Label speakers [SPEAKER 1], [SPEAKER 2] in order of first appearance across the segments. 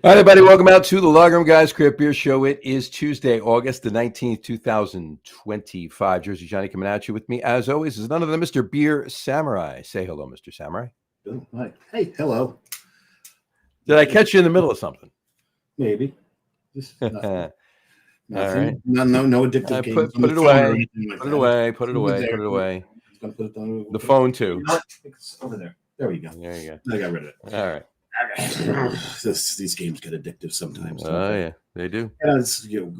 [SPEAKER 1] All right, everybody, welcome out to the Logroom Guys Craft Beer Show. It is Tuesday, August the 19th, 2025. Jersey Johnny coming at you with me, as always, is none other than Mr. Beer Samurai. Say hello, Mr. Samurai.
[SPEAKER 2] Oh, hi. Hey, hello.
[SPEAKER 1] Did I catch you in the middle of something?
[SPEAKER 2] Maybe. Just nothing.
[SPEAKER 1] All
[SPEAKER 2] Nothing.
[SPEAKER 1] right.
[SPEAKER 2] No addictive games.
[SPEAKER 1] Put it away. Put it away. Put it away. Put it away.
[SPEAKER 2] Gonna put it down.
[SPEAKER 1] The phone, too.
[SPEAKER 2] You know what? It's over there. There we go.
[SPEAKER 1] There you
[SPEAKER 2] I got rid of it.
[SPEAKER 1] go. All right.
[SPEAKER 2] These games get addictive sometimes.
[SPEAKER 1] Oh, yeah, they do.
[SPEAKER 2] And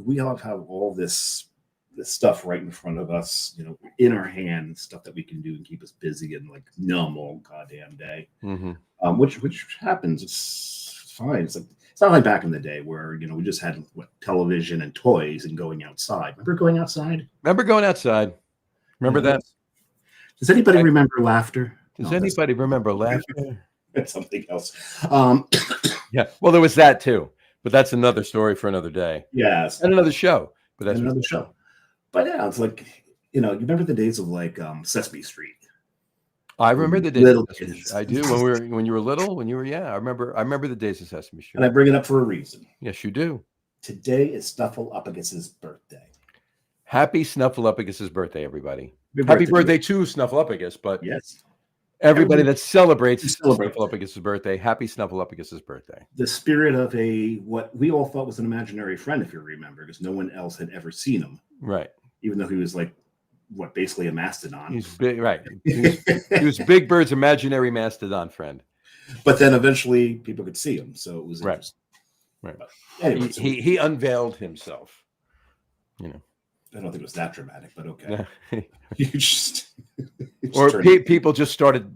[SPEAKER 2] we all have all this stuff right in front of us, in our hand, stuff that we can do and keep us busy and like numb all goddamn day.
[SPEAKER 1] Mm-hmm.
[SPEAKER 2] Which happens. It's fine. It's not like back in the day where we just had television and toys and going outside. Remember going outside?
[SPEAKER 1] Remember going outside? Remember that?
[SPEAKER 2] Does anybody remember laughter?
[SPEAKER 1] Does anybody remember laughter?
[SPEAKER 2] It's something else.
[SPEAKER 1] Yeah. Well, there was that too, but that's another story for another day.
[SPEAKER 2] Yes,
[SPEAKER 1] And another show. But that's
[SPEAKER 2] another show. But yeah, it's like you remember the days of like Sesame Street.
[SPEAKER 1] I remember the days.
[SPEAKER 2] Little
[SPEAKER 1] of Sesame
[SPEAKER 2] kids.
[SPEAKER 1] Street. I do. When you were little, I remember the days of Sesame Street.
[SPEAKER 2] And I bring it up for a reason.
[SPEAKER 1] Yes, you do.
[SPEAKER 2] Today is Snuffleupagus's birthday.
[SPEAKER 1] Happy Snuffleupagus's birthday, everybody.
[SPEAKER 2] Happy
[SPEAKER 1] Happy birthday to Snuffleupagus, but
[SPEAKER 2] yes.
[SPEAKER 1] everybody that celebrates
[SPEAKER 2] Celebrate.
[SPEAKER 1] Snuffleupagus's birthday, happy Snuffleupagus's birthday.
[SPEAKER 2] The spirit of what we all thought was an imaginary friend, if you remember, because no one else had ever seen him.
[SPEAKER 1] Right.
[SPEAKER 2] Even though he was like, basically a mastodon.
[SPEAKER 1] He's big, right. He was Big Bird's imaginary mastodon friend.
[SPEAKER 2] But then eventually people could see him, so it was
[SPEAKER 1] Right.
[SPEAKER 2] interesting.
[SPEAKER 1] Right.
[SPEAKER 2] But anyway,
[SPEAKER 1] He unveiled himself.
[SPEAKER 2] I don't think it was that dramatic, but okay.
[SPEAKER 1] Yeah.
[SPEAKER 2] You just
[SPEAKER 1] People just started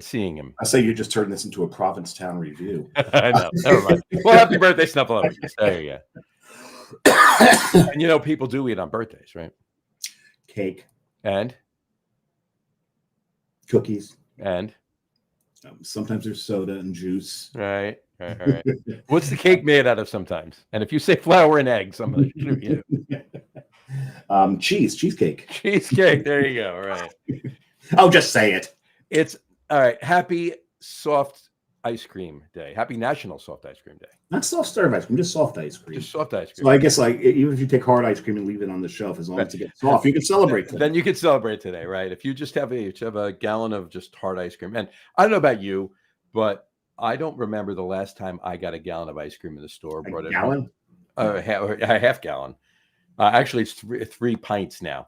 [SPEAKER 1] seeing him.
[SPEAKER 2] I say you just turned this into a Provincetown review.
[SPEAKER 1] I know. Never mind. Well, happy birthday, Snuffleupagus. There you go. And people do eat on birthdays, right?
[SPEAKER 2] Cake,
[SPEAKER 1] And
[SPEAKER 2] cookies.
[SPEAKER 1] Sometimes
[SPEAKER 2] there's soda and juice.
[SPEAKER 1] right. What's the cake made out of sometimes? And if you say flour and eggs, I'm going to shoot you.
[SPEAKER 2] Cheesecake.
[SPEAKER 1] Cheesecake. There you go. All right.
[SPEAKER 2] Oh, just say it.
[SPEAKER 1] It's all right. Happy soft ice cream day. Happy National Soft Ice Cream Day.
[SPEAKER 2] Not soft serve ice cream, just soft ice cream.
[SPEAKER 1] Just soft ice cream.
[SPEAKER 2] So I guess even if you take hard ice cream and leave it on the shelf, as long as it gets soft, you can celebrate today.
[SPEAKER 1] Then you can celebrate today, right? If you just have a gallon of just hard ice cream, and I don't know about you, but I don't remember the last time I got a gallon of ice cream in the store.
[SPEAKER 2] A gallon?
[SPEAKER 1] A half gallon. Actually, it's three pints now.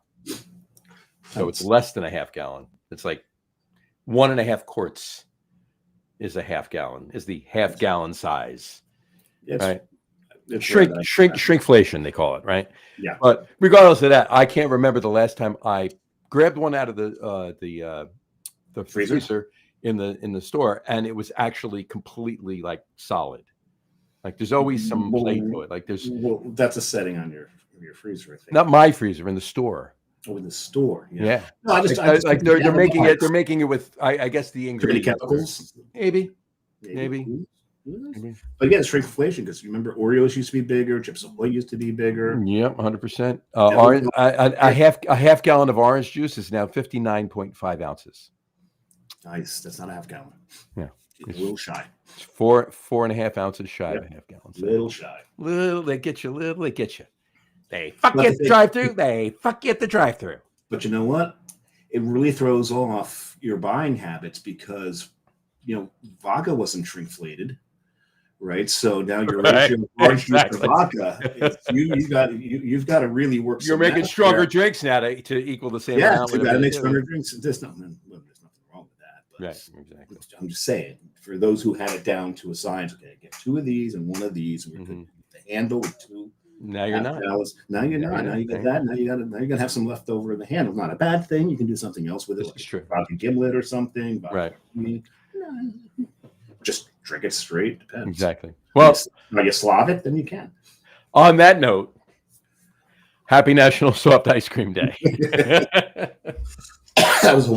[SPEAKER 1] So it's less than a half gallon. It's like 1.5 quarts is a half gallon, is the half gallon size.
[SPEAKER 2] It's,
[SPEAKER 1] right?
[SPEAKER 2] It's
[SPEAKER 1] Shrinkflation, they call it, right?
[SPEAKER 2] Yeah.
[SPEAKER 1] But regardless of that, I can't remember the last time I grabbed one out of the freezer in the store, and it was actually completely like solid. Like there's always some play to it. Like
[SPEAKER 2] that's a setting on your freezer, I think.
[SPEAKER 1] Not my freezer, in the store.
[SPEAKER 2] Oh, in the store.
[SPEAKER 1] Yeah.
[SPEAKER 2] No, I just
[SPEAKER 1] they're making it with I guess the ingredients.
[SPEAKER 2] Chemicals.
[SPEAKER 1] Maybe.
[SPEAKER 2] But again, it's shrinkflation because you remember Oreos used to be bigger, Chips Ahoy used to be bigger.
[SPEAKER 1] Yep, 100%. A half gallon of orange juice is now 59.5 ounces.
[SPEAKER 2] Nice. That's not a half gallon.
[SPEAKER 1] Yeah.
[SPEAKER 2] It's a little shy.
[SPEAKER 1] It's 4.5 ounces shy of a half gallon. So.
[SPEAKER 2] Little shy.
[SPEAKER 1] They get you. They fuck you at the drive-through. They fuck you at the drive-through.
[SPEAKER 2] But you know what? It really throws off your buying habits because, vodka wasn't shrinkflated, right? So now your ratio of orange juice to vodka, you've got to really work.
[SPEAKER 1] You're making stronger drinks now to equal the same amount.
[SPEAKER 2] Yeah, you got to make stronger drinks. There's nothing wrong with that. But
[SPEAKER 1] right, exactly.
[SPEAKER 2] I'm just saying, for those who had it down to a science, okay, get 2 of these and 1 of these, and we're good. The handle with 2.
[SPEAKER 1] Now you're not.
[SPEAKER 2] Now you're not. Now you get that. Now you're gonna have some left over in the handle. Not a bad thing. You can do something else with it.
[SPEAKER 1] This is true.
[SPEAKER 2] Vodka gimlet or something.
[SPEAKER 1] Right.
[SPEAKER 2] Just drink it straight. Depends.
[SPEAKER 1] Exactly. Well,
[SPEAKER 2] are you Slavic? Then you can.
[SPEAKER 1] On that note, happy National Soft Ice Cream Day.
[SPEAKER 2] That was a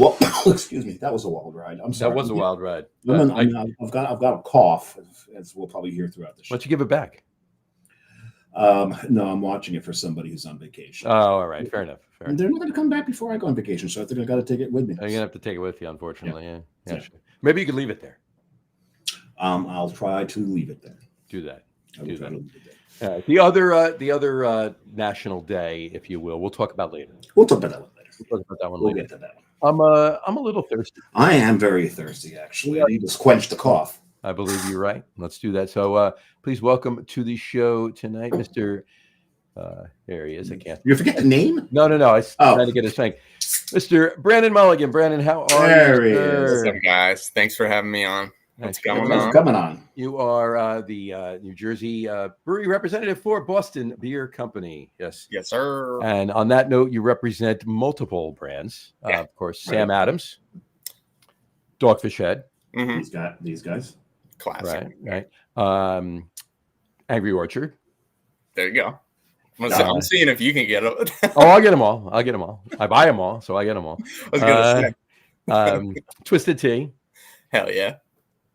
[SPEAKER 2] excuse me. That was a wild ride. I'm sorry.
[SPEAKER 1] That was a wild ride.
[SPEAKER 2] I've got a cough, as we'll probably hear throughout the show.
[SPEAKER 1] Why don't you give it back?
[SPEAKER 2] No, I'm watching it for somebody who's on vacation.
[SPEAKER 1] Oh, all right. Fair enough.
[SPEAKER 2] They're not going to come back before I go on vacation, so I think I got to take it with me.
[SPEAKER 1] You're going to have to take it with you, unfortunately. Yeah.
[SPEAKER 2] Yeah.
[SPEAKER 1] Sure. Maybe you could leave it there.
[SPEAKER 2] I'll try to leave it there.
[SPEAKER 1] Do that.
[SPEAKER 2] I will
[SPEAKER 1] Do
[SPEAKER 2] try
[SPEAKER 1] that.
[SPEAKER 2] to leave it there.
[SPEAKER 1] The other national day, if you will, we'll talk about later.
[SPEAKER 2] We'll talk about that one later.
[SPEAKER 1] We'll talk about that one
[SPEAKER 2] We'll
[SPEAKER 1] later.
[SPEAKER 2] get to that one.
[SPEAKER 1] I'm a little thirsty.
[SPEAKER 2] I am very thirsty, actually. I need to quench the cough.
[SPEAKER 1] I believe you're right. Let's do that. So please welcome to the show tonight, Mr. There he is. I can't.
[SPEAKER 2] You forget the name?
[SPEAKER 1] No. I was trying to get his thing. Mr. Branden Mulligan. Branden, how are
[SPEAKER 2] There
[SPEAKER 1] you?
[SPEAKER 2] he is.
[SPEAKER 3] What's up, guys? Thanks for having me on. What's going
[SPEAKER 2] What's
[SPEAKER 3] on?
[SPEAKER 2] coming on?
[SPEAKER 1] You are the New Jersey brewery representative for Boston Beer Company. Yes.
[SPEAKER 3] Yes, sir.
[SPEAKER 1] And on that note, you represent multiple brands.
[SPEAKER 3] Yeah.
[SPEAKER 1] Of course, Sam Adams, Dogfish Head.
[SPEAKER 3] Mm-hmm.
[SPEAKER 2] These guys.
[SPEAKER 3] Classic.
[SPEAKER 1] Right. Angry Orchard.
[SPEAKER 3] There you go. I'm seeing if you can get it.
[SPEAKER 1] I'll get them all. I buy them all, so I get them all.
[SPEAKER 3] I was gonna say.
[SPEAKER 1] Twisted Tea,
[SPEAKER 3] Hell yeah.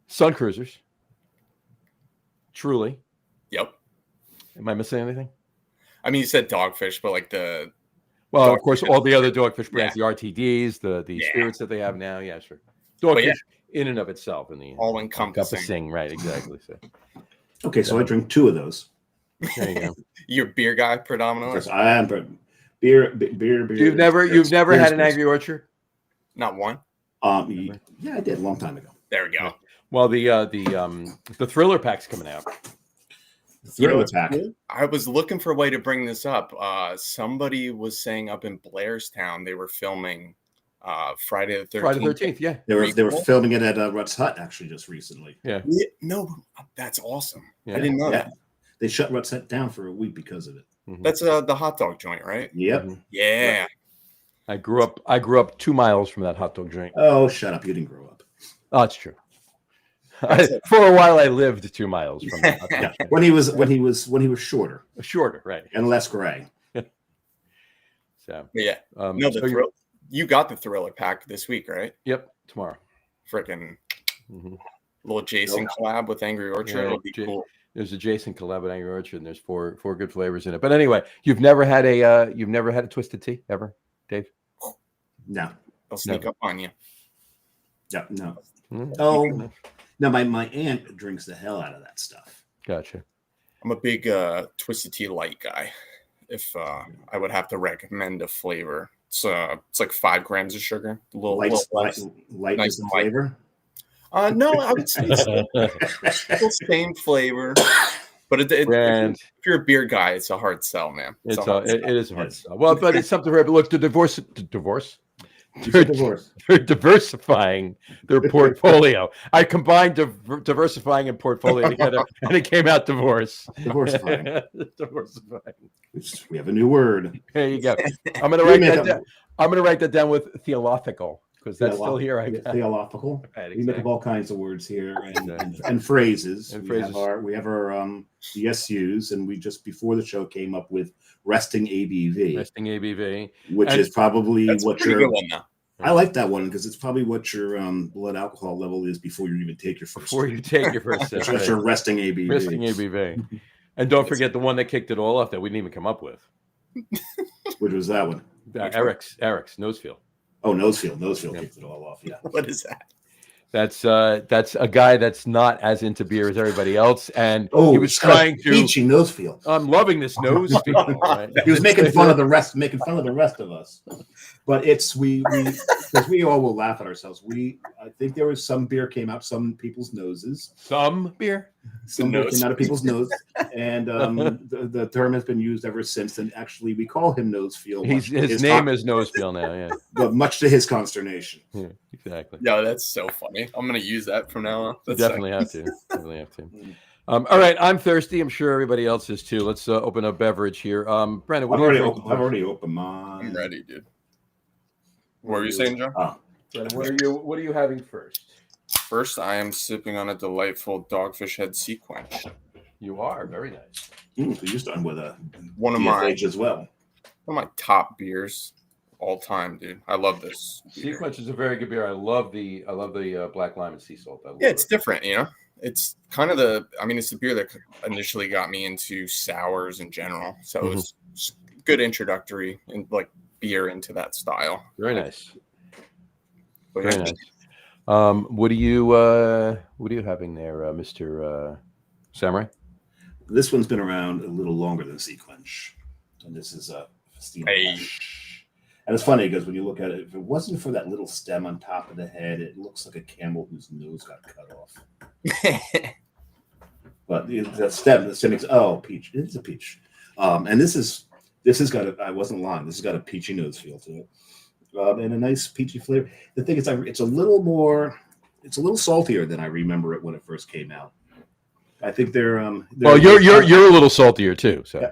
[SPEAKER 1] Sun Cruisers, Truly.
[SPEAKER 3] Yep.
[SPEAKER 1] Am I missing anything?
[SPEAKER 3] I mean, you said Dogfish, but like the
[SPEAKER 1] Well,
[SPEAKER 3] Dogfish
[SPEAKER 1] of course, all the other Dogfish brands, the RTDs, the
[SPEAKER 3] Yeah.
[SPEAKER 1] spirits that they have now. Yeah, sure. Dogfish in and of itself, in the
[SPEAKER 3] all encompassing.
[SPEAKER 1] right? Exactly. So
[SPEAKER 2] Okay, so I drink 2 of those.
[SPEAKER 1] there you go.
[SPEAKER 3] You're a beer guy predominantly.
[SPEAKER 2] Because I am beer.
[SPEAKER 1] You've never had an Angry Orchard?
[SPEAKER 3] Not one.
[SPEAKER 2] Yeah, I did a long time ago.
[SPEAKER 3] There we go.
[SPEAKER 1] Well, the Thriller pack's coming out.
[SPEAKER 2] Thriller pack.
[SPEAKER 3] I was looking for a way to bring this up. Somebody was saying up in Blairstown they were filming Friday the 13th.
[SPEAKER 1] Friday the 13th, yeah.
[SPEAKER 2] They were filming it at Rutt's Hut actually just recently.
[SPEAKER 1] Yeah.
[SPEAKER 3] No, that's awesome.
[SPEAKER 1] Yeah.
[SPEAKER 3] I didn't know that.
[SPEAKER 2] They shut Rutt's Hut down for a week because of it.
[SPEAKER 1] Mhm.
[SPEAKER 3] That's the hot dog joint, right?
[SPEAKER 2] Yep.
[SPEAKER 1] Mhm.
[SPEAKER 3] Yeah.
[SPEAKER 1] I grew up 2 miles from that hot dog joint.
[SPEAKER 2] Oh, shut up! You didn't grow up.
[SPEAKER 1] Oh, that's true. For a while, I lived 2 miles from that hot dog
[SPEAKER 2] Yeah.
[SPEAKER 1] joint.
[SPEAKER 2] When he was shorter
[SPEAKER 1] Shorter, right?
[SPEAKER 2] and less gray.
[SPEAKER 1] So
[SPEAKER 3] Yeah.
[SPEAKER 1] no,
[SPEAKER 3] No, you got the Thriller pack this week, right?
[SPEAKER 1] Yep, tomorrow.
[SPEAKER 3] Freaking
[SPEAKER 1] Mhm.
[SPEAKER 3] little Jason collab with Angry Orchard.
[SPEAKER 1] Yeah,
[SPEAKER 3] It'll be cool.
[SPEAKER 1] There's a Jason collab with Angry Orchard, and there's four good flavors in it. But anyway, you've never had a Twisted Tea ever, Dave?
[SPEAKER 2] No.
[SPEAKER 3] They'll sneak up on you.
[SPEAKER 2] Yeah. No.
[SPEAKER 1] Mm-hmm.
[SPEAKER 2] Oh. No. My aunt drinks the hell out of that stuff.
[SPEAKER 1] Gotcha.
[SPEAKER 3] I'm a big Twisted Tea light guy. If I would have to recommend a flavor, it's like 5 grams of sugar. A little
[SPEAKER 2] Light
[SPEAKER 3] less.
[SPEAKER 2] is the flavor.
[SPEAKER 3] No, I would say it's the same flavor. But if you're a beer guy, it's a hard sell, man.
[SPEAKER 1] It is a hard sell. Well, but it's something. But look, they're diversifying their portfolio. I combined diversifying and portfolio together, and it came out divorce.
[SPEAKER 2] Diversifying.
[SPEAKER 1] Diversifying.
[SPEAKER 2] We have a new word.
[SPEAKER 1] There you go. I'm going to write that down. I'm going to write that down with theological, because that's still here.
[SPEAKER 2] Theological.
[SPEAKER 1] Right,
[SPEAKER 2] We make up all kinds of words here and phrases.
[SPEAKER 1] And
[SPEAKER 2] we have our DSUs, and we just before the show came up with resting ABV.
[SPEAKER 1] Resting ABV,
[SPEAKER 2] which is probably what
[SPEAKER 3] your
[SPEAKER 2] your.
[SPEAKER 3] good one, though.
[SPEAKER 2] I like that one because it's probably what your blood alcohol level is before you even take your first.
[SPEAKER 1] Before you take your first sip.
[SPEAKER 2] That's your resting ABV.
[SPEAKER 1] Resting ABV. And don't forget the one that kicked it all off that we didn't even come up with.
[SPEAKER 2] Which was that one?
[SPEAKER 1] Eric's Nosefield.
[SPEAKER 2] Oh, Nosefield kicked it all off. Yeah.
[SPEAKER 3] What is that?
[SPEAKER 1] That's a guy that's not as into beer as everybody else, and he was
[SPEAKER 2] shut up.
[SPEAKER 1] trying to.
[SPEAKER 2] Peachy Nosefield.
[SPEAKER 1] I'm loving this Nosefield. Right?
[SPEAKER 2] He was making fun of the rest of us. But it's because we all will laugh at ourselves. I think there was some beer came out some people's noses.
[SPEAKER 1] Some beer
[SPEAKER 2] came out of people's nose, and the term has been used ever since. And actually, we call him Nosefield.
[SPEAKER 1] His name is Nosefield now. Yeah,
[SPEAKER 2] but much to his consternation.
[SPEAKER 1] Yeah, exactly.
[SPEAKER 3] Yeah, that's so funny. I'm gonna use that from now on. That's
[SPEAKER 1] Definitely have to. All right, I'm thirsty. I'm sure everybody else is too. Let's open a beverage here. Branden,
[SPEAKER 2] I've already opened mine.
[SPEAKER 3] I'm ready, dude. What were you saying, John?
[SPEAKER 1] Branden, what are you having first?
[SPEAKER 3] First, I am sipping on a delightful Dogfish Head Sea Quench.
[SPEAKER 1] You are very nice.
[SPEAKER 2] So you're starting with a
[SPEAKER 3] one of
[SPEAKER 2] DFH as well.
[SPEAKER 3] One of my top beers all time, dude. I love this.
[SPEAKER 1] Sea Quench is a very good beer. I love the black lime and sea salt.
[SPEAKER 3] Yeah, it's different, you know. It's kind of it's the beer that initially got me into sours in general. So it was good introductory and like beer into that style.
[SPEAKER 1] Very nice.
[SPEAKER 3] But
[SPEAKER 1] Very nice. What are you having there, Mr. Samurai?
[SPEAKER 2] This one's been around a little longer than Sequench, and this is a Festina Pesh. And it's funny because when you look at it, if it wasn't for that little stem on top of the head, it looks like a camel whose nose got cut off. But the stem is peach. It's a peach, and this has got I wasn't lying. This has got a peachy nose feel to it, and a nice peachy flavor. The thing is, it's a little saltier than I remember it when it first came out. I think they're
[SPEAKER 1] well, you're a little saltier too. So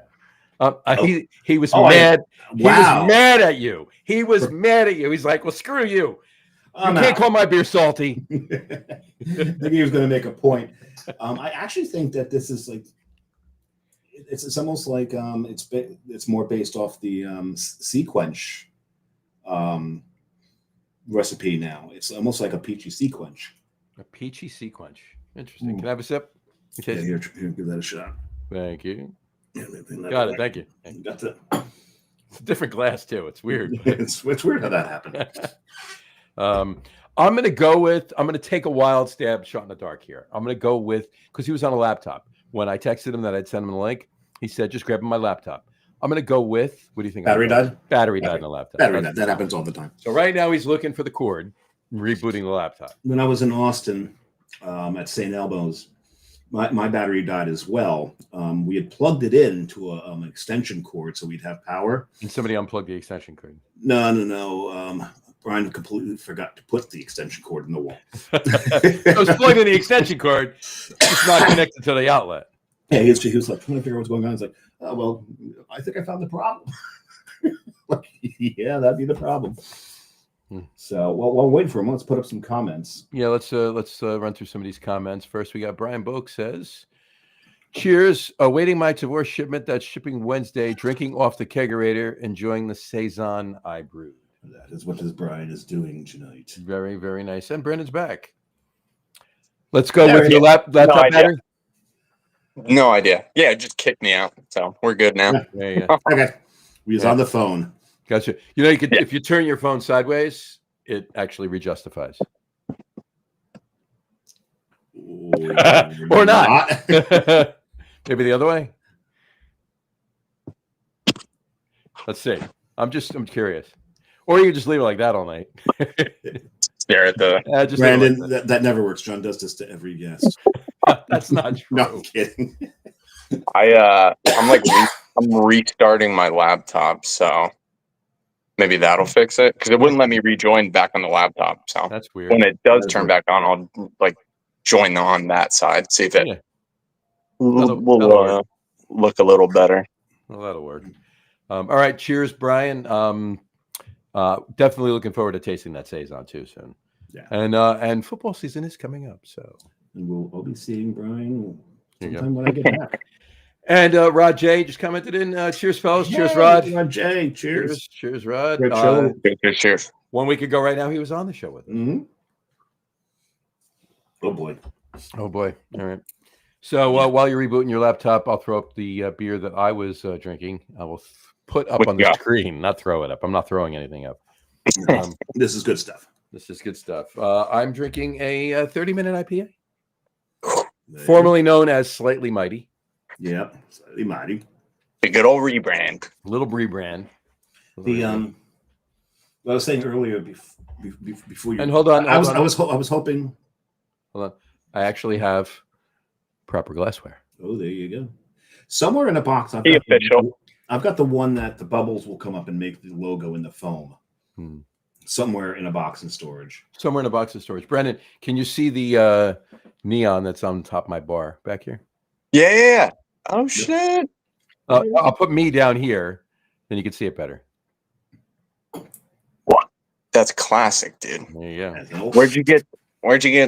[SPEAKER 1] he was mad. He was mad at you. He was mad at you. He's like, well, screw you. You can't call my beer salty.
[SPEAKER 2] I think he was going to make a point. I actually think that this is like it's almost like it's more based off the Sequench recipe now. It's almost like a peachy Sequench.
[SPEAKER 1] A peachy Sequench. Interesting. Can I have a sip?
[SPEAKER 2] Okay. Yeah, here, give that a shot.
[SPEAKER 1] Thank you.
[SPEAKER 2] Yeah,
[SPEAKER 1] got it. Thank you.
[SPEAKER 2] Got the.
[SPEAKER 1] It's a different glass too. It's weird.
[SPEAKER 2] it's weird how that happened.
[SPEAKER 1] I'm going to take a wild stab shot in the dark here. I'm going to go with, because he was on a laptop. When I texted him that I'd send him the link, he said, just grab my laptop. I'm going to go with, what do you think?
[SPEAKER 2] Battery died?
[SPEAKER 1] Battery died in the laptop.
[SPEAKER 2] Battery died. That happens all the time.
[SPEAKER 1] So right now he's looking for the cord, rebooting the laptop.
[SPEAKER 2] When I was in Austin at St. Elmo's, my battery died as well. We had plugged it into an extension cord so we'd have power.
[SPEAKER 1] And somebody unplugged the extension cord.
[SPEAKER 2] No. Brian completely forgot to put the extension cord in the wall.
[SPEAKER 1] I was plugged in the extension cord. It's not connected to the outlet.
[SPEAKER 2] Yeah, he was like trying to figure out what's going on. He's like, oh, well, I think I found the problem. Like, yeah, that'd be the problem. So while we're waiting for him, let's put up some comments.
[SPEAKER 1] Yeah, let's run through some of these comments. First, we got Brian Boak says, cheers, awaiting my divorce shipment that's shipping Wednesday, drinking off the kegerator, enjoying the Saison I brewed.
[SPEAKER 2] That is what this Brian is doing tonight.
[SPEAKER 1] Very, very nice. And Brendan's back. Let's go with your laptop battery.
[SPEAKER 3] No idea. Yeah, it just kicked me out. So we're good now.
[SPEAKER 2] Yeah. Okay. We was on the phone.
[SPEAKER 1] Gotcha. You know, you could if you turn your phone sideways, it actually rejustifies. Or not. Maybe the other way. Let's see. I'm curious. Or you can just leave it like that all night.
[SPEAKER 3] Stare at the
[SPEAKER 2] Brandon. Like that never works. John does this to every guest.
[SPEAKER 1] That's not true.
[SPEAKER 2] No, I'm kidding.
[SPEAKER 3] I'm restarting my laptop, so maybe that'll fix it because it wouldn't let me rejoin back on the laptop. So
[SPEAKER 1] that's weird.
[SPEAKER 3] When it does turn back on, I'll join on that side. See if it will look a little better.
[SPEAKER 1] Well, that'll work. All right. Cheers, Brian. Definitely looking forward to tasting that Saison too soon.
[SPEAKER 2] Yeah.
[SPEAKER 1] And football season is coming up, so
[SPEAKER 2] and we'll be seeing Brian sometime when I get back.
[SPEAKER 1] And Rod J just commented in. Cheers, fellas. Hey, cheers, Rod.
[SPEAKER 2] Rod J. Cheers.
[SPEAKER 1] Cheers, Rod.
[SPEAKER 3] Cheers.
[SPEAKER 1] 1 week ago, right now, he was on the show with us.
[SPEAKER 2] Mm-hmm. Oh boy. All
[SPEAKER 1] right. So while you're rebooting your laptop, I'll throw up the beer that I was drinking. I will put up on the screen, not throw it up. I'm not throwing anything up.
[SPEAKER 2] This is good stuff.
[SPEAKER 1] I'm drinking a 30-minute IPA, formerly known as Slightly Mighty.
[SPEAKER 2] Yep, Slightly Mighty.
[SPEAKER 3] A good old rebrand.
[SPEAKER 1] Little rebrand.
[SPEAKER 2] What I was saying earlier before you.
[SPEAKER 1] And hold on.
[SPEAKER 2] I was hoping.
[SPEAKER 1] Hold on. I actually have proper glassware.
[SPEAKER 2] Oh, there you go. Somewhere in a box, I've got the one that the bubbles will come up and make the logo in the foam. Somewhere in a box in storage.
[SPEAKER 1] Brendan, can you see the neon that's on top of my bar back here?
[SPEAKER 3] Yeah. Oh, shit.
[SPEAKER 1] I'll put me down here, then you can see it better.
[SPEAKER 3] What? That's classic, dude.
[SPEAKER 1] There you go.
[SPEAKER 3] Where'd you get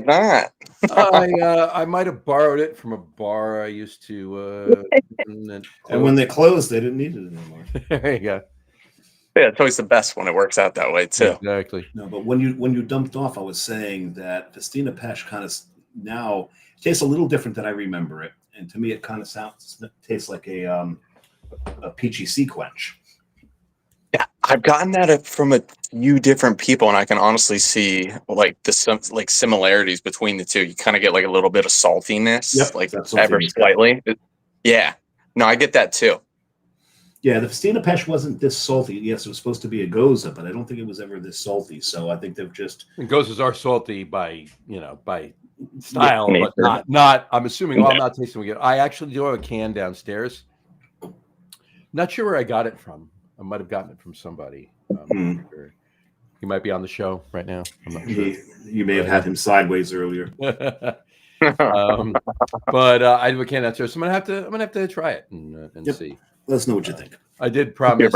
[SPEAKER 3] that?
[SPEAKER 1] I might have borrowed it from a bar I used to.
[SPEAKER 2] And when they closed, they didn't need it anymore.
[SPEAKER 1] There you go.
[SPEAKER 3] Yeah, it's always the best when it works out that way too.
[SPEAKER 1] Exactly.
[SPEAKER 2] No, but when you dumped off, I was saying that Festina Pesh kind of now tastes a little different than I remember it, and to me, it kind of tastes like a peachy Sequench.
[SPEAKER 3] Yeah, I've gotten that from a few different people, and I can honestly see like similarities between the two. You kind of get like a little bit of saltiness, like ever slightly. Yeah, no, I get that too.
[SPEAKER 2] Yeah, the Festina Pesh wasn't this salty. Yes, it was supposed to be a Goza, but I don't think it was ever this salty. So I think they've just
[SPEAKER 1] Gozas are salty by style, but not. I'm assuming. Well, I'm not tasting it. I actually do have a can downstairs. Not sure where I got it from. I might have gotten it from somebody. Sure. He might be on the show right now. I'm not sure.
[SPEAKER 2] You may have had him sideways earlier.
[SPEAKER 1] But I do a can downstairs, so I'm gonna have to try it and see.
[SPEAKER 2] Let us know what you think.
[SPEAKER 1] I did promise.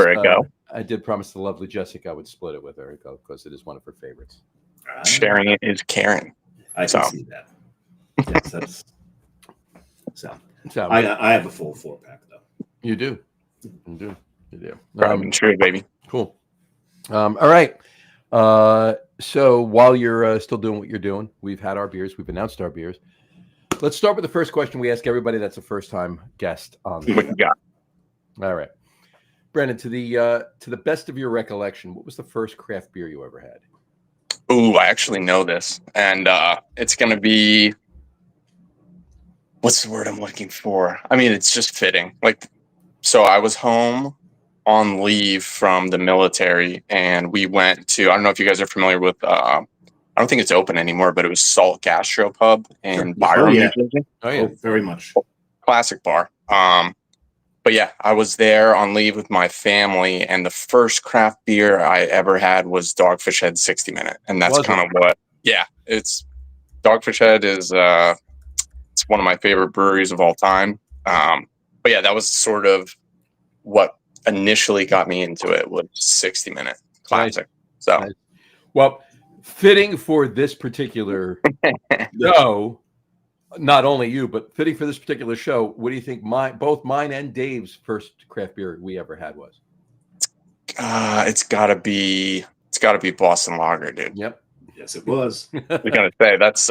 [SPEAKER 1] I did promise the lovely Jessica I would split it with her because it is one of her favorites.
[SPEAKER 3] Sharing it is caring.
[SPEAKER 2] I can see that. Yes, that's so. I have a full 4-pack though.
[SPEAKER 1] You do. You do.
[SPEAKER 3] True, baby.
[SPEAKER 1] Cool. All right. So while you're still doing what you're doing, we've had our beers. We've announced our beers. Let's start with the first question we ask everybody that's a first-time guest on the show. All right. Branden, to the best of your recollection, what was the first craft beer you ever had?
[SPEAKER 3] Ooh, I actually know this. And it's going to be... What's the word I'm looking for? I mean, it's just fitting. So I was home on leave from the military, and we went to... I don't know if you guys are familiar with... I don't think it's open anymore, but it was Salt Gastropub in Byron, New Jersey.
[SPEAKER 2] Oh, yeah. Very much.
[SPEAKER 3] Classic bar. But yeah, I was there on leave with my family, and the first craft beer I ever had was Dogfish Head 60 Minute. And that's kind of what, it's Dogfish Head is, it's one of my favorite breweries of all time. But yeah, that was sort of what initially got me into it, was 60 Minute classic. Nice. So,
[SPEAKER 1] nice. Well, fitting for this particular show. Not only you, but fitting for this particular show, what do you think both mine and Dave's first craft beer we ever had was?
[SPEAKER 3] It's gotta be Boston Lager, dude.
[SPEAKER 2] Yep. Yes, it was.
[SPEAKER 3] I gotta say that's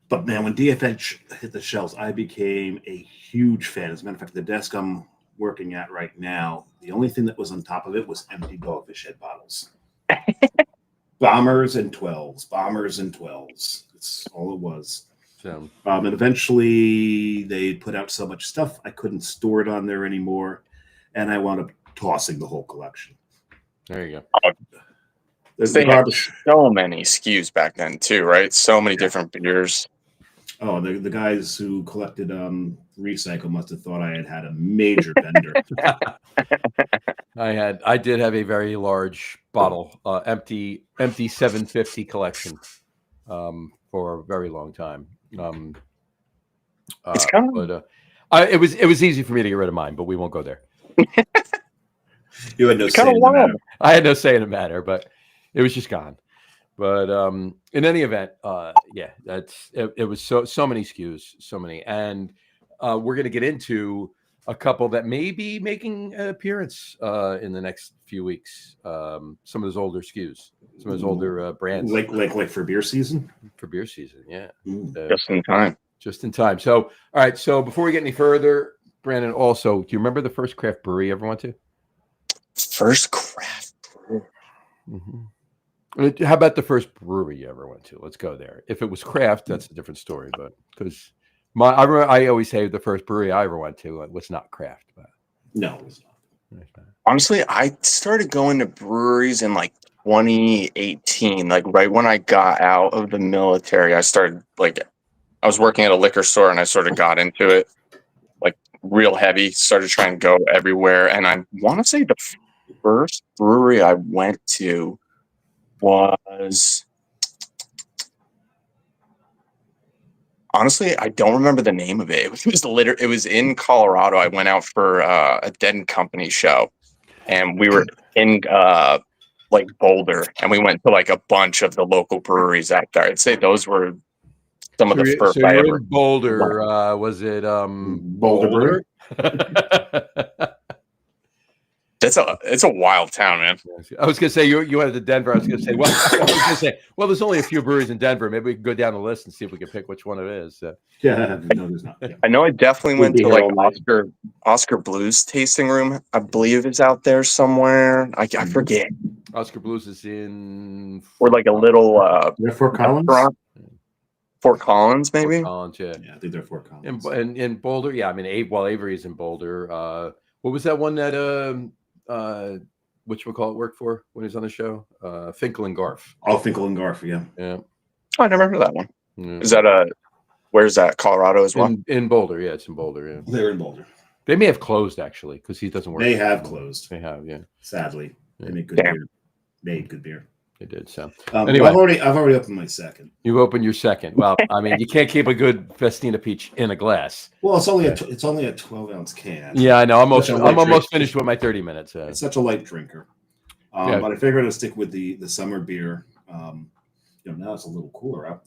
[SPEAKER 2] But man, when DFH hit the shelves, I became a huge fan. As a matter of fact, the desk I'm working at right now, the only thing that was on top of it was empty Dogfish Head bottles. Bombers and 12s. That's all it was.
[SPEAKER 1] So,
[SPEAKER 2] and eventually they put out so much stuff I couldn't store it on there anymore, and I wound up tossing the whole collection.
[SPEAKER 1] There you
[SPEAKER 3] go. They had so many SKUs back then too, right? So many different beers.
[SPEAKER 2] Oh, the guys who collected recycle must have thought I had a major vendor.
[SPEAKER 1] I did have a very large bottle, empty 750 collection. For a very long time.
[SPEAKER 3] It's kind of...
[SPEAKER 1] it was easy for me to get rid of mine, but we won't go there.
[SPEAKER 2] You had no say in the matter.
[SPEAKER 1] I had no say in the matter, but it was just gone. But in any event, it was so many SKUs, so many, and we're going to get into a couple that may be making an appearance in the next few weeks. Some of those older SKUs, some of those older brands,
[SPEAKER 2] like for beer season.
[SPEAKER 1] For beer season, yeah.
[SPEAKER 3] Just in time.
[SPEAKER 1] So, all right. So before we get any further, Branden, also, do you remember the first craft brewery you ever went to?
[SPEAKER 3] First craft brewery.
[SPEAKER 1] Mm-hmm. How about the first brewery you ever went to? Let's go there. If it was craft, that's a different story. But because I always say the first brewery I ever went to was not craft. But
[SPEAKER 2] no, it was not.
[SPEAKER 3] Honestly, I started going to breweries in 2018, right when I got out of the military. I started I was working at a liquor store, and I sort of got into it real heavy. Started trying to go everywhere, and I want to say the first brewery I went to was, honestly, I don't remember the name of it. It was in Colorado. I went out for a Dead and Company show, and we were in Boulder, and we went to a bunch of the local breweries out there. I'd say those were some of the first.
[SPEAKER 1] So you're in Boulder. Was it
[SPEAKER 2] Boulder?
[SPEAKER 3] It's a wild town, man.
[SPEAKER 1] I was gonna say you went to Denver. I was gonna say, well, there's only a few breweries in Denver. Maybe we can go down the list and see if we can pick which one it is.
[SPEAKER 2] Yeah, no, there's not. Yeah.
[SPEAKER 3] I know I definitely went to Oscar Blues tasting room, I believe, is out there somewhere. I forget.
[SPEAKER 1] Oscar Blues is in
[SPEAKER 3] Or like a little
[SPEAKER 2] They're Fort Collins.
[SPEAKER 3] restaurant. Fort Collins, maybe.
[SPEAKER 1] Fort Collins, yeah.
[SPEAKER 2] Yeah, I think they're Fort Collins.
[SPEAKER 1] In Boulder, yeah. I mean, Avery is in Boulder. What was that one that whatchamacallit worked for when he was on the show? Finkel and Garf.
[SPEAKER 2] Oh, Finkel and Garf, yeah.
[SPEAKER 1] Yeah.
[SPEAKER 3] Oh, I never heard of that one.
[SPEAKER 1] Yeah.
[SPEAKER 3] Is that where's that? Colorado as well?
[SPEAKER 1] In Boulder, yeah, it's in Boulder. Yeah,
[SPEAKER 2] They're in Boulder.
[SPEAKER 1] they may have closed actually because he doesn't work.
[SPEAKER 2] They have closed.
[SPEAKER 1] They have, yeah.
[SPEAKER 2] Sadly,
[SPEAKER 1] Yeah.
[SPEAKER 2] they make good
[SPEAKER 3] Damn.
[SPEAKER 2] beer. Made good beer.
[SPEAKER 1] They did. So
[SPEAKER 2] Anyway, I've already opened my second.
[SPEAKER 1] you've opened your second. Well, I mean, you can't keep a good Festina peach in a glass.
[SPEAKER 2] Well, it's only a 12-ounce can.
[SPEAKER 1] Yeah, I know. I'm
[SPEAKER 2] Such a light
[SPEAKER 1] almost
[SPEAKER 2] drink.
[SPEAKER 1] finished with my 30 minutes.
[SPEAKER 2] It's such a light drinker.
[SPEAKER 1] Yeah.
[SPEAKER 2] But I figured I'd stick with the summer beer. Now it's a little cooler up,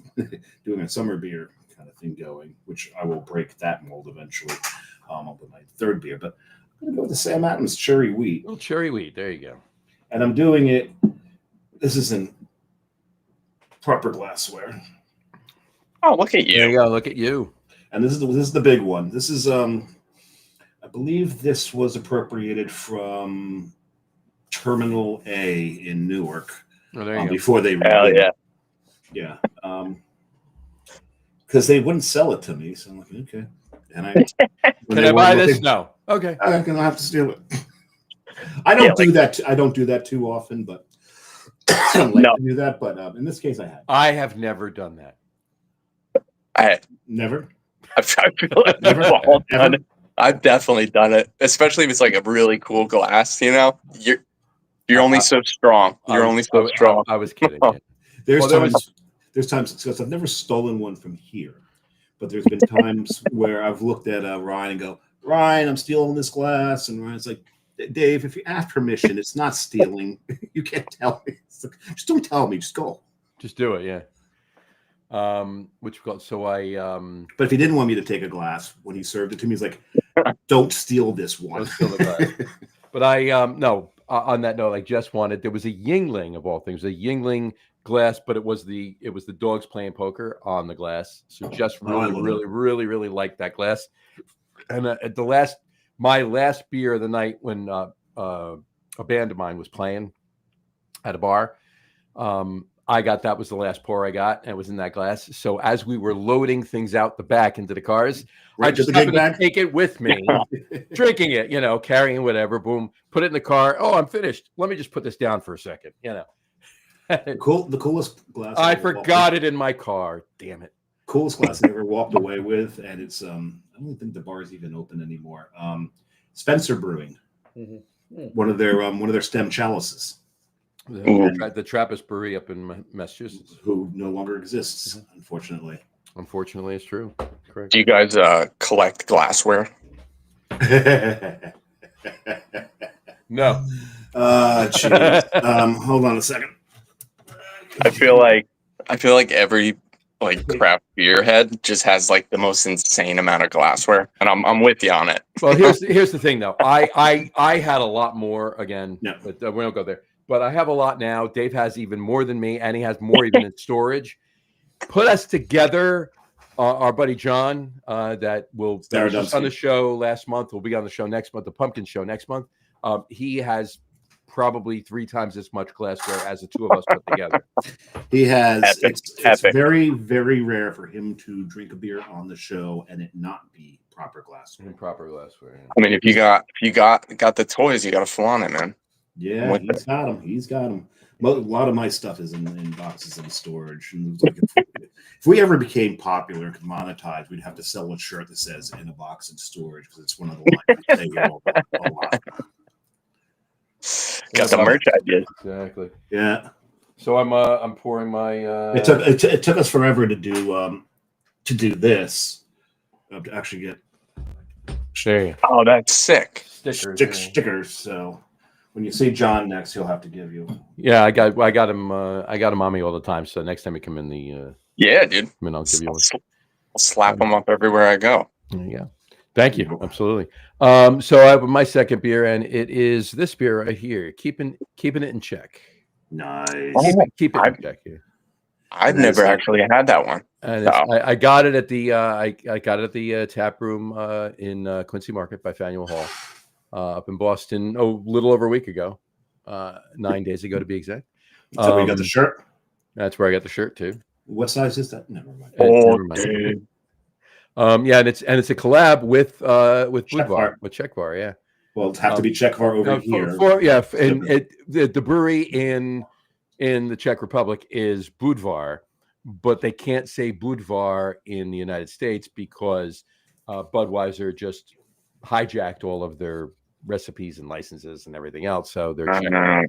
[SPEAKER 2] doing a summer beer kind of thing going, which I will break that mold eventually. I'll put my third beer, but I'm gonna go with the Sam Adams Cherry Wheat,
[SPEAKER 1] little cherry wheat. There you go.
[SPEAKER 2] and I'm doing it. This is in proper glassware,
[SPEAKER 3] Oh, look at
[SPEAKER 1] There you
[SPEAKER 3] you.
[SPEAKER 1] go. Look at you.
[SPEAKER 2] and this is the big one. This is I believe this was appropriated from Terminal A in Newark
[SPEAKER 1] Oh, there you go.
[SPEAKER 2] before they
[SPEAKER 3] Hell yeah.
[SPEAKER 2] Yeah. Because they wouldn't sell it to me. So I'm like, okay. And
[SPEAKER 1] Can I buy this? No. Okay.
[SPEAKER 2] I'm going to have to steal it. I don't do that. I don't do that too often, but I don't like to do that. But in this case, I had.
[SPEAKER 1] I have never done that.
[SPEAKER 2] Never.
[SPEAKER 3] I feel like we've all done it. I've definitely done it, especially if it's like a really cool glass. You're only so strong. You're only so strong.
[SPEAKER 1] I was kidding. Yeah.
[SPEAKER 2] There's times because I've never stolen one from here, but there's been times where I've looked at Ryan and go, Ryan, I'm stealing this glass, and Ryan's like, Dave, if you ask permission, it's not stealing. You can't tell me. Like, just don't tell me. Just go.
[SPEAKER 1] Just do it. Yeah. Which you call it? So I
[SPEAKER 2] But if he didn't want me to take a glass when he served it to me, he's like, don't steal this one.
[SPEAKER 1] don't steal the glass. But I no. On that note, like Jess wanted, there was a Yingling of all things, a Yingling glass, but it was the dogs playing poker on the glass. So Jess really liked that glass. And at my last beer of the night when a band of mine was playing at a bar, that was the last pour I got, and it was in that glass. So as we were loading things out the back into the cars, I just happened to take it with me, drinking it, carrying whatever, boom, put it in the car. Oh, I'm finished. Let me just put this down for a second,
[SPEAKER 2] The coolest glass.
[SPEAKER 1] I forgot it in my car. Damn it.
[SPEAKER 2] Coolest glass I ever walked away with, and it's I don't think the bar's even open anymore. Spencer Brewing, one of their stem chalices.
[SPEAKER 1] The Trappist Brewery up in Massachusetts,
[SPEAKER 2] who no longer exists, unfortunately.
[SPEAKER 1] Unfortunately, it's true. Correct.
[SPEAKER 3] Do you guys collect glassware?
[SPEAKER 1] No.
[SPEAKER 2] Hold on a second.
[SPEAKER 3] I feel like every craft beer head just has like the most insane amount of glassware, and I'm with you on it.
[SPEAKER 1] Well, here's the thing though. I had a lot more again,
[SPEAKER 2] No.
[SPEAKER 1] but we don't go there. But I have a lot now. Dave has even more than me, and he has more even in storage. Put us together. Our buddy John, that was just on the show last month, will be on the show next month, the Pumpkin Show next month. He has probably 3 times as much glassware as the two of us put together.
[SPEAKER 2] He has.
[SPEAKER 3] Epic.
[SPEAKER 2] It's very, very rare for him to drink a beer on the show and it not be proper glassware.
[SPEAKER 1] Improper glassware. Yeah.
[SPEAKER 3] I mean, if you got the toys, you got to flaunt it, man.
[SPEAKER 2] Yeah, he's got them. A lot of my stuff is in boxes in storage. And like if we ever became popular and could monetize, we'd have to sell a shirt that says "in a box in storage" because it's one of the lines we say a lot.
[SPEAKER 3] Got the merch ideas.
[SPEAKER 1] Exactly.
[SPEAKER 2] Yeah.
[SPEAKER 1] So I'm pouring my.
[SPEAKER 2] It took us forever to do this. To actually get.
[SPEAKER 3] Oh, that's sick.
[SPEAKER 2] Stickers. So. When you see John next, he'll have to give you.
[SPEAKER 1] Yeah, I got him. I got him on me all the time. So next time you come in
[SPEAKER 3] yeah, dude.
[SPEAKER 1] I'll give you one.
[SPEAKER 3] I'll slap them up everywhere I go.
[SPEAKER 1] There you go. Thank you. Absolutely. So I have my second beer, and it is this beer right here. Keeping it in check.
[SPEAKER 2] Nice.
[SPEAKER 1] Keep it in check here.
[SPEAKER 3] I've never actually had that one.
[SPEAKER 1] And I got it at the I got it at the tap room in Quincy Market by Faneuil Hall up in Boston. A little over a week ago, 9 days ago to be exact.
[SPEAKER 2] So we got the shirt.
[SPEAKER 1] That's where I got the shirt too.
[SPEAKER 2] What size is that? Never mind.
[SPEAKER 1] Never mind. Yeah, and it's a collab with Boudoir, with Czechvar. Yeah.
[SPEAKER 2] Well, it'd have to be Czechvar over here.
[SPEAKER 1] And the brewery in the Czech Republic is Boudoir, but they can't say Boudoir in the United States because Budweiser just hijacked all of their recipes and licenses and everything else. So they're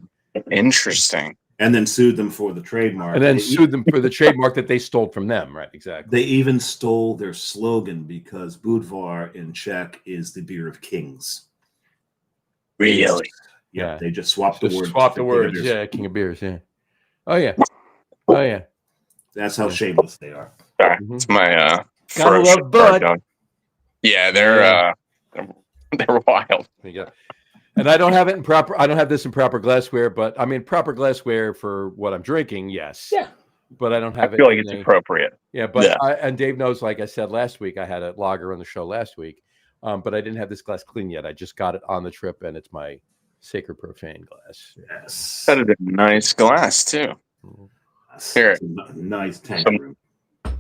[SPEAKER 3] interesting.
[SPEAKER 2] And then sued them for the trademark.
[SPEAKER 1] And then sued them for the trademark that they stole from them. Right, exactly.
[SPEAKER 2] They even stole their slogan because Boudoir in Czech is the beer of kings.
[SPEAKER 3] Really?
[SPEAKER 2] Yeah, they just swapped the words.
[SPEAKER 1] Swapped the words. Yeah, King of Beers. Yeah. Oh yeah. Oh yeah.
[SPEAKER 2] That's how shameless they are.
[SPEAKER 3] It's my
[SPEAKER 1] gotta love Bud.
[SPEAKER 3] Yeah, they're wild.
[SPEAKER 1] There you go. And I don't have it in proper. I don't have this in proper glassware, but I mean proper glassware for what I'm drinking. Yes.
[SPEAKER 2] Yeah.
[SPEAKER 1] But I don't have
[SPEAKER 3] I feel like it's appropriate.
[SPEAKER 1] Yeah, but and Dave knows. Like I said last week, I had a lager on the show last week, but I didn't have this glass clean yet. I just got it on the trip, and it's my Sacred Profane glass.
[SPEAKER 2] Yes.
[SPEAKER 3] That is a nice glass too. Here,
[SPEAKER 2] nice tank room.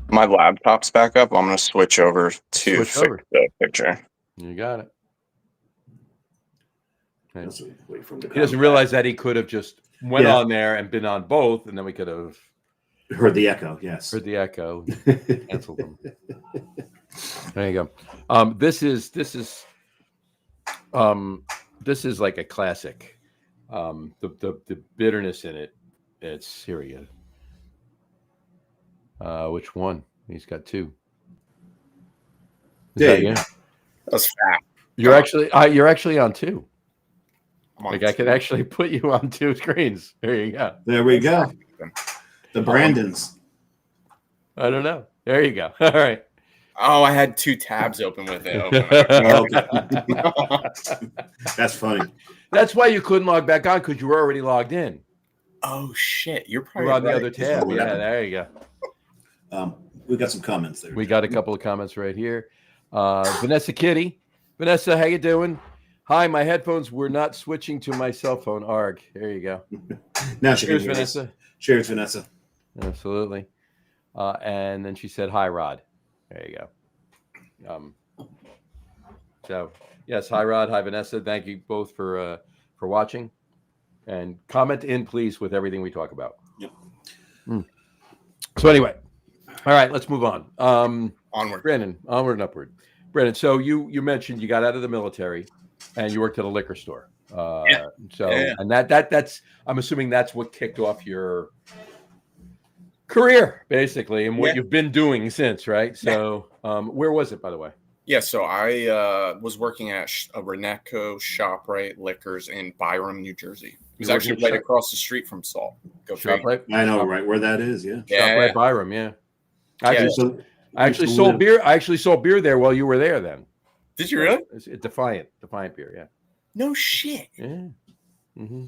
[SPEAKER 3] My laptop's back up. I'm going to switch over to fix the picture.
[SPEAKER 1] You got it. Okay.
[SPEAKER 2] He
[SPEAKER 1] doesn't realize that he could have just went on there and been on both, and then we could have
[SPEAKER 2] heard the echo. Yes,
[SPEAKER 1] heard the echo. Canceled them. There you go. This is like a classic. The bitterness in it. It's here we go. Which one? He's got two.
[SPEAKER 3] That's fat.
[SPEAKER 1] You're actually on two. Like I could actually put you on two screens. There you go.
[SPEAKER 2] There we go. The Brandons.
[SPEAKER 1] I don't know. There you go. All right.
[SPEAKER 4] Oh, I had two tabs open with it.
[SPEAKER 2] That's funny.
[SPEAKER 1] That's why you couldn't log back on because you were already logged in.
[SPEAKER 4] Oh shit! You're probably
[SPEAKER 1] on the other tab. Yeah, there you
[SPEAKER 2] go. We got some comments there.
[SPEAKER 1] We got a couple of comments right here. Vanessa Kitty. Vanessa, how you doing? Hi, my headphones were not switching to my cell phone. Arg. There you go.
[SPEAKER 2] Now she
[SPEAKER 1] Cheers, Vanessa.
[SPEAKER 2] Cheers, Vanessa.
[SPEAKER 1] Absolutely. And then she said, "Hi, Rod." There you go. So yes, hi, Rod. Hi, Vanessa. Thank you both for watching, and comment in please with everything we talk about.
[SPEAKER 2] Yep.
[SPEAKER 1] So anyway, all right, let's move on.
[SPEAKER 4] Onward,
[SPEAKER 1] Branden. Onward and upward. Branden, so you mentioned you got out of the military and you worked at a liquor store. And that's I'm assuming that's what kicked off your career, basically, and what you've been doing since, right? So where was it, by the way?
[SPEAKER 4] Yeah, so I was working at a Reneco ShopRite Liquors in Byram, New Jersey. It was actually right across the street from Salt.
[SPEAKER 1] ShopRite?
[SPEAKER 2] I know right where that is, yeah.
[SPEAKER 1] ShopRite Byram, yeah. I actually sold beer. I actually sold beer there while you were there then.
[SPEAKER 4] Did you really?
[SPEAKER 1] It's Defiant beer, yeah.
[SPEAKER 4] No shit.
[SPEAKER 1] Yeah. Mm-hmm.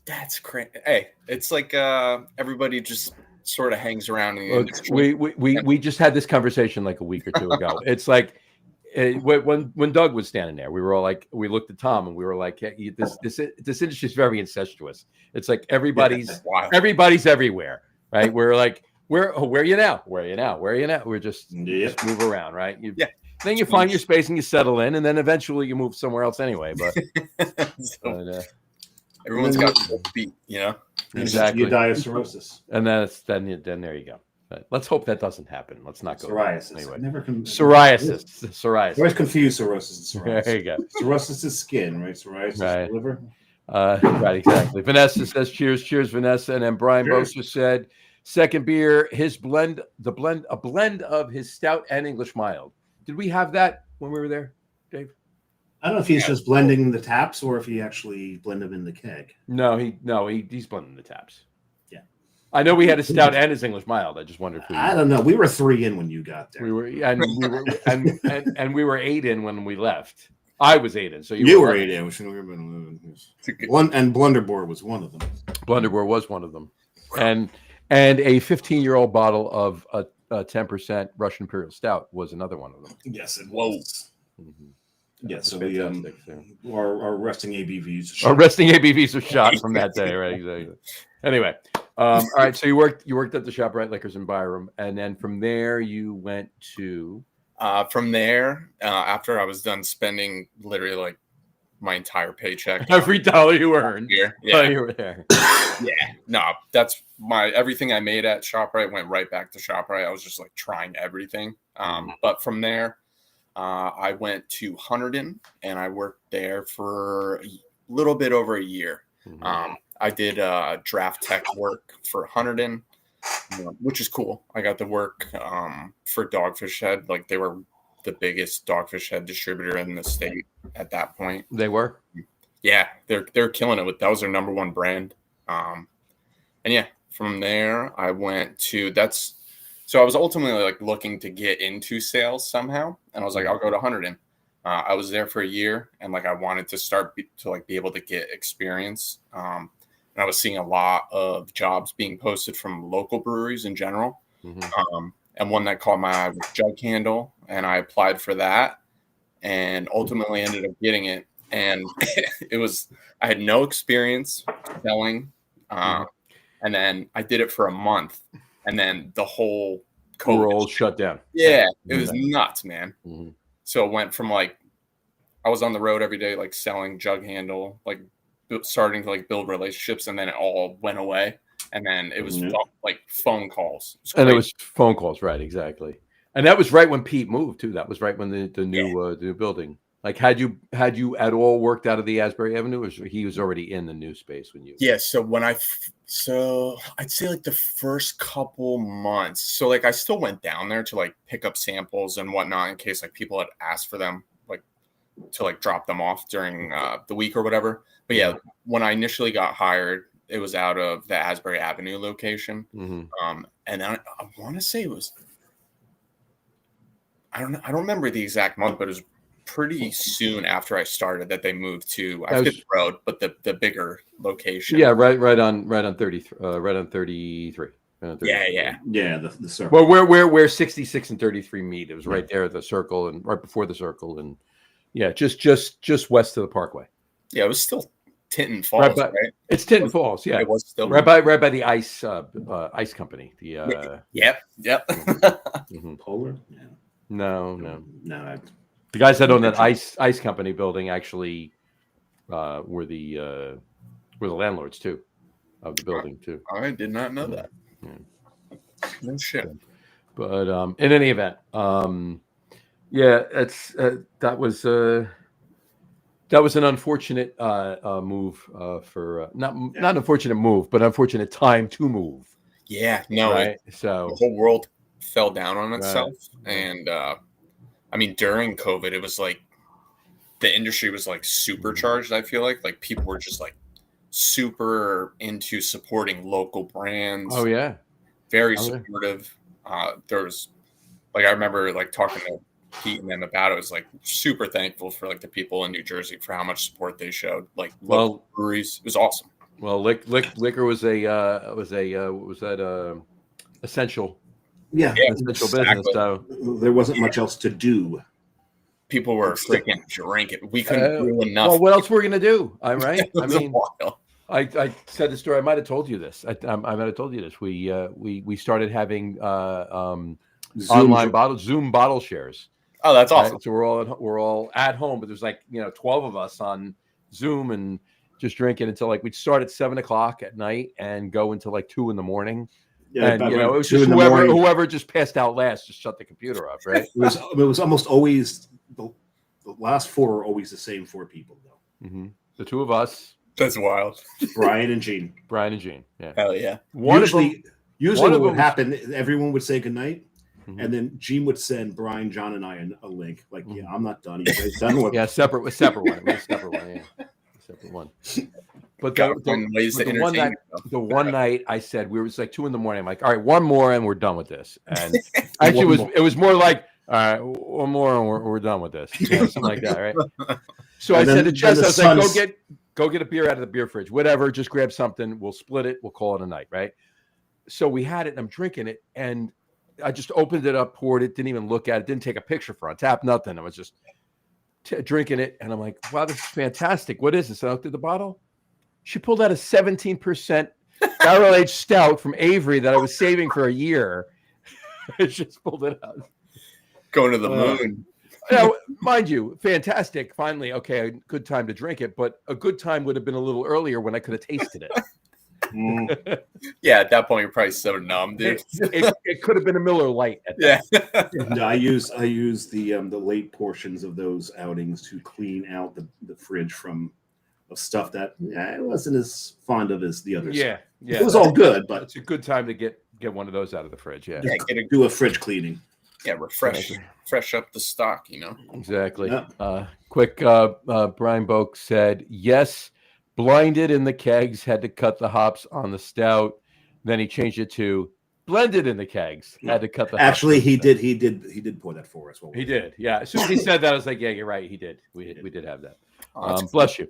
[SPEAKER 4] That's crazy. Hey, it's like everybody just sort of hangs around in the
[SPEAKER 1] industry. We just had this conversation like a week or two ago. It's like when Doug was standing there, we were all like, we looked at Tom and we were like, hey, this industry is very incestuous. It's like everybody's everywhere, right? We're like, where are you now? Where are you now? Where are you now? We're just move around, right? Then you find your space and you settle in, and then eventually you move somewhere else anyway. But,
[SPEAKER 4] everyone's got a beat, you know.
[SPEAKER 1] Exactly.
[SPEAKER 2] You die of cirrhosis,
[SPEAKER 1] and then there you go. But let's hope that doesn't happen. Let's not go
[SPEAKER 2] psoriasis.
[SPEAKER 1] Anyway,
[SPEAKER 2] psoriasis. Always confuse cirrhosis and psoriasis.
[SPEAKER 1] There you go.
[SPEAKER 2] Cirrhosis is skin, right? Psoriasis is liver.
[SPEAKER 1] Right, exactly. Vanessa says, "Cheers, Vanessa." And then Brian Boser said, "Second beer, a blend of his stout and English mild." Did we have that when we were there, Dave?
[SPEAKER 2] I don't know if he's just blending the taps or if he actually blended them in the keg.
[SPEAKER 1] He's blending the taps. Yeah, I know we had a stout and his English mild. I just wondered.
[SPEAKER 2] I don't know. We were 3 in when you got there.
[SPEAKER 1] We were 8 in when we left. I was 8 in, so
[SPEAKER 2] you were 8 in. We should have been 11. One and Blunderbore was one of them.
[SPEAKER 1] Blunderbore was one of them, and a 15-year-old bottle of 10% Russian Imperial Stout was another one of them.
[SPEAKER 2] Yes, it
[SPEAKER 4] Whoa.
[SPEAKER 2] was.
[SPEAKER 1] Mm-hmm.
[SPEAKER 2] Yeah,
[SPEAKER 1] That's
[SPEAKER 2] so we
[SPEAKER 1] fantastic, so.
[SPEAKER 2] our resting ABVs.
[SPEAKER 1] Our resting ABVs are shot from that day, right? Exactly. Anyway, all right. So you worked at the ShopRite Liquors in Byram, and then from there you went to.
[SPEAKER 4] From there, after I was done spending literally like my entire paycheck,
[SPEAKER 1] Every dollar you earned,
[SPEAKER 4] here,
[SPEAKER 1] while you were there.
[SPEAKER 4] yeah, no, that's everything I made at ShopRite went right back to ShopRite. I was just like trying everything. But from there, I went to Hunterdon and I worked there for a little bit over a year.
[SPEAKER 1] Mm-hmm.
[SPEAKER 4] I did draft tech work for Hunterdon, which is cool. I got to work for Dogfish Head. Like they were the biggest Dogfish Head distributor in the state at that point.
[SPEAKER 1] They were?
[SPEAKER 4] Yeah, they're killing it. That was their number one brand. And yeah, from there I went to so I was ultimately like looking to get into sales somehow, and I was like, I'll go to Hunterdon. I was there for a year, and like I wanted to start to be able to get experience. And I was seeing a lot of jobs being posted from local breweries in general.
[SPEAKER 1] Mm-hmm.
[SPEAKER 4] And one that caught my eye was Jug Handle, and I applied for that, and ultimately ended up getting it. And I had no experience selling, and then I did it for a month. And then the whole
[SPEAKER 1] world shut down.
[SPEAKER 4] Yeah, it was nuts, man.
[SPEAKER 1] Mm-hmm.
[SPEAKER 4] So it went from like I was on the road every day, like selling Jug Handle, like starting to like build relationships, and then it all went away. And then it was like phone calls.
[SPEAKER 1] And it was phone calls, right? Exactly. And that was right when Pete moved too. That was right when the new building. Like, had you at all worked out of the Asbury Avenue, or he was already in the new space when you?
[SPEAKER 4] Yeah. So I'd say like the first couple months. So like I still went down there to like pick up samples and whatnot in case like people had asked for them, like to like drop them off during the week or whatever. But yeah, when I initially got hired, it was out of the Asbury Avenue location.
[SPEAKER 1] Mm-hmm.
[SPEAKER 4] And I want to say it was. I don't remember the exact month, but it was pretty soon after I started that they moved to I forget the road, but the bigger location.
[SPEAKER 1] Yeah, right on 33. Right on 33.
[SPEAKER 4] Yeah.
[SPEAKER 2] The circle.
[SPEAKER 1] Well, where 66 and 33 meet. It was right there at the circle and right before the circle, and just west of the Parkway.
[SPEAKER 4] Yeah, it was still Tinton Falls, right?
[SPEAKER 1] It's Tinton Falls. Yeah,
[SPEAKER 4] it was still
[SPEAKER 1] right by the ice company. The
[SPEAKER 4] Yep.
[SPEAKER 1] Mm-hmm.
[SPEAKER 2] Polar. Yeah.
[SPEAKER 1] No.
[SPEAKER 2] The
[SPEAKER 1] guys that own that ice company building actually were the landlords too of the building too.
[SPEAKER 4] I did not know that.
[SPEAKER 1] Yeah.
[SPEAKER 4] No shit.
[SPEAKER 1] But in any event, that's that was an unfortunate move for not an unfortunate move, but unfortunate time to move.
[SPEAKER 4] Yeah, no.
[SPEAKER 1] Right. So
[SPEAKER 4] the whole world fell down on itself, and I mean during COVID, it was like the industry was like supercharged. I feel like people were just like super into supporting local brands.
[SPEAKER 1] Oh yeah,
[SPEAKER 4] very supportive. There was like I remember like talking to Pete and them about it. Was like super thankful for like the people in New Jersey for how much support they showed. Like local breweries, it was awesome.
[SPEAKER 1] Well, liquor was essential.
[SPEAKER 2] Yeah,
[SPEAKER 1] essential business. So
[SPEAKER 2] there wasn't much else to do.
[SPEAKER 4] People were freaking drinking. We couldn't do enough.
[SPEAKER 1] Well, what else were we gonna do? I'm right. I mean,
[SPEAKER 4] wild.
[SPEAKER 1] I said the story. I might have told you this. I might have told you this. We started having Zoom bottle shares.
[SPEAKER 4] Oh, that's awesome.
[SPEAKER 1] Right? So we're all at home, but there's like 12 of us on Zoom and just drinking until like we'd start at 7:00 at night and go until like 2 a.m.
[SPEAKER 2] Yeah,
[SPEAKER 1] and it was just whoever just passed out last just shut the computer off. Right.
[SPEAKER 2] It was almost always the last four are always the same four people though.
[SPEAKER 1] Mm-hmm. The two of us.
[SPEAKER 4] That's wild.
[SPEAKER 2] Brian and Gene.
[SPEAKER 4] Yeah. Hell yeah.
[SPEAKER 2] Usually what would happen, everyone would say goodnight, and then Gene would send Brian, John, and I a link. Like, I'm not done. You guys done with
[SPEAKER 1] separate one. Separate one. But the one night I said it was like 2 a.m. I'm like, all right, one more and we're done with this. And actually it was more like, all right, one more and we're done with this. Something like that, right? So I said to Jess, I was like, go get a beer out of the beer fridge, whatever, just grab something, we'll split it, we'll call it a night, right? So we had it and I'm drinking it, and I just opened it up, poured it, didn't even look at it, didn't take a picture for on tap, nothing. I was just drinking it, and I'm like, wow, this is fantastic. What is this? And I looked at the bottle. She pulled out a 17% barrel-aged stout from Avery that I was saving for a year. I just pulled it out.
[SPEAKER 4] Going to the moon.
[SPEAKER 1] Now, mind you, fantastic. Finally, okay, a good time to drink it, but a good time would have been a little earlier when I could have tasted it.
[SPEAKER 4] Yeah, at that point you're probably so numb, dude.
[SPEAKER 1] It could have been a Miller Lite. At that.
[SPEAKER 2] No, I use the late portions of those outings to clean out the fridge of stuff that I wasn't as fond of as the others.
[SPEAKER 1] Yeah.
[SPEAKER 2] It was all good, but
[SPEAKER 1] it's a good time to get one of those out of the fridge. Yeah,
[SPEAKER 2] do a fridge cleaning.
[SPEAKER 4] Yeah, fresh up the stock, you know.
[SPEAKER 1] Exactly.
[SPEAKER 2] Yeah.
[SPEAKER 1] Quick, Brian Boak said, yes, blinded in the kegs, had to cut the hops on the stout. Then he changed it to blended in the kegs, had to cut the hops.
[SPEAKER 2] Actually, he did pour that for us.
[SPEAKER 1] He did. Yeah. As soon as he said that, I was like, yeah, you're right. He did. We did have that. Bless you.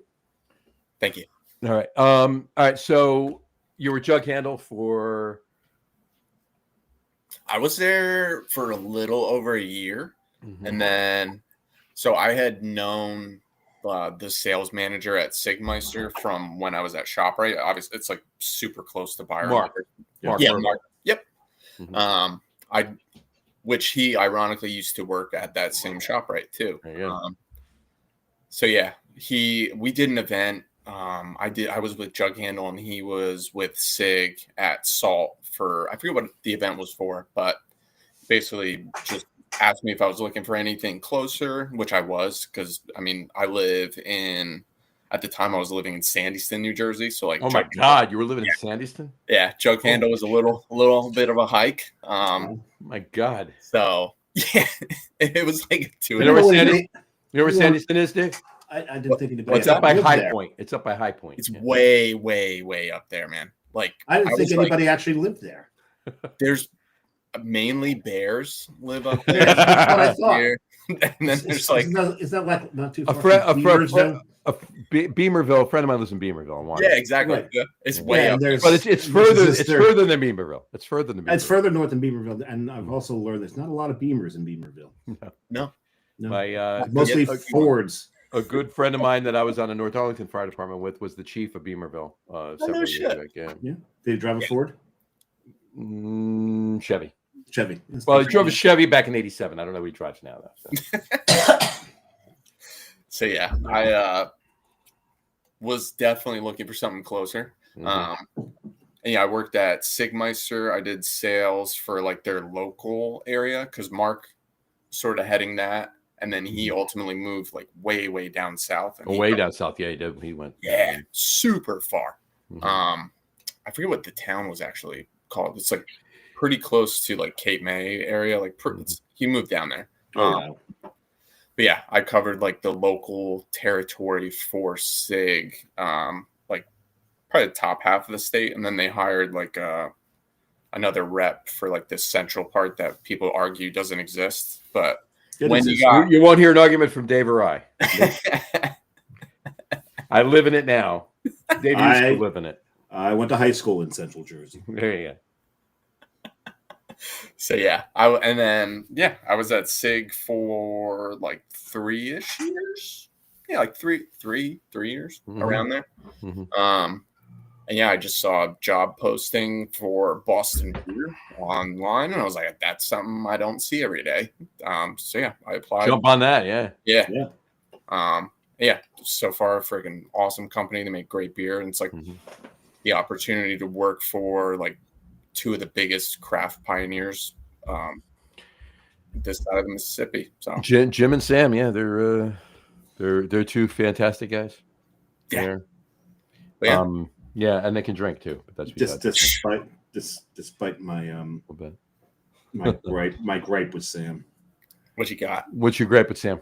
[SPEAKER 4] Thank you.
[SPEAKER 1] All right. All right. So you were jug handle for...
[SPEAKER 4] I was there for a little over a year. And then, so I had known the sales manager at Sigmeister from when I was at ShopRite. Obviously, it's like super close to Byron.
[SPEAKER 1] Mark.
[SPEAKER 4] Yep. Which he ironically used to work at that same ShopRite too. So yeah, we did an event. I was with Jug Handle and he was with Sig at Salt for, I forget what the event was for, but basically just asked me if I was looking for anything closer, which I was, because I mean, at the time I was living in Sandyston, New Jersey. So like,
[SPEAKER 1] oh my God, you were living in Sandyston?
[SPEAKER 4] Yeah. Jug Handle was a little bit of a hike.
[SPEAKER 1] Oh my God.
[SPEAKER 4] So yeah, it was like
[SPEAKER 1] You know where Sandyston is, Dave?
[SPEAKER 2] I didn't think anybody.
[SPEAKER 1] It's up by High Point. It's up by High Point.
[SPEAKER 4] It's way, way, way up there, man. Like
[SPEAKER 2] I didn't think anybody actually lived there.
[SPEAKER 4] There's mainly bears live up there.
[SPEAKER 2] That's what I thought.
[SPEAKER 4] And then there's like,
[SPEAKER 2] is that like not too far?
[SPEAKER 1] Beamerville. A friend of mine lives in Beamerville.
[SPEAKER 4] Yeah, exactly. Right. Yeah. It's way up there.
[SPEAKER 1] But it's further. It's further than Beamerville. It's further than Beamerville.
[SPEAKER 2] It's further north than Beamerville, and I've also learned there's not a lot of Beamers in Beamerville.
[SPEAKER 4] No.
[SPEAKER 2] Mostly Fords.
[SPEAKER 1] A good friend of mine that I was on the North Arlington Fire Department with was the chief of Beamerville. Several years back. Yeah.
[SPEAKER 2] Did he drive a Ford?
[SPEAKER 1] Chevy.
[SPEAKER 2] That's
[SPEAKER 1] well, he drove a Chevy back in '87. I don't know what he drives now, though. So,
[SPEAKER 4] so yeah, I was definitely looking for something closer. And yeah, I worked at Sigmeister. I did sales for like their local area because Mark sort of heading that. And then he ultimately moved like way, way down south. And
[SPEAKER 1] down south. Yeah, he did. He went.
[SPEAKER 4] Yeah, super far. I forget what the town was actually called. It's like pretty close to like Cape May area. Like he moved down there. But yeah, I covered like the local territory for Sig, like probably the top half of the state. And then they hired like another rep for like the central part that people argue doesn't exist. But when you
[SPEAKER 1] won't hear an argument from Dave or I. I live in it now. Dave used to live in it.
[SPEAKER 2] I went to high school in Central Jersey.
[SPEAKER 1] There you go.
[SPEAKER 4] So yeah, I was at Sig for like 3-ish years. Yeah, like three years around there. And yeah, I just saw a job posting for Boston Beer online, and I was like, that's something I don't see every day. So yeah, I applied.
[SPEAKER 1] Jump on that, yeah.
[SPEAKER 4] Yeah. So far, a freaking awesome company. They make great beer, and it's like the opportunity to work for like two of the biggest craft pioneers this side of the Mississippi. So
[SPEAKER 1] Jim and Sam, yeah, they're two fantastic guys.
[SPEAKER 4] Yeah.
[SPEAKER 1] Yeah, and they can drink too. But that's
[SPEAKER 2] despite my gripe with Sam.
[SPEAKER 4] What you got?
[SPEAKER 1] What's your gripe with Sam?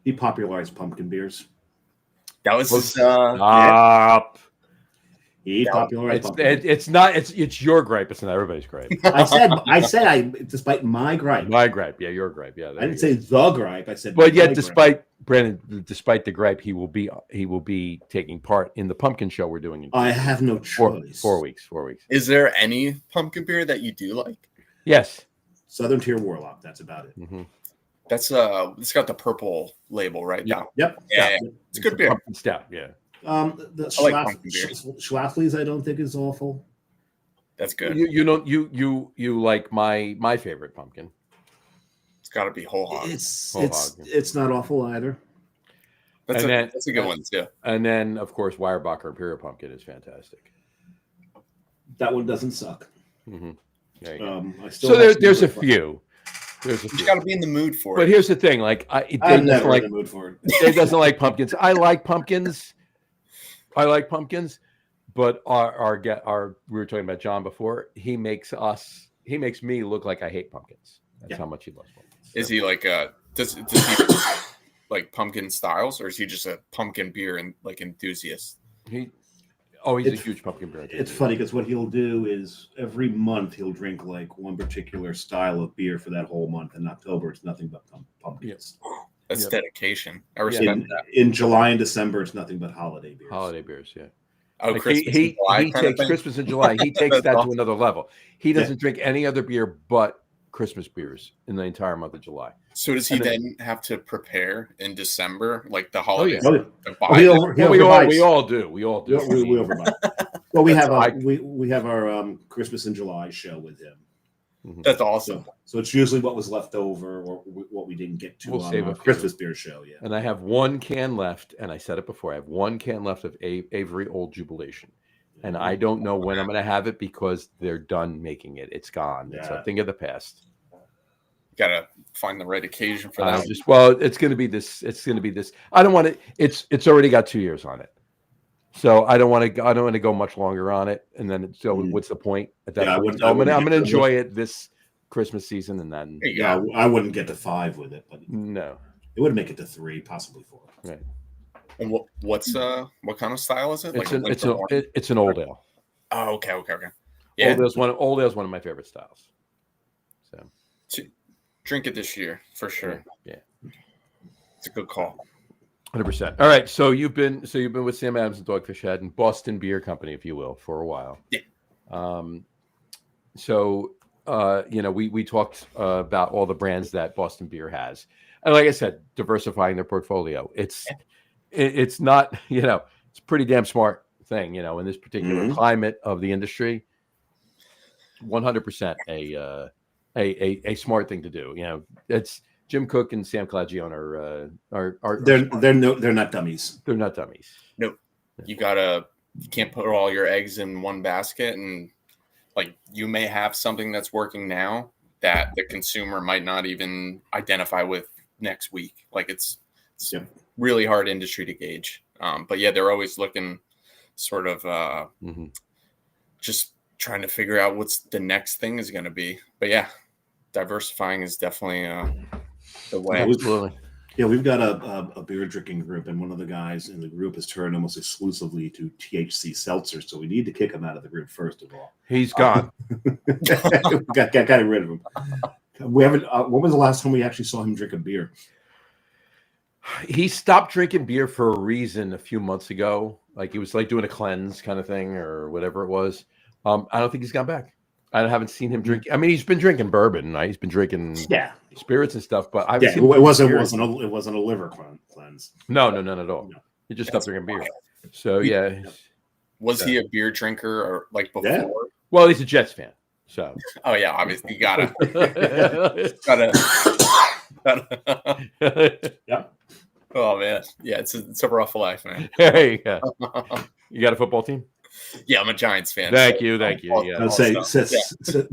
[SPEAKER 2] He popularized pumpkin beers.
[SPEAKER 4] That was
[SPEAKER 1] stop.
[SPEAKER 2] He popularized pumpkin.
[SPEAKER 1] It's your gripe. It's not everybody's gripe.
[SPEAKER 2] I said despite my gripe.
[SPEAKER 1] My gripe, yeah, your gripe, yeah.
[SPEAKER 2] I didn't say the gripe. I said.
[SPEAKER 1] But yet, despite the gripe, he will be taking part in the pumpkin show we're doing.
[SPEAKER 2] I have no choice.
[SPEAKER 1] 4 weeks. 4 weeks.
[SPEAKER 4] Is there any pumpkin beer that you do like?
[SPEAKER 1] Yes.
[SPEAKER 2] Southern Tier Warlock. That's about it.
[SPEAKER 1] Mm-hmm.
[SPEAKER 4] That's it's got the purple label, right?
[SPEAKER 2] Yep.
[SPEAKER 4] Yeah. It's a good beer.
[SPEAKER 1] Pumpkin stout. Yeah.
[SPEAKER 2] The
[SPEAKER 4] I like pumpkin beers.
[SPEAKER 2] Schlafly's I don't think is awful.
[SPEAKER 4] That's good.
[SPEAKER 1] You like my favorite pumpkin.
[SPEAKER 4] It's got to be whole hog.
[SPEAKER 2] It's not awful either.
[SPEAKER 4] That's a good one too.
[SPEAKER 1] And then of course Weyerbacher Imperial Pumpkin is fantastic.
[SPEAKER 2] That one doesn't suck.
[SPEAKER 1] Mm-hmm. There's a few.
[SPEAKER 4] You got to be in the mood for it.
[SPEAKER 1] But here's the thing: like,
[SPEAKER 2] I'm never in the mood for it.
[SPEAKER 1] Dave doesn't like pumpkins. I like pumpkins. But our we were talking about John before. He makes me look like I hate pumpkins. That's how much he loves pumpkins. So.
[SPEAKER 4] Is he like does he like pumpkin styles, or is he just a pumpkin beer and like enthusiast?
[SPEAKER 1] He's a huge pumpkin beer.
[SPEAKER 2] It's funny because what he'll do is every month he'll drink like one particular style of beer for that whole month. In October, it's nothing but pumpkins.
[SPEAKER 4] That's dedication. I respect that.
[SPEAKER 2] In July and December, it's nothing but holiday beers.
[SPEAKER 1] Holiday beers, yeah.
[SPEAKER 4] Oh,
[SPEAKER 1] like
[SPEAKER 4] Christmas
[SPEAKER 1] he takes Christmas in July. He takes that
[SPEAKER 4] awesome.
[SPEAKER 1] to another level. He doesn't drink any other beer but Christmas beers in the entire month of July.
[SPEAKER 4] So does he then have to prepare in December, like the holidays?
[SPEAKER 2] We all
[SPEAKER 1] do. We
[SPEAKER 2] overbuy. Well, we have our Christmas in July show with him.
[SPEAKER 1] Mm-hmm.
[SPEAKER 4] That's awesome.
[SPEAKER 2] So it's usually what was left over or what we didn't get to on our Christmas beer show. Yeah.
[SPEAKER 1] And I have one can left, and I said it before. I have one can left of Avery Old Jubilation. And I don't know when I'm going to have it because they're done making it. It's gone. It's a thing of the past.
[SPEAKER 4] Gotta find the right occasion for that.
[SPEAKER 1] It's going to be this. It's going to be this. I don't want it. It's already got 2 years on it, so I don't want to go much longer on it. And then what's the point at that point? I'm going to enjoy it this Christmas season, and then
[SPEAKER 2] I wouldn't get to 5 with it, but
[SPEAKER 1] no,
[SPEAKER 2] it would make it to 3, possibly 4.
[SPEAKER 1] Right.
[SPEAKER 4] And what kind of style is it?
[SPEAKER 1] It's an old ale.
[SPEAKER 4] Oh, okay. Yeah,
[SPEAKER 1] old ale is one of my favorite styles. So
[SPEAKER 4] drink it this year for sure.
[SPEAKER 1] Yeah,
[SPEAKER 4] it's a good call.
[SPEAKER 1] 100%. All right, so you've been with Sam Adams Dogfish Head and Boston Beer Company, if you will, for a while.
[SPEAKER 4] Yeah.
[SPEAKER 1] We talked about all the brands that Boston Beer has, and like I said, diversifying their portfolio. It's not, it's a pretty damn smart thing, in this particular climate of the industry. 100% a smart thing to do. It's Jim Cook and Sam Calagione are
[SPEAKER 2] they're not dummies.
[SPEAKER 1] They're not dummies.
[SPEAKER 4] Nope. You can't put all your eggs in one basket, and like you may have something that's working now that the consumer might not even identify with next week. Like it's really hard industry to gauge. But yeah, they're always looking sort of just trying to figure out what's the next thing is going to be. But yeah, diversifying is definitely the way.
[SPEAKER 2] We've got a beer drinking group, and one of the guys in the group has turned almost exclusively to THC seltzer. So we need to kick him out of the group first of all.
[SPEAKER 1] He's gone.
[SPEAKER 2] got rid of him. We haven't. When was the last time we actually saw him drink a beer?
[SPEAKER 1] He stopped drinking beer for a reason a few months ago. Like he was like doing a cleanse kind of thing or whatever it was. I don't think he's gone back. I haven't seen him drink. I mean, he's been drinking bourbon. Right? He's been drinking spirits and stuff. But
[SPEAKER 2] it wasn't a liver cleanse.
[SPEAKER 1] No, none at all. No. He just stopped drinking beer. So
[SPEAKER 4] was he a beer drinker or like before?
[SPEAKER 1] Yeah. Well, he's a Jets fan. So
[SPEAKER 4] obviously you gotta.
[SPEAKER 2] Yeah.
[SPEAKER 4] Oh man, yeah, it's a rough life, man.
[SPEAKER 1] There you go. You got a football team?
[SPEAKER 4] Yeah, I'm a Giants fan.
[SPEAKER 1] Thank you. Yeah.
[SPEAKER 2] I'll say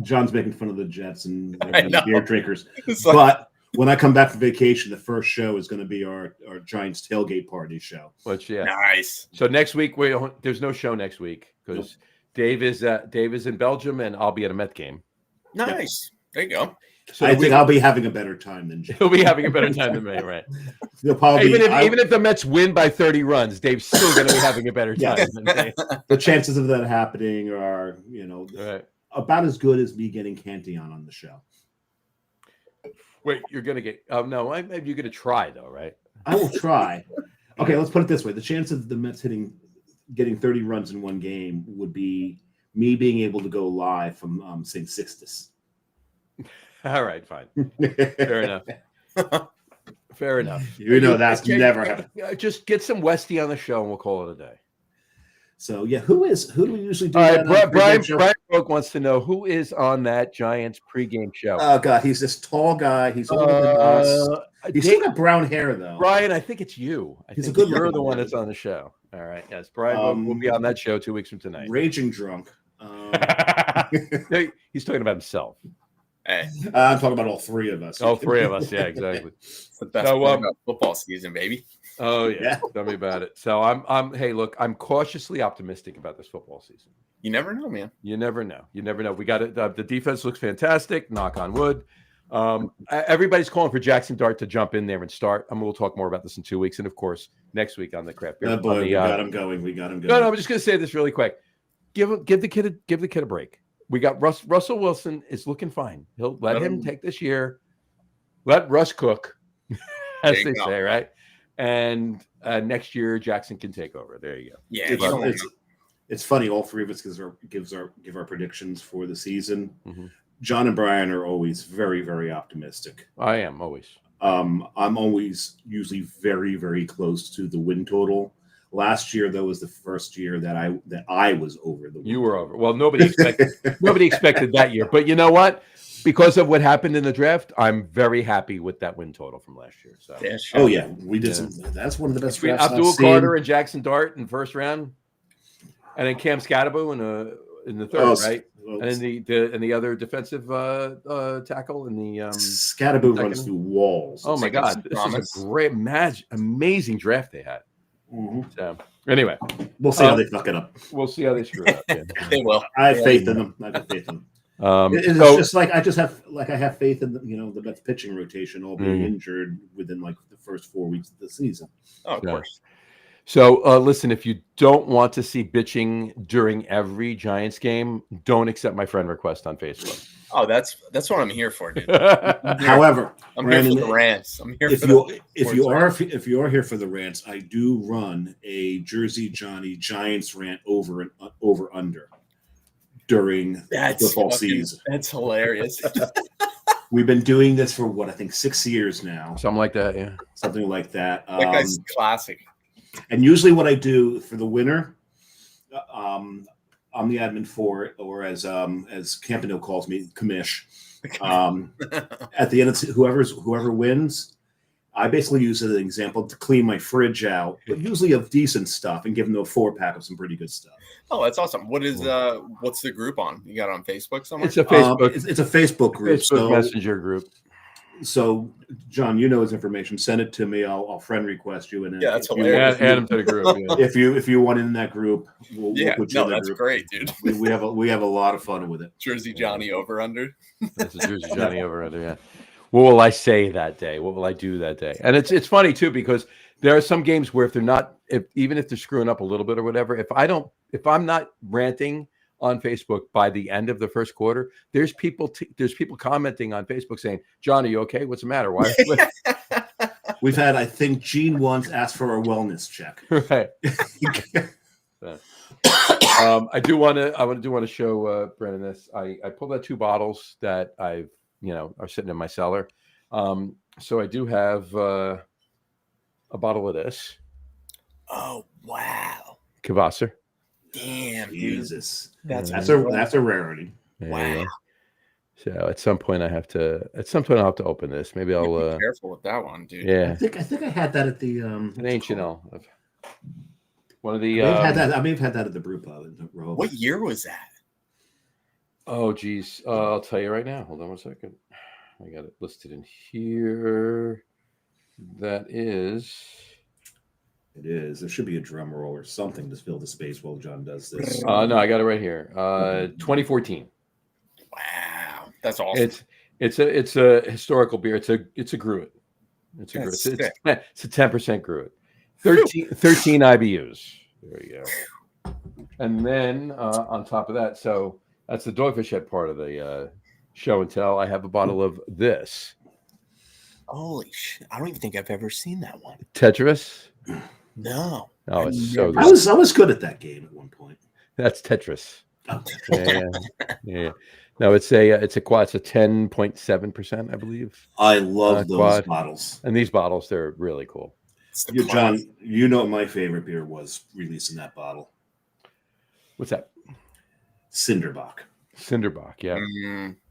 [SPEAKER 2] John's making fun of the Jets and beer drinkers. But when I come back from vacation, the first show is going to be our Giants tailgate party show.
[SPEAKER 1] Which
[SPEAKER 4] nice.
[SPEAKER 1] So next week there's no show next week because Dave is in Belgium and I'll be at a Met game.
[SPEAKER 4] Nice. There you go.
[SPEAKER 2] So I think I'll be having a better time than Jim.
[SPEAKER 1] He'll be having a better time than me, right? Even if the Mets win by 30 runs, Dave's still going to be having a better time than me.
[SPEAKER 2] The chances of that happening are, about as good as me getting Canty on the show.
[SPEAKER 1] Wait, you're going to get? Oh no, you're going to try though, right?
[SPEAKER 2] I will try. Okay, let's put it this way: the chance of the Mets getting 30 runs in one game would be me being able to go live from St. Sixtus.
[SPEAKER 1] All right, fine. Fair enough. Fair enough.
[SPEAKER 2] You know that's never happened.
[SPEAKER 1] Just get some Westy on the show and we'll call it a day.
[SPEAKER 2] So yeah, who do we usually do?
[SPEAKER 1] All
[SPEAKER 2] that
[SPEAKER 1] right,
[SPEAKER 2] on
[SPEAKER 1] Brian
[SPEAKER 2] pregame show?
[SPEAKER 1] Broke wants to know who is on that Giants pregame show.
[SPEAKER 2] Oh God, he's this tall guy. He's older than us. He's still got brown hair though.
[SPEAKER 1] Brian, I think it's you. I
[SPEAKER 2] He's
[SPEAKER 1] think
[SPEAKER 2] a good
[SPEAKER 1] you're
[SPEAKER 2] looking
[SPEAKER 1] the one
[SPEAKER 2] guy.
[SPEAKER 1] that's on the show. All right. Yes, Brian will be on that show 2 weeks from tonight.
[SPEAKER 2] Raging drunk.
[SPEAKER 1] He's talking about himself.
[SPEAKER 4] Hey,
[SPEAKER 2] I'm talking about all three of us.
[SPEAKER 1] All three of us. Yeah, exactly.
[SPEAKER 4] it's the best part about football season, baby.
[SPEAKER 1] Oh yeah. Tell me about it. So hey, look, I'm cautiously optimistic about this football season.
[SPEAKER 4] You never know, man.
[SPEAKER 1] You never know. You never know. We got it. The defense looks fantastic. Knock on wood. Everybody's calling for Jackson Dart to jump in there and start. We'll talk more about this in 2 weeks, and of course next week on the craft beer.
[SPEAKER 2] Oh boy, we got him going. We got him going.
[SPEAKER 1] No, I'm just going to say this really quick. Give the kid a break. We got Russell Wilson is looking fine. He'll let him take this year. Let Russ cook, as they say, right? And next year Jackson can take over. There you go.
[SPEAKER 4] Yeah,
[SPEAKER 2] it's funny. All three of us give our predictions for the season.
[SPEAKER 1] Mm-hmm.
[SPEAKER 2] John and Brian are always very, very optimistic.
[SPEAKER 1] I am always.
[SPEAKER 2] I'm always usually very, very close to the win total. Last year, though, was the first year that I was over the win.
[SPEAKER 1] You were over. Well, nobody expected that year. But you know what? Because of what happened in the draft, I'm very happy with that win total from last year. So
[SPEAKER 4] yeah, sure.
[SPEAKER 2] Oh yeah, we did some. That's one of the best drafts
[SPEAKER 1] Abdul
[SPEAKER 2] I've seen.
[SPEAKER 1] Carter and Jackson Dart in first round, and then Cam Scadaboo in the third, right? And then the other defensive tackle in the
[SPEAKER 2] Scadaboo runs through walls.
[SPEAKER 1] Oh my God, this is a great amazing draft they had.
[SPEAKER 2] Mm-hmm.
[SPEAKER 1] So anyway,
[SPEAKER 2] we'll see how they fuck it up.
[SPEAKER 1] We'll see how they screw it up. Yeah.
[SPEAKER 4] They will.
[SPEAKER 2] I have faith in them. I have faith in them. It's just like I have faith in the Mets pitching rotation all being injured within like the first 4 weeks of the season.
[SPEAKER 4] Oh, of course.
[SPEAKER 1] So listen, if you don't want to see bitching during every Giants game, don't accept my friend request on Facebook.
[SPEAKER 4] Oh, that's what I'm here for, dude.
[SPEAKER 2] However,
[SPEAKER 4] I'm here for the rants. I'm here
[SPEAKER 2] if you are here for the rants, I do run a Jersey Johnny Giants rant over under during the football season.
[SPEAKER 4] That's hilarious.
[SPEAKER 2] We've been doing this for what I think 6 years now.
[SPEAKER 1] Something like that, yeah.
[SPEAKER 2] Something like that.
[SPEAKER 4] That guy's classic.
[SPEAKER 2] And usually, what I do for the winner, I'm the admin for it, or as Campano calls me, commish. At the end of whoever wins, I basically use it as an example to clean my fridge out, but usually of decent stuff, and give them a 4-pack of some pretty good stuff.
[SPEAKER 4] Oh, that's awesome. What's the group on? You got it on Facebook somewhere?
[SPEAKER 1] It's a Facebook.
[SPEAKER 2] It's a Facebook group.
[SPEAKER 1] Facebook Messenger group.
[SPEAKER 2] So, John, you know his information. Send it to me. I'll friend request you. And
[SPEAKER 4] that's hilarious.
[SPEAKER 1] Add him to the group. Yeah.
[SPEAKER 2] If you want in that group, we'll put you in that group.
[SPEAKER 4] Great, dude.
[SPEAKER 2] We have a lot of fun with it.
[SPEAKER 4] Jersey Johnny over under.
[SPEAKER 1] That's a Jersey Johnny over under. Yeah. What will I say that day? What will I do that day? And it's funny too, because there are some games where even if they're screwing up a little bit or whatever, if I'm not ranting on Facebook by the end of the first quarter, there's people commenting on Facebook saying, "John, are you okay? What's the matter? Why?"
[SPEAKER 2] We've had, I think, Gene once asked for a wellness check.
[SPEAKER 1] Right. I want to show Brandon this. I pulled out 2 bottles that are sitting in my cellar. So I do have a bottle of this.
[SPEAKER 4] Oh wow,
[SPEAKER 1] Kvasser.
[SPEAKER 4] Damn,
[SPEAKER 2] Jesus,
[SPEAKER 4] dude.
[SPEAKER 2] that's a rarity.
[SPEAKER 1] Wow. So at some point I'll have to open this. Maybe I'll
[SPEAKER 4] be careful with that one, dude.
[SPEAKER 2] I
[SPEAKER 1] Yeah.
[SPEAKER 2] think I had that at the
[SPEAKER 1] an ancient one of the
[SPEAKER 2] I may have had that at the brew pub in Rome.
[SPEAKER 4] What year was that?
[SPEAKER 1] Oh geez. I'll tell you right now. Hold on 1 second. I got it listed in here. That is.
[SPEAKER 2] It is. There should be a drum roll or something to fill the space while John does this.
[SPEAKER 1] No, I got it right here. 2014.
[SPEAKER 4] Wow, that's awesome.
[SPEAKER 1] It's a historical beer. It's a Gruit. It's a Gruit. It's a 10% Gruit. 13 IBUs. There you go. And then on top of that, so that's the Dogfish Head part of the show and tell. I have a bottle of this.
[SPEAKER 4] Holy shit! I don't even think I've ever seen that one.
[SPEAKER 1] Tetris.
[SPEAKER 4] No.
[SPEAKER 1] Oh, it's so good.
[SPEAKER 2] I was good at that game at one point.
[SPEAKER 1] That's Tetris.
[SPEAKER 2] Oh.
[SPEAKER 1] Yeah. No, it's a quad. It's a 10.7%, I believe.
[SPEAKER 2] I love those
[SPEAKER 1] quad.
[SPEAKER 2] bottles.
[SPEAKER 1] And these bottles, they're really cool.
[SPEAKER 2] John, you know what my favorite beer was released in that bottle.
[SPEAKER 1] What's that?
[SPEAKER 2] Cinderbach.
[SPEAKER 1] Cinderbach, yeah.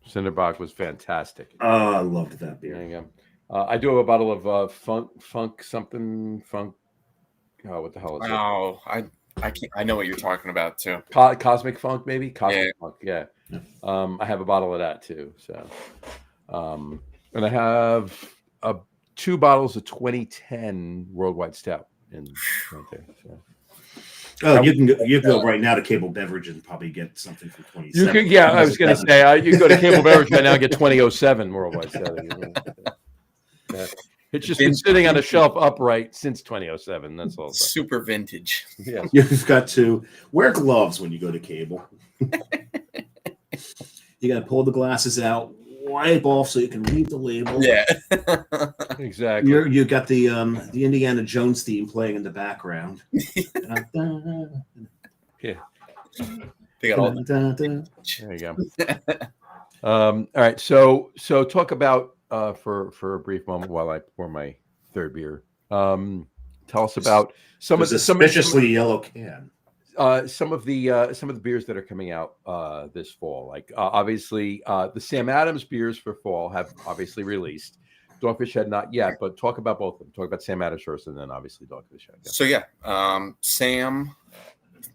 [SPEAKER 1] Cinderbach was fantastic.
[SPEAKER 2] Oh, I loved that beer.
[SPEAKER 1] There you go. I do have a bottle of funk something. Oh, what the hell is it?
[SPEAKER 4] Oh, I can't. I know what you're talking about too.
[SPEAKER 1] Cosmic Funk, maybe. Cosmic
[SPEAKER 4] Yeah.
[SPEAKER 1] Funk, yeah. I have a bottle of that too. So, and I have 2 bottles of 2010 Worldwide Stout in right there. So.
[SPEAKER 2] Oh, you can go right now to Cable Beverage and probably get something from 20.
[SPEAKER 1] You could, yeah. I was going to say you can go to Cable Beverage right now and get 2007 Worldwide Stout. Yeah. It's just been sitting on a shelf upright since 2007. That's all.
[SPEAKER 4] Super vintage.
[SPEAKER 1] Yeah.
[SPEAKER 2] You've got to wear gloves when you go to Cable. You got to pull the glasses out, wipe off so you can read the label.
[SPEAKER 4] Yeah.
[SPEAKER 1] Exactly.
[SPEAKER 2] You got the Indiana Jones theme playing in the background.
[SPEAKER 1] Yeah.
[SPEAKER 4] They got all
[SPEAKER 1] There you go. All right. So talk about for a brief moment while I pour my third beer. Tell us about some of the
[SPEAKER 2] suspiciously yellow can.
[SPEAKER 1] Some of the beers that are coming out this fall. Like obviously the Sam Adams beers for fall have obviously released. Dogfish Head not yet, but talk about both of them. Talk about Sam Adams first, and then obviously Dogfish Head. Yeah.
[SPEAKER 4] So Sam.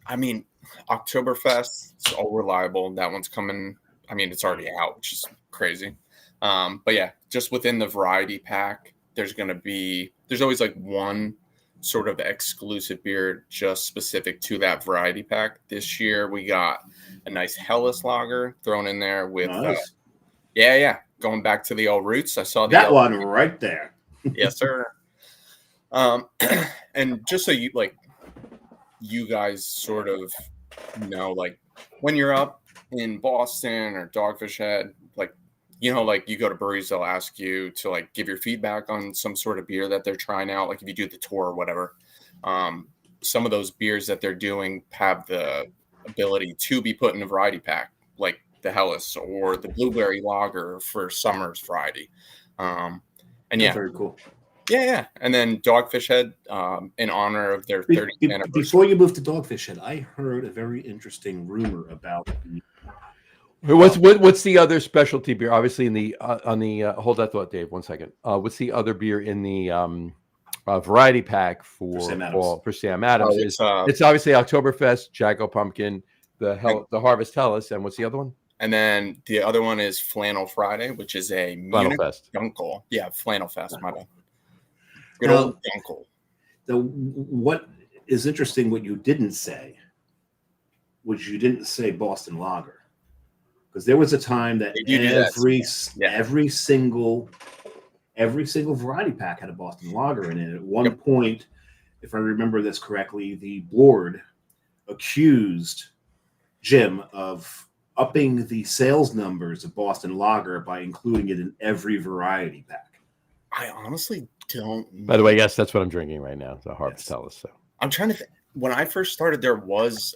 [SPEAKER 4] I mean, Oktoberfest. It's all reliable. That one's coming. I mean, it's already out, which is crazy. But yeah, just within the variety pack, there's always like one sort of exclusive beer just specific to that variety pack. This year we got a nice Helles lager thrown in there with
[SPEAKER 2] nice.
[SPEAKER 4] Going back to the old roots. I saw
[SPEAKER 2] that one right there.
[SPEAKER 4] Yes, sir. And just so you guys sort of know, like when you're up in Boston or Dogfish Head, like you go to breweries, they'll ask you to like give your feedback on some sort of beer that they're trying out. Like if you do the tour or whatever, some of those beers that they're doing have the ability to be put in a variety pack, like the Helles or the blueberry lager for summer's variety. And yeah,
[SPEAKER 2] very cool.
[SPEAKER 4] Yeah. And then Dogfish Head, in honor of their 30th anniversary.
[SPEAKER 2] Before you move to Dogfish Head, I heard a very interesting rumor about
[SPEAKER 1] What's the other specialty beer? Obviously, in the hold that thought, Dave. 1 second. What's the other beer in the variety pack for Sam Adams? It's obviously Oktoberfest, Jago Pumpkin, the Harvest Helles, and what's the other one?
[SPEAKER 4] And then the other one is Flannel Friday, which is a Munich Dunkel. Yeah, Flannel Fest. My bad. Good old Dunkel.
[SPEAKER 2] What is interesting, what you didn't say, was you didn't say Boston Lager. Because there was a time that every single variety pack had a Boston Lager in it. At one point, if I remember this correctly, the board accused Jim of upping the sales numbers of Boston Lager by including it in every variety pack.
[SPEAKER 4] I honestly don't know.
[SPEAKER 1] By the way, yes, that's what I'm drinking right now. The Harvest Helles. So
[SPEAKER 4] I'm trying to think. When I first started, there was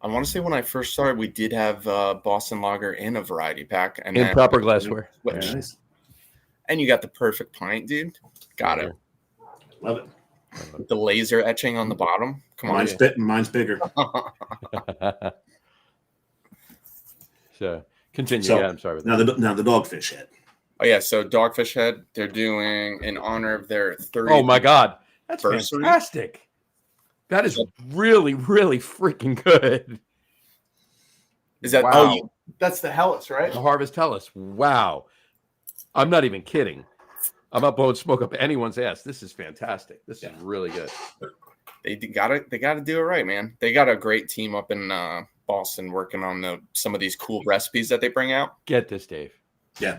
[SPEAKER 4] I want to say when I first started, we did have Boston Lager in a variety pack. And
[SPEAKER 1] in proper glassware.
[SPEAKER 2] Nice.
[SPEAKER 4] And you got the perfect pint, dude. Got it.
[SPEAKER 2] Love it.
[SPEAKER 4] With the laser etching on the bottom. Come on.
[SPEAKER 2] Mine's bigger.
[SPEAKER 1] So continue.
[SPEAKER 2] So,
[SPEAKER 1] yeah, I'm sorry.
[SPEAKER 2] Now the Dogfish Head.
[SPEAKER 4] Oh yeah, so Dogfish Head, they're doing in honor of their 30th.
[SPEAKER 1] Oh my God, that's
[SPEAKER 4] anniversary.
[SPEAKER 1] Fantastic! That is really, really freaking good.
[SPEAKER 4] Is that?
[SPEAKER 1] Wow.
[SPEAKER 4] Oh, that's the Helles, right?
[SPEAKER 1] The Harvest Helles. Wow, I'm not even kidding. I'm not blowing smoke up anyone's ass. This is fantastic. This is really good.
[SPEAKER 4] They got to do it right, man. They got a great team up in Boston working on some of these cool recipes that they bring out.
[SPEAKER 1] Get this, Dave.
[SPEAKER 2] Yeah.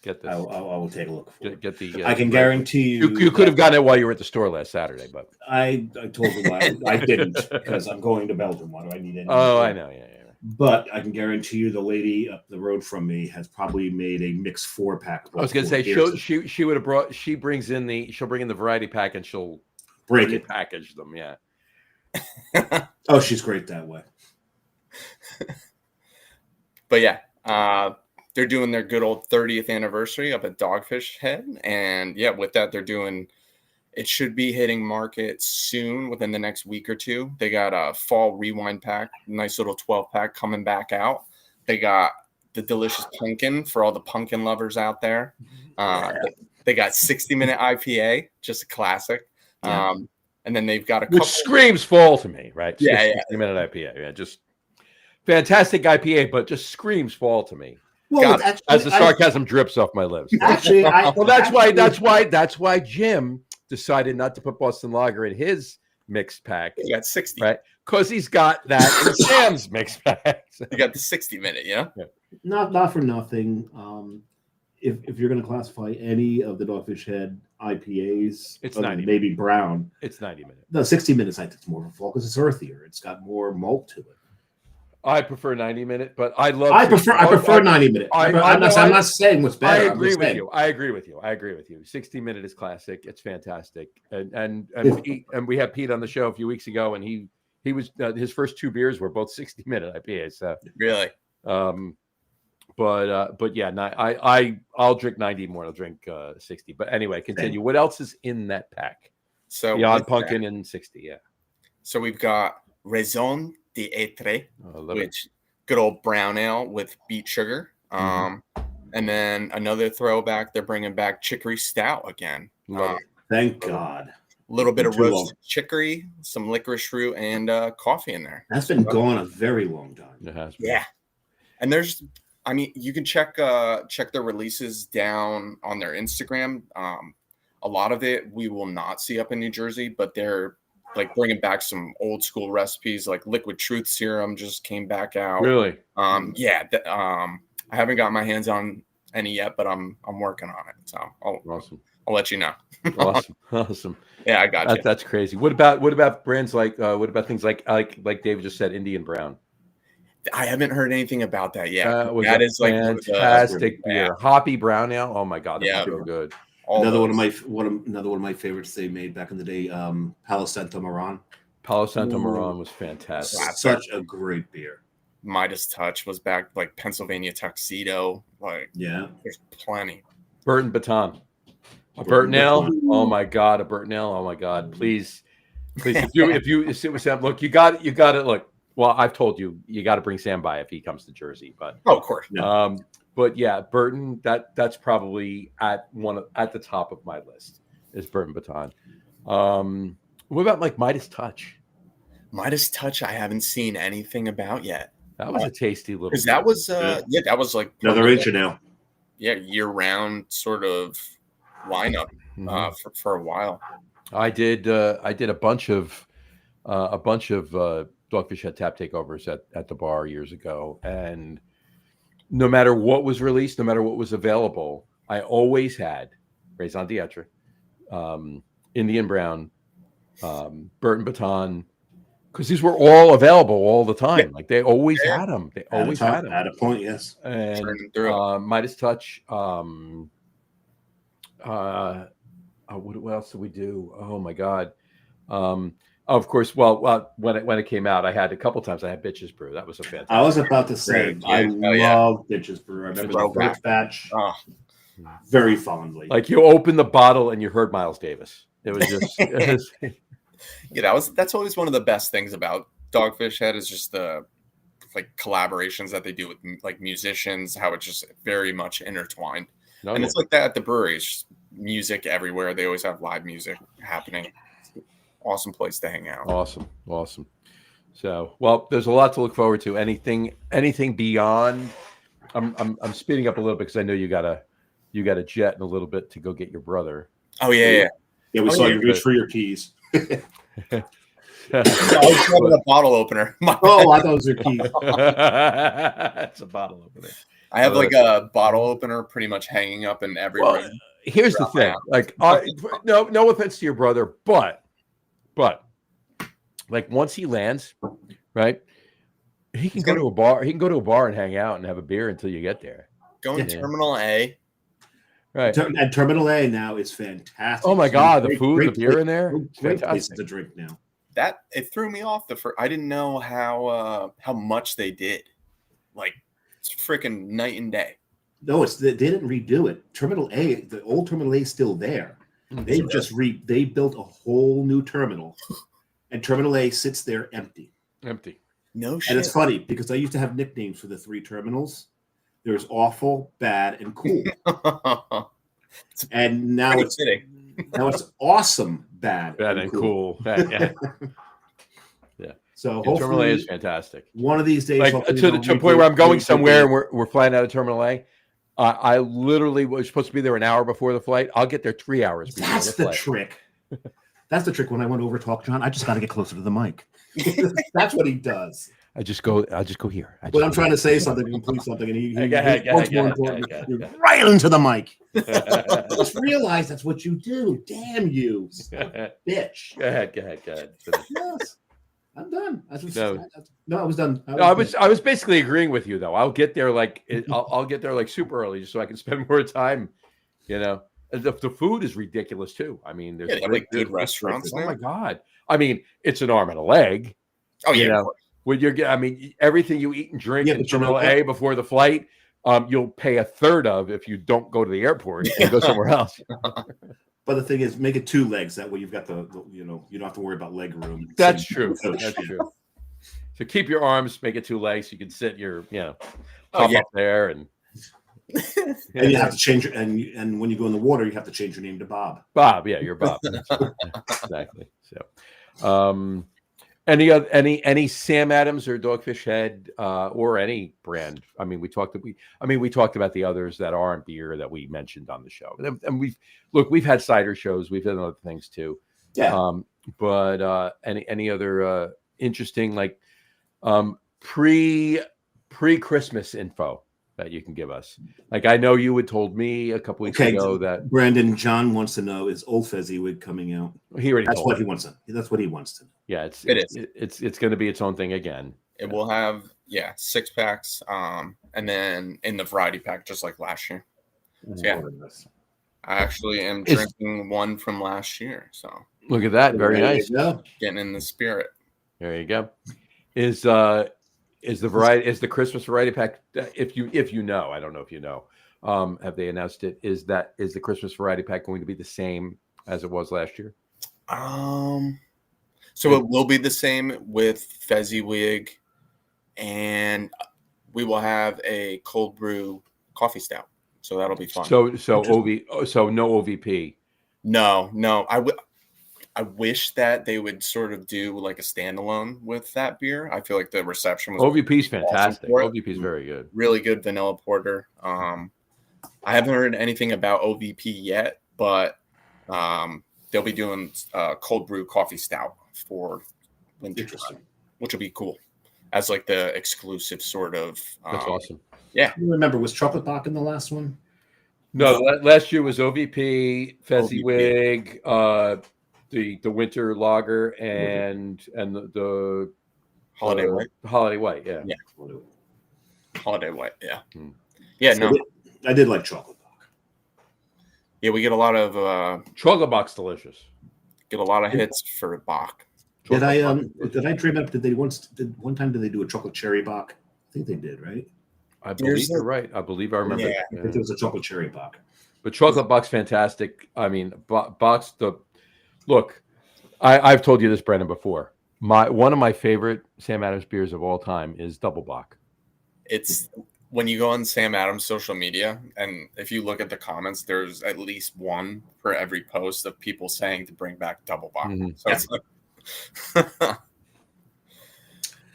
[SPEAKER 1] Get this.
[SPEAKER 2] I will take a look.
[SPEAKER 1] Get the.
[SPEAKER 2] I can guarantee you.
[SPEAKER 1] You could have gotten it while you were at the store last Saturday, but
[SPEAKER 2] I told you why I didn't, because I'm going to Belgium. Why do I need anything?
[SPEAKER 1] Oh, I know. Yeah.
[SPEAKER 2] But I can guarantee you, the lady up the road from me has probably made a mixed 4-pack.
[SPEAKER 1] I was going to say she would have brought. She'll bring in the variety pack and she'll
[SPEAKER 2] break it,
[SPEAKER 1] package them. Yeah.
[SPEAKER 2] Oh, she's great that way.
[SPEAKER 4] But yeah, they're doing their good old 30th anniversary up at Dogfish Head. And yeah, with that, it should be hitting market soon within the next week or two. They got a fall rewind pack, nice little 12 pack coming back out. They got the delicious pumpkin for all the pumpkin lovers out there. They got 60-minute IPA, just a classic.
[SPEAKER 2] Yeah.
[SPEAKER 4] And then they've got a couple.
[SPEAKER 1] Which screams fall to me, right?
[SPEAKER 4] Yeah,
[SPEAKER 1] 60-minute IPA. Yeah, just fantastic IPA, but just screams fall to me.
[SPEAKER 2] Well,
[SPEAKER 1] As the sarcasm drips off my lips.
[SPEAKER 2] Actually,
[SPEAKER 1] that's why Jim decided not to put Boston Lager in his mixed pack.
[SPEAKER 4] You got 60,
[SPEAKER 1] right? Because he's got that in Sam's mixed pack. So.
[SPEAKER 4] You got the 60-minute, yeah.
[SPEAKER 2] Not for nothing. If you're going to classify any of the Dogfish Head IPAs,
[SPEAKER 1] it's 90
[SPEAKER 2] maybe brown.
[SPEAKER 1] It's 90 minutes.
[SPEAKER 2] No, 60 minutes. I think it's more of a fall because it's earthier. It's got more malt to it.
[SPEAKER 1] I prefer 90-minute, but I
[SPEAKER 2] prefer 90-minute. I'm not saying what's better.
[SPEAKER 1] I agree with you. 60-minute is classic. It's fantastic. And we had Pete on the show a few weeks ago, and he was his first 2 beers were both 60-minute IPAs. So.
[SPEAKER 4] Really?
[SPEAKER 1] But yeah, I'll drink 90 more. I'll drink 60. But anyway, continue. What else is in that pack?
[SPEAKER 4] So
[SPEAKER 1] beyond pumpkin and 60, yeah.
[SPEAKER 4] So we've got Raison d'Etre, which good old brown ale with beet sugar. And then another throwback, they're bringing back chicory stout again.
[SPEAKER 2] Thank God.
[SPEAKER 4] A little bit of roasted chicory, some licorice root, and coffee in there.
[SPEAKER 2] That's been gone a very long time.
[SPEAKER 1] It has been.
[SPEAKER 4] Yeah. And you can check their releases down on their Instagram. A lot of it we will not see up in New Jersey, but they're like bringing back some old school recipes, like Liquid Truth Serum just came back out.
[SPEAKER 1] Really?
[SPEAKER 4] I haven't got my hands on any yet, but I'm working on it. So
[SPEAKER 1] awesome.
[SPEAKER 4] I'll let you know.
[SPEAKER 1] Awesome.
[SPEAKER 4] Yeah, I got you.
[SPEAKER 1] That's crazy. What about brands like what about things like David just said, Indian Brown?
[SPEAKER 4] I haven't heard anything about that yet.
[SPEAKER 1] That is like fantastic beer. Hoppy brown ale. Oh my God, that's so good.
[SPEAKER 2] Another one of my favorites they made back in the day, Palo Santo Moran.
[SPEAKER 1] Palo Santo Moran was fantastic.
[SPEAKER 2] Such a great beer.
[SPEAKER 4] Midas Touch was back, like Pennsylvania Tuxedo. Like, yeah, there's plenty.
[SPEAKER 1] Burton Baton. A Burton ale. Oh my God, a Burton ale. Oh my God. Please. If you sit with Sam, look, you got it. Look, well, I've told you got to bring Sam by if he comes to Jersey, but
[SPEAKER 4] of course. Yeah.
[SPEAKER 1] But yeah, Burton, that's probably at the top of my list is Burton Baton. What about like Midas Touch?
[SPEAKER 4] Midas Touch, I haven't seen anything about yet.
[SPEAKER 1] That was a tasty little.
[SPEAKER 4] Because that was that was like
[SPEAKER 2] another inch now.
[SPEAKER 4] Yeah, year-round sort of lineup for a while.
[SPEAKER 1] I did a bunch of Dogfish Head tap takeovers at the bar years ago, and no matter what was released, no matter what was available, I always had Raison d'Etre, Indian Brown, Burton Baton, because these were all available all the time. Like they always had them. They always had them.
[SPEAKER 2] At a point, yes.
[SPEAKER 1] And Midas Touch. What else did we do? Oh my God. Of course. Well, when it came out, I had a couple times. I had Bitches Brew. That was a fantastic.
[SPEAKER 2] I was about to say, I love Bitches Brew. I remember the first batch very fondly.
[SPEAKER 1] Like you opened the bottle and you heard Miles Davis. It was just.
[SPEAKER 4] Yeah, that's always one of the best things about Dogfish Head is just the like collaborations that they do with like musicians, how it's just very much intertwined. It's like that at the breweries. Music everywhere. They always have live music happening. Awesome place to hang out.
[SPEAKER 1] Awesome. So, well, there's a lot to look forward to. Anything beyond? I'm speeding up a little bit because I know you got a jet in a little bit to go get your brother.
[SPEAKER 4] Oh yeah.
[SPEAKER 2] Yeah, we saw you reach for your keys.
[SPEAKER 4] I was holding a bottle opener.
[SPEAKER 2] I thought it was your keys.
[SPEAKER 1] It's a bottle opener.
[SPEAKER 4] I have like a bottle opener pretty much hanging up in every room.
[SPEAKER 1] Here's the thing. Like, no offense to your brother, but like once he lands, right? He can go to a bar. He can go to a bar and hang out and have a beer until you get there.
[SPEAKER 4] Going to Terminal A.
[SPEAKER 1] Right.
[SPEAKER 2] And Terminal A now is fantastic.
[SPEAKER 1] Oh my God, the food, the beer in there.
[SPEAKER 2] Great place to drink now.
[SPEAKER 4] that it threw me off. I didn't know how much they did. Like it's freaking night and day.
[SPEAKER 2] No, they didn't redo it. Terminal A, the old Terminal A is still there. They just they built a whole new terminal, and Terminal A sits there empty.
[SPEAKER 4] No shit.
[SPEAKER 2] And it's funny because I used to have nicknames for the 3 terminals. There's awful, bad, and cool. And now it's awesome, bad
[SPEAKER 1] and cool. Yeah.
[SPEAKER 2] So
[SPEAKER 1] Terminal A is fantastic.
[SPEAKER 2] One of these days,
[SPEAKER 1] like to the point where I'm going somewhere and we're flying out of Terminal A. I literally was supposed to be there an hour before the flight. I'll get there 3 hours before
[SPEAKER 2] That's
[SPEAKER 1] the
[SPEAKER 2] the trick. That's the trick. When I went over talk, John, I just got to get closer to the mic. That's what he does.
[SPEAKER 1] I'll just go here.
[SPEAKER 2] But I'm trying to say something, complete something, and he
[SPEAKER 1] go ahead.
[SPEAKER 2] right into the mic. Just realize that's what you do. Damn you, bitch.
[SPEAKER 1] Go ahead.
[SPEAKER 2] Yes. I'm done. I was done.
[SPEAKER 1] I was basically agreeing with you though. I'll get there I'll get there like super early just so I can spend more time. You know, the food is ridiculous too. I mean, there's
[SPEAKER 4] like good restaurants.
[SPEAKER 1] Oh my god! I mean, it's an arm and a leg.
[SPEAKER 4] Oh yeah.
[SPEAKER 1] You know, when I mean, everything you eat and drink in Terminal A before the flight, you'll pay a third of if you don't go to the airport and go somewhere else.
[SPEAKER 2] But the thing is, make it 2 legs. That way you've got the you don't have to worry about leg room.
[SPEAKER 1] That's true. That's true. So keep your arms, make it 2 legs. So you can sit your, hop up there and
[SPEAKER 2] you have to change it. And when you go in the water, you have to change your name to Bob.
[SPEAKER 1] Bob, yeah, you're Bob. Exactly. So, any Sam Adams or Dogfish Head or any brand? I mean, we talked about the others that aren't beer that we mentioned on the show, and we've had cider shows, we've done other things too.
[SPEAKER 2] Yeah.
[SPEAKER 1] But any other interesting like pre-Christmas info that you can give us? Like I know you had told me a couple weeks ago that
[SPEAKER 2] Brandon John wants to know, is Old Fezziwig coming out? That's what he wants to know.
[SPEAKER 1] Yeah, it's going to be its own thing again.
[SPEAKER 4] It will have 6 packs, and then in the variety pack, just like last year. So, yeah, I actually am drinking one from last year. So
[SPEAKER 1] look at that, very nice.
[SPEAKER 4] Getting in the spirit.
[SPEAKER 1] There you go. Is the Christmas variety pack? If you know, I don't know if you know. Have they announced it? Is the Christmas variety pack going to be the same as it was last year?
[SPEAKER 4] So it will be the same with Fezziwig, and we will have a cold brew coffee stout. So that'll be fun.
[SPEAKER 1] So no OVP.
[SPEAKER 4] No. I wish that they would sort of do like a standalone with that beer. I feel like the reception was
[SPEAKER 1] OVP is fantastic. OVP is very good.
[SPEAKER 4] Really good vanilla porter. I haven't heard anything about OVP yet, but they'll be doing cold brew coffee stout for winter time, which will be cool as like the exclusive sort of.
[SPEAKER 1] That's awesome.
[SPEAKER 4] Yeah.
[SPEAKER 2] You remember, was Chocolate Bach in the last one?
[SPEAKER 1] No, last year was OVP, Fezziwig, the winter lager, and the
[SPEAKER 4] holiday white.
[SPEAKER 1] Holiday white, yeah.
[SPEAKER 4] Holiday white, yeah.
[SPEAKER 2] Yeah, so I did like Chocolate Bach.
[SPEAKER 4] Yeah, we get a lot of
[SPEAKER 1] Chocolate Bach's delicious.
[SPEAKER 4] Get a lot of hits for Bach.
[SPEAKER 2] Did I dream up? Did one time did they do a chocolate cherry Bach? I think they did, right?
[SPEAKER 1] I believe you're right. I believe I remember.
[SPEAKER 2] Yeah. I think it was a chocolate cherry Bach.
[SPEAKER 1] But Chocolate Bach's fantastic. I mean, Bach's look. I've told you this, Brandon, before. One of my favorite Sam Adams beers of all time is Double Bach.
[SPEAKER 4] It's when you go on Sam Adams social media, and if you look at the comments, there's at least one for every post of people saying to bring back Double Bach. Mm-hmm. So it's like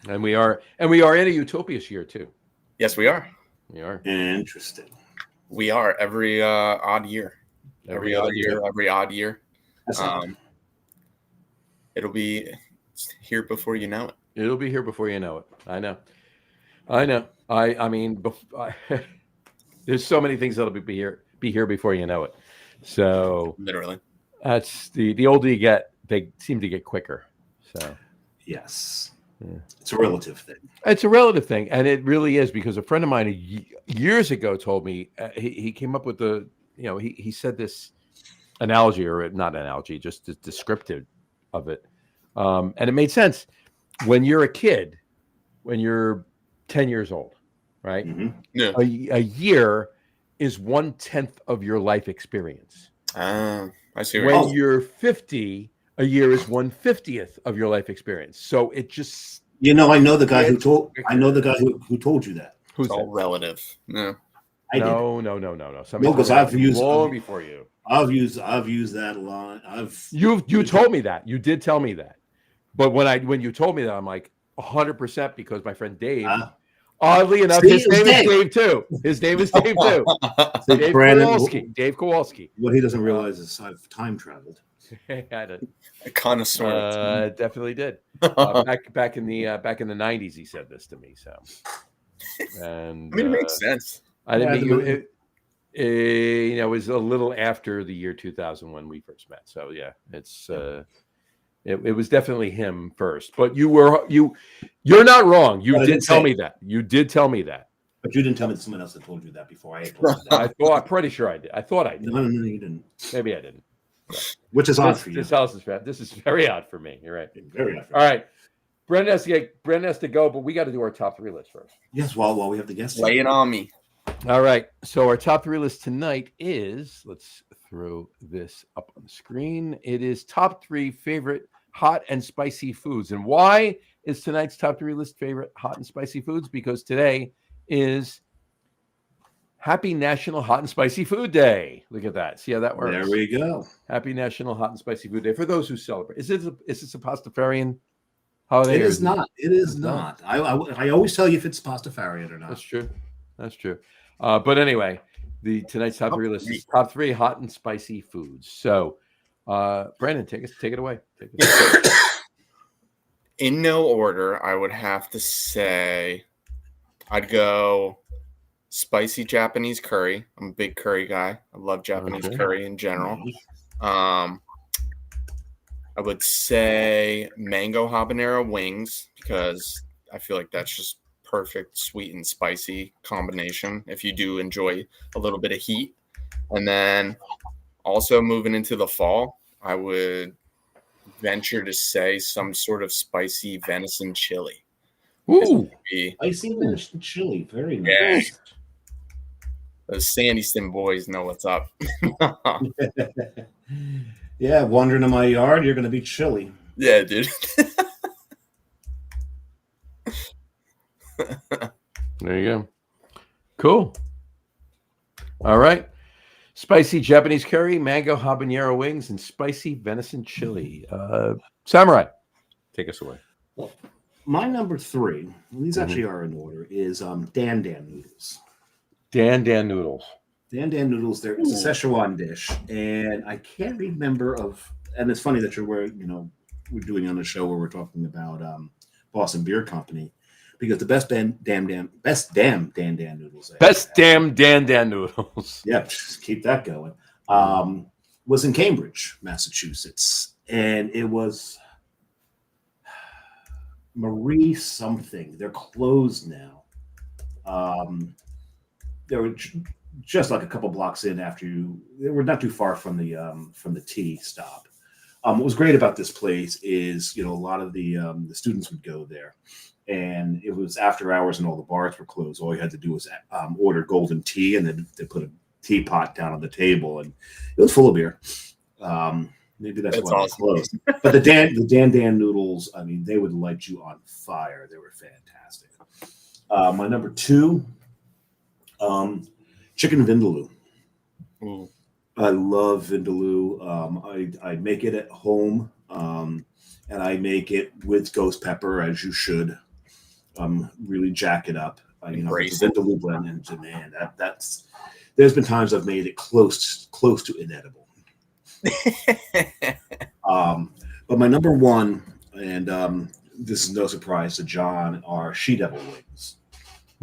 [SPEAKER 1] and we are in a Utopias year too.
[SPEAKER 4] Yes, we are.
[SPEAKER 1] We are.
[SPEAKER 2] Interesting.
[SPEAKER 4] We are every odd year. Every other year, every odd year. It'll be here before you know it.
[SPEAKER 1] It'll be here before you know it. I know. I mean, there's so many things that'll be here before you know it. So
[SPEAKER 4] literally,
[SPEAKER 1] that's the older you get, they seem to get quicker. So
[SPEAKER 2] yes, it's a relative thing.
[SPEAKER 1] It's a relative thing, and it really is, because a friend of mine years ago told me he came up with he said this analogy, or not analogy, just descriptive of it. And it made sense when you're a kid, when you're 10 years old, right?
[SPEAKER 2] Mm-hmm.
[SPEAKER 4] Yeah.
[SPEAKER 1] A year is 1/10 of your life experience.
[SPEAKER 4] I see.
[SPEAKER 1] When you're 50, a year is 1/50th of your life experience. So it just
[SPEAKER 2] I know the guy who told you that.
[SPEAKER 1] Who's
[SPEAKER 4] it's all
[SPEAKER 1] that?
[SPEAKER 4] relative. Yeah.
[SPEAKER 1] No. Somebody
[SPEAKER 2] because
[SPEAKER 1] told me
[SPEAKER 2] I've
[SPEAKER 1] that
[SPEAKER 2] used
[SPEAKER 1] long before you.
[SPEAKER 2] I've used that a lot.
[SPEAKER 1] You told me that. You did tell me that. But when you told me that, I'm like 100% because my friend Dave. Oddly enough, his name is Dave too. His name is Dave too. Dave Kowalski. Dave Kowalski.
[SPEAKER 2] What he doesn't realize is I've time traveled.
[SPEAKER 4] A connoisseur.
[SPEAKER 1] Definitely did. Back in the 90s, he said this to me. So, and
[SPEAKER 4] I mean, it makes sense.
[SPEAKER 1] I didn't meet you. It was a little after the year 2000 when we first met. So yeah, it's it was definitely him first. But you're not wrong. You did tell me that. You did tell me that.
[SPEAKER 2] But you didn't tell me that someone else had told you that before I had told you that.
[SPEAKER 1] I'm pretty sure I did. I thought I did.
[SPEAKER 2] No, you didn't.
[SPEAKER 1] Maybe I didn't. So,
[SPEAKER 2] which is odd for you.
[SPEAKER 1] This house is bad. This is very odd for me. You're right.
[SPEAKER 2] Very odd.
[SPEAKER 1] All right. Brenden has to go, but we got to do our top 3 list first.
[SPEAKER 2] Yes, while we have the guests.
[SPEAKER 4] Lay it on me.
[SPEAKER 1] All right. So our top 3 list tonight is, let's throw this up on the screen. It is top 3 favorite hot and spicy foods. And why is tonight's top 3 list favorite hot and spicy foods? Because today is Happy National Hot and Spicy Food Day. Look at that. See how that works?
[SPEAKER 2] There we go.
[SPEAKER 1] Happy National Hot and Spicy Food Day. For those who celebrate. Is this a pastafarian holiday?
[SPEAKER 2] It is not. It is not. I always tell you if it's pastafarian or not.
[SPEAKER 1] That's true. But anyway, tonight's top 3 list is top 3 hot and spicy foods. So, Branden, take it away.
[SPEAKER 4] In no order, I would have to say I'd go spicy Japanese curry. I'm a big curry guy. I love Japanese curry in general. I would say mango habanero wings because I feel like that's just perfect sweet and spicy combination if you do enjoy a little bit of heat. And then also moving into the fall, I would venture to say some sort of spicy venison chili.
[SPEAKER 1] Ooh,
[SPEAKER 2] spicy venison chili. Very nice.
[SPEAKER 4] Yeah. Those Sandyston boys know what's up.
[SPEAKER 2] Yeah, wander into my yard, you're going to be chilly.
[SPEAKER 4] Yeah, dude.
[SPEAKER 1] There you go. Cool. All right. Spicy Japanese curry, mango habanero wings, and spicy venison chili. Samurai, take us away.
[SPEAKER 2] Well, my number 3, these actually are in order, is Dan noodles.
[SPEAKER 1] Dan noodles.
[SPEAKER 2] Dan noodles. It's a Szechuan dish, and I can't remember and it's funny that we're doing on the show where we're talking about Boston Beer Company, because the best damn Dan noodles.
[SPEAKER 1] Best damn Dan noodles.
[SPEAKER 2] Yep, just keep that going. Was in Cambridge, Massachusetts, and it was Marie something. They're closed now. They were just like a couple blocks in after they were not too far from the T stop. What was great about this place is, a lot of the students would go there, and it was after hours and all the bars were closed. All you had to do was order golden tea, and then they put a teapot down on the table, and it was full of beer. Maybe that's why
[SPEAKER 4] awesome.
[SPEAKER 2] It's closed. But the Dan noodles, I mean, they would light you on fire. They were fantastic. My number 2. Chicken vindaloo.
[SPEAKER 4] Ooh.
[SPEAKER 2] I love vindaloo. I make it at home, and I make it with ghost pepper, as you should. Really jack it up. The vindaloo blend, and man, that's. There's been times I've made it close to inedible. But my number 1, and this is no surprise to John, are she-devil wings.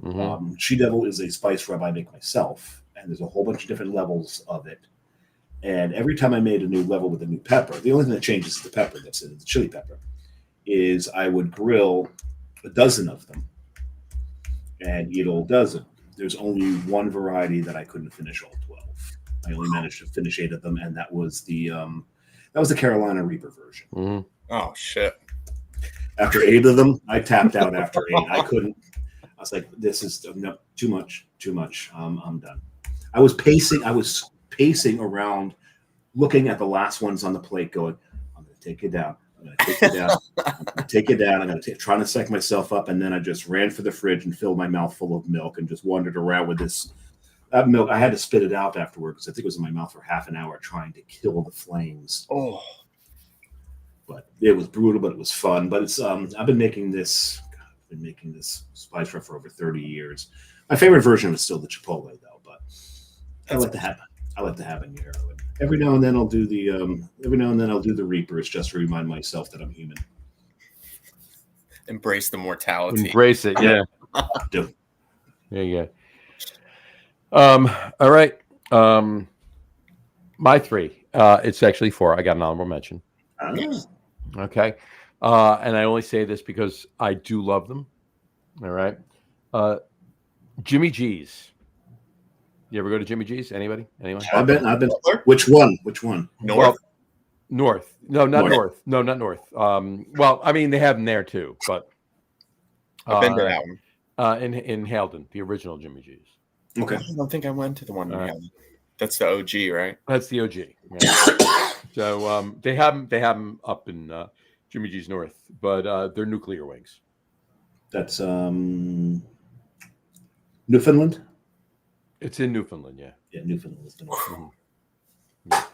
[SPEAKER 1] Mm-hmm.
[SPEAKER 2] She-devil is a spice rub I make myself, and there's a whole bunch of different levels of it. And every time I made a new level with a new pepper, the only thing that changes is the pepper that's in it, the chili pepper, is I would grill a dozen of them and eat all dozen. There's only one variety that I couldn't finish all 12. I only managed to finish 8 of them, and that was the Carolina Reaper version.
[SPEAKER 1] Mm-hmm.
[SPEAKER 4] Oh shit!
[SPEAKER 2] After 8 of them, I tapped out after 8. I couldn't. I was like, this is no, too much. I'm done. I was pacing around, looking at the last ones on the plate, going, I'm going to take it down. I'm going to take it down. I'm going to take it down. I'm going to trying to psych myself up. And then I just ran for the fridge and filled my mouth full of milk and just wandered around with this milk. I had to spit it out afterward because I think it was in my mouth for half an hour trying to kill the flames.
[SPEAKER 4] Oh,
[SPEAKER 2] but it was brutal, but it was fun. But it's I've been making this spice rub for over 30 years. My favorite version is still the Chipotle though, but I like to have habanero. Every now and then I'll do the Reapers just to remind myself that I'm human.
[SPEAKER 4] Embrace the mortality.
[SPEAKER 1] Embrace it, yeah.
[SPEAKER 2] Do.
[SPEAKER 1] There you go. All right. My 3. It's actually 4. I got an honorable mention. Okay. And I only say this because I do love them. All right. Jimmy G's. You ever go to Jimmy G's? Anybody? Anyone?
[SPEAKER 2] I've been. Which one?
[SPEAKER 4] North.
[SPEAKER 1] Well, North. No, not North. No, not North. Well, I mean, they have them there too, but
[SPEAKER 4] I've been to that one.
[SPEAKER 1] In Halden, the original Jimmy G's.
[SPEAKER 2] Okay.
[SPEAKER 4] I don't think I went to the one in Halden. That's the OG, right?
[SPEAKER 1] That's the OG. Yeah. So they have them up in Jimmy G's North, but they're nuclear wings.
[SPEAKER 2] That's Newfoundland.
[SPEAKER 1] It's in Newfoundland, yeah.
[SPEAKER 2] Yeah, Newfoundland is the North.
[SPEAKER 1] Yeah.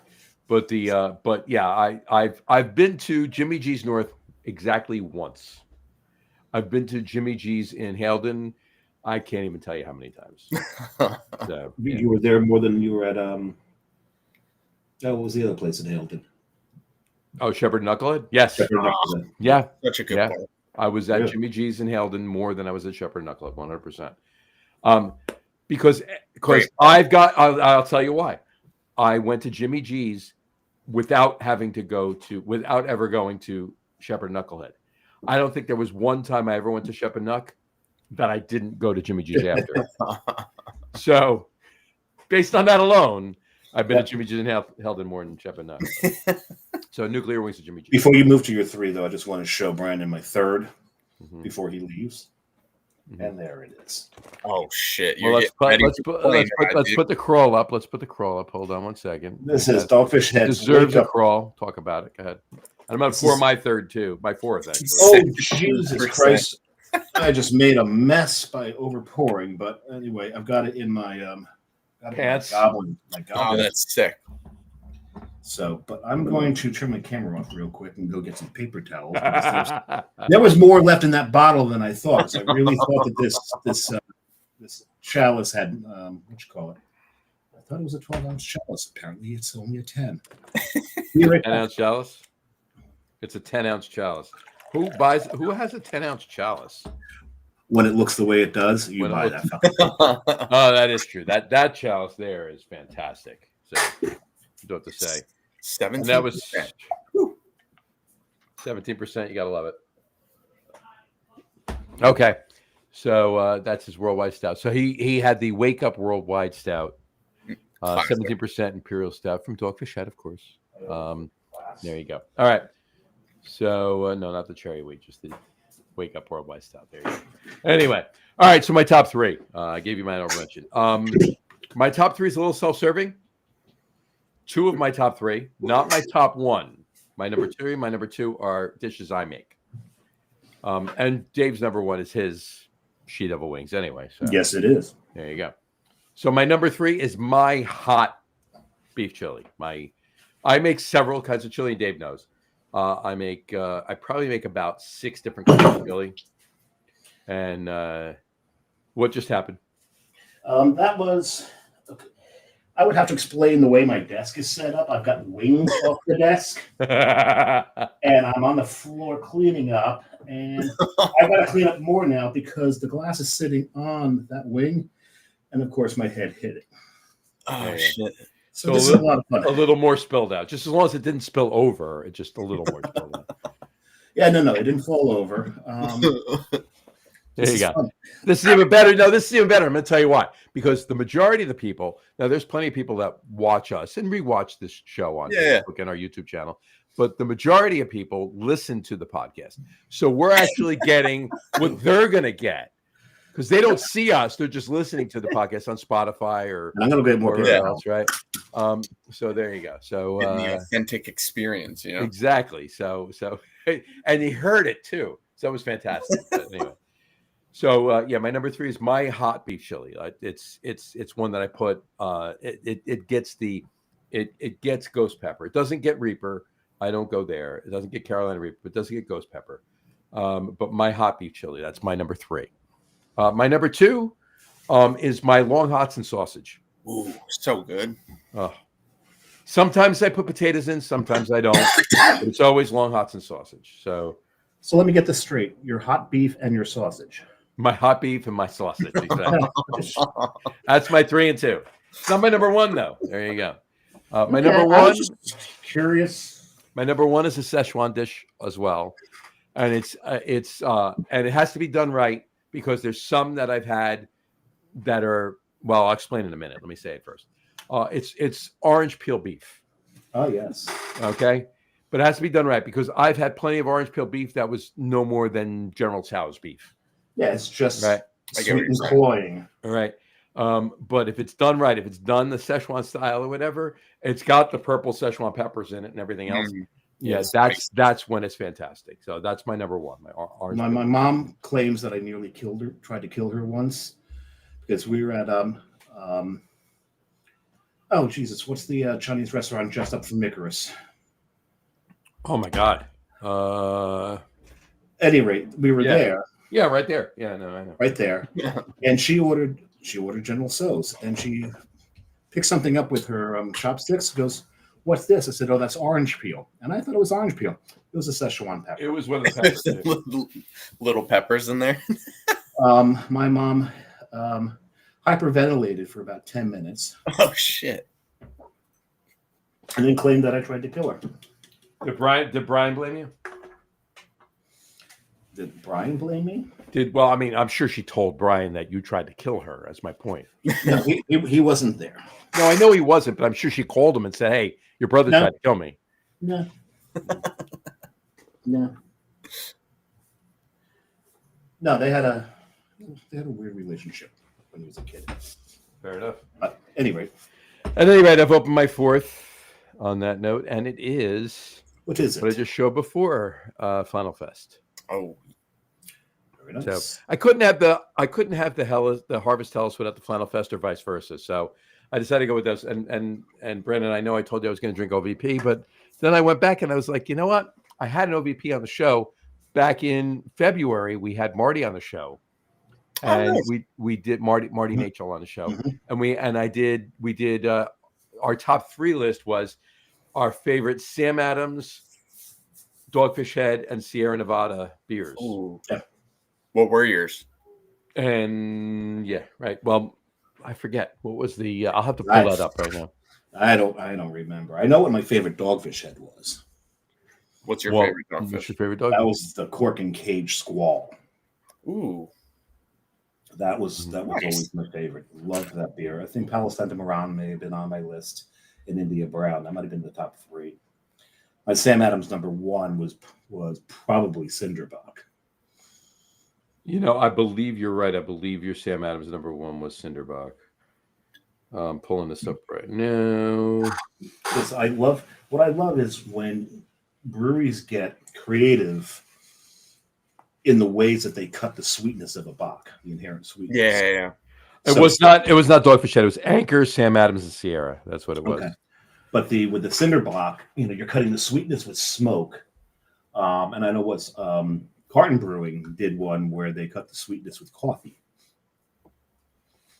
[SPEAKER 1] But yeah, I've been to Jimmy G's North exactly once. I've been to Jimmy G's in Halden. I can't even tell you how many times. So, yeah.
[SPEAKER 2] You were there more than you were at what was the other place in Halden?
[SPEAKER 1] Oh, Shepherd Knucklehead? Yes.
[SPEAKER 2] Shepherd Knucklehead.
[SPEAKER 1] Yeah.
[SPEAKER 4] Such a good
[SPEAKER 1] Yeah.
[SPEAKER 4] part.
[SPEAKER 1] I was at Jimmy G's in Halden more than I was at Shepherd Knucklehead, 100%. Because I'll tell you why. I went to Jimmy G's without ever going to Shepherd Knucklehead. I don't think there was one time I ever went to Shepherd Knuck that I didn't go to Jimmy G's after. So, based on that alone, I've been to Jimmy G's in Halden more than Shepherd Knuck. So, nuclear wings to Jimmy G's.
[SPEAKER 2] Before you move to your 3, though, I just want to show Branden my 3rd before he leaves. And there it is.
[SPEAKER 4] Oh shit!
[SPEAKER 1] Well, let's put the crawl up. Let's put the crawl up. Hold on one second.
[SPEAKER 2] This is Dogfish Head.
[SPEAKER 1] Deserves a crawl. Talk about it. Go ahead. I'm up for my 3rd too. My 4th actually.
[SPEAKER 2] Oh Jesus Christ! I just made a mess by overpouring. But anyway, I've got it in my
[SPEAKER 1] pants.
[SPEAKER 2] Goblin.
[SPEAKER 4] Oh, that's sick.
[SPEAKER 2] So, but I'm going to turn my camera off real quick and go get some paper towels. There was more left in that bottle than I thought. So I really thought that this chalice had what you call it? I thought it was a 12-ounce chalice. Apparently, it's only a 10.
[SPEAKER 1] 10-ounce chalice. It's a 10-ounce chalice. Who has a 10-ounce chalice?
[SPEAKER 2] When it looks the way it does, you buy that.
[SPEAKER 1] Oh, that is true. That chalice there is fantastic. So, you don't have to say.
[SPEAKER 4] 17%.
[SPEAKER 1] That was 17%. You gotta love it. Okay, so that's his worldwide stout. So he had the Wake Up Worldwide Stout, 17% Imperial Stout from Dogfish Head, of course. There you go. All right. So no, not the cherry wheat, just the Wake Up Worldwide Stout. There you go. Anyway, all right. So my top 3. I gave you my honorable mention. My top 3 is a little self-serving. 2 of my top 3, not my top 1. My number 3 and my number 2 are dishes I make. And Dave's number 1 is his she-devil wings anyway. So
[SPEAKER 2] yes, it is.
[SPEAKER 1] There you go. So my number 3 is my hot beef chili. I make several kinds of chili. Dave knows. I probably make about 6 different kinds of chili. And what just happened?
[SPEAKER 2] That was. Okay. I would have to explain the way my desk is set up. I've got wings off the desk, and I'm on the floor cleaning up. And I've got to clean up more now because the glass is sitting on that wing, and of course my head hit it.
[SPEAKER 4] Oh shit!
[SPEAKER 2] So this is a lot of fun.
[SPEAKER 1] A little more spilled out, just as long as it didn't spill over. It just a little more spilled out.
[SPEAKER 2] Yeah, no, it didn't fall over.
[SPEAKER 1] There you go. This is even better. No, this is even better. I'm going to tell you why. Because the majority of the people, now there's plenty of people that watch us and rewatch this show on Facebook and our YouTube channel, but the majority of people listen to the podcast. So we're actually getting what they're going to get because they don't see us. They're just listening to the podcast on Spotify or
[SPEAKER 2] I'm going to get more
[SPEAKER 1] else, right? So there you go. So
[SPEAKER 4] the authentic experience, you know?
[SPEAKER 1] Exactly. So and he heard it too. So it was fantastic. But anyway. So yeah, my number 3 is my hot beef chili. It's one that I put. It gets ghost pepper. It doesn't get Reaper. I don't go there. It doesn't get Carolina Reaper. But it doesn't get ghost pepper. But my hot beef chili. That's my number 3. My number 2 is my long hots and sausage.
[SPEAKER 4] Ooh, so good.
[SPEAKER 1] Sometimes I put potatoes in. Sometimes I don't. But it's always long hots and sausage. So
[SPEAKER 2] let me get this straight: your hot beef and your sausage.
[SPEAKER 1] My hot beef and my sausage. Exactly. That's my 3 and 2. It's not my number 1 though. There you go. My number 1.
[SPEAKER 2] I was just curious.
[SPEAKER 1] My number 1 is a Szechuan dish as well, and it's and it has to be done right because there's some that I've had that are I'll explain in a minute. Let me say it first. It's orange peel beef.
[SPEAKER 2] Oh yes.
[SPEAKER 1] Okay. But it has to be done right because I've had plenty of orange peel beef that was no more than General Tso's beef.
[SPEAKER 2] Yeah, it's just
[SPEAKER 1] right.
[SPEAKER 2] Sweet and cloying.
[SPEAKER 1] All right. But if it's done right, if it's done the Szechuan style or whatever, it's got the purple Szechuan peppers in it and everything else. Yes, that's when it's fantastic. So that's my number 1. My orange.
[SPEAKER 2] My mom claims that I nearly tried to kill her once because we were at oh Jesus, what's the Chinese restaurant just up from Icarus?
[SPEAKER 1] Oh my God.
[SPEAKER 2] At any rate, we were there.
[SPEAKER 1] Yeah, right there. Yeah, no, I know.
[SPEAKER 2] Right there.
[SPEAKER 4] Yeah.
[SPEAKER 2] And she ordered General Tso's, and she picked something up with her chopsticks. Goes, "What's this?" I said, "Oh, that's orange peel." And I thought it was orange peel. It was a Szechuan pepper.
[SPEAKER 1] It was one of the peppers.
[SPEAKER 4] Little peppers in there.
[SPEAKER 2] My mom hyperventilated for about 10 minutes.
[SPEAKER 4] Oh shit!
[SPEAKER 2] And then claimed that I tried to kill her.
[SPEAKER 1] Did Brian blame you?
[SPEAKER 2] Did Brian blame me?
[SPEAKER 1] Well, I mean, I'm sure she told Brian that you tried to kill her. That's my point.
[SPEAKER 2] No, he wasn't there.
[SPEAKER 1] No, I know he wasn't, but I'm sure she called him and said, "Hey, your brother tried to kill me."
[SPEAKER 2] No. No. No, they had a weird relationship when he was a kid.
[SPEAKER 1] Fair enough.
[SPEAKER 2] Anyway.
[SPEAKER 1] At any rate, I've opened my 4th on that note, and it is
[SPEAKER 2] what is it?
[SPEAKER 1] What I just showed before, Final Fest.
[SPEAKER 4] Oh.
[SPEAKER 2] Very nice.
[SPEAKER 1] So I couldn't have the Harvest Hellas without the Flannel Fest or vice versa. So I decided to go with this. And Brandon, I know I told you I was going to drink OVP, but then I went back and I was like, you know what? I had an OVP on the show back in February. We had Marty on the show, and nice. we did Marty Nachel on the show, and we did our top 3 list was our favorite Sam Adams, Dogfish Head, and Sierra Nevada beers.
[SPEAKER 4] Ooh. Yeah. What were yours?
[SPEAKER 1] And yeah, right. Well, I forget what was the. I'll have to pull that up right now.
[SPEAKER 2] I don't remember. I know what my favorite Dogfish Head was.
[SPEAKER 4] What's your favorite Dogfish?
[SPEAKER 1] What's your favorite dogfish?
[SPEAKER 2] That was the Cork and Cage Squall.
[SPEAKER 4] Ooh,
[SPEAKER 2] that was always my favorite. Loved that beer. I think Palo Santo Moran may have been on my list, and India Brown. That might have been the top 3. My Sam Adams number 1 was probably Cinderbach.
[SPEAKER 1] You know, I believe you're right. I believe your Sam Adams number 1 was Cinderbach. I'm pulling this up right now.
[SPEAKER 2] Because what I love is when breweries get creative in the ways that they cut the sweetness of a Bach, the inherent sweetness.
[SPEAKER 4] Yeah.
[SPEAKER 1] It was not Dogfish Head. It was Anchor, Sam Adams, and Sierra. That's what it was.
[SPEAKER 2] Okay. But with the Cinderbach, you're cutting the sweetness with smoke. And I know what's Carton Brewing did one where they cut the sweetness with coffee.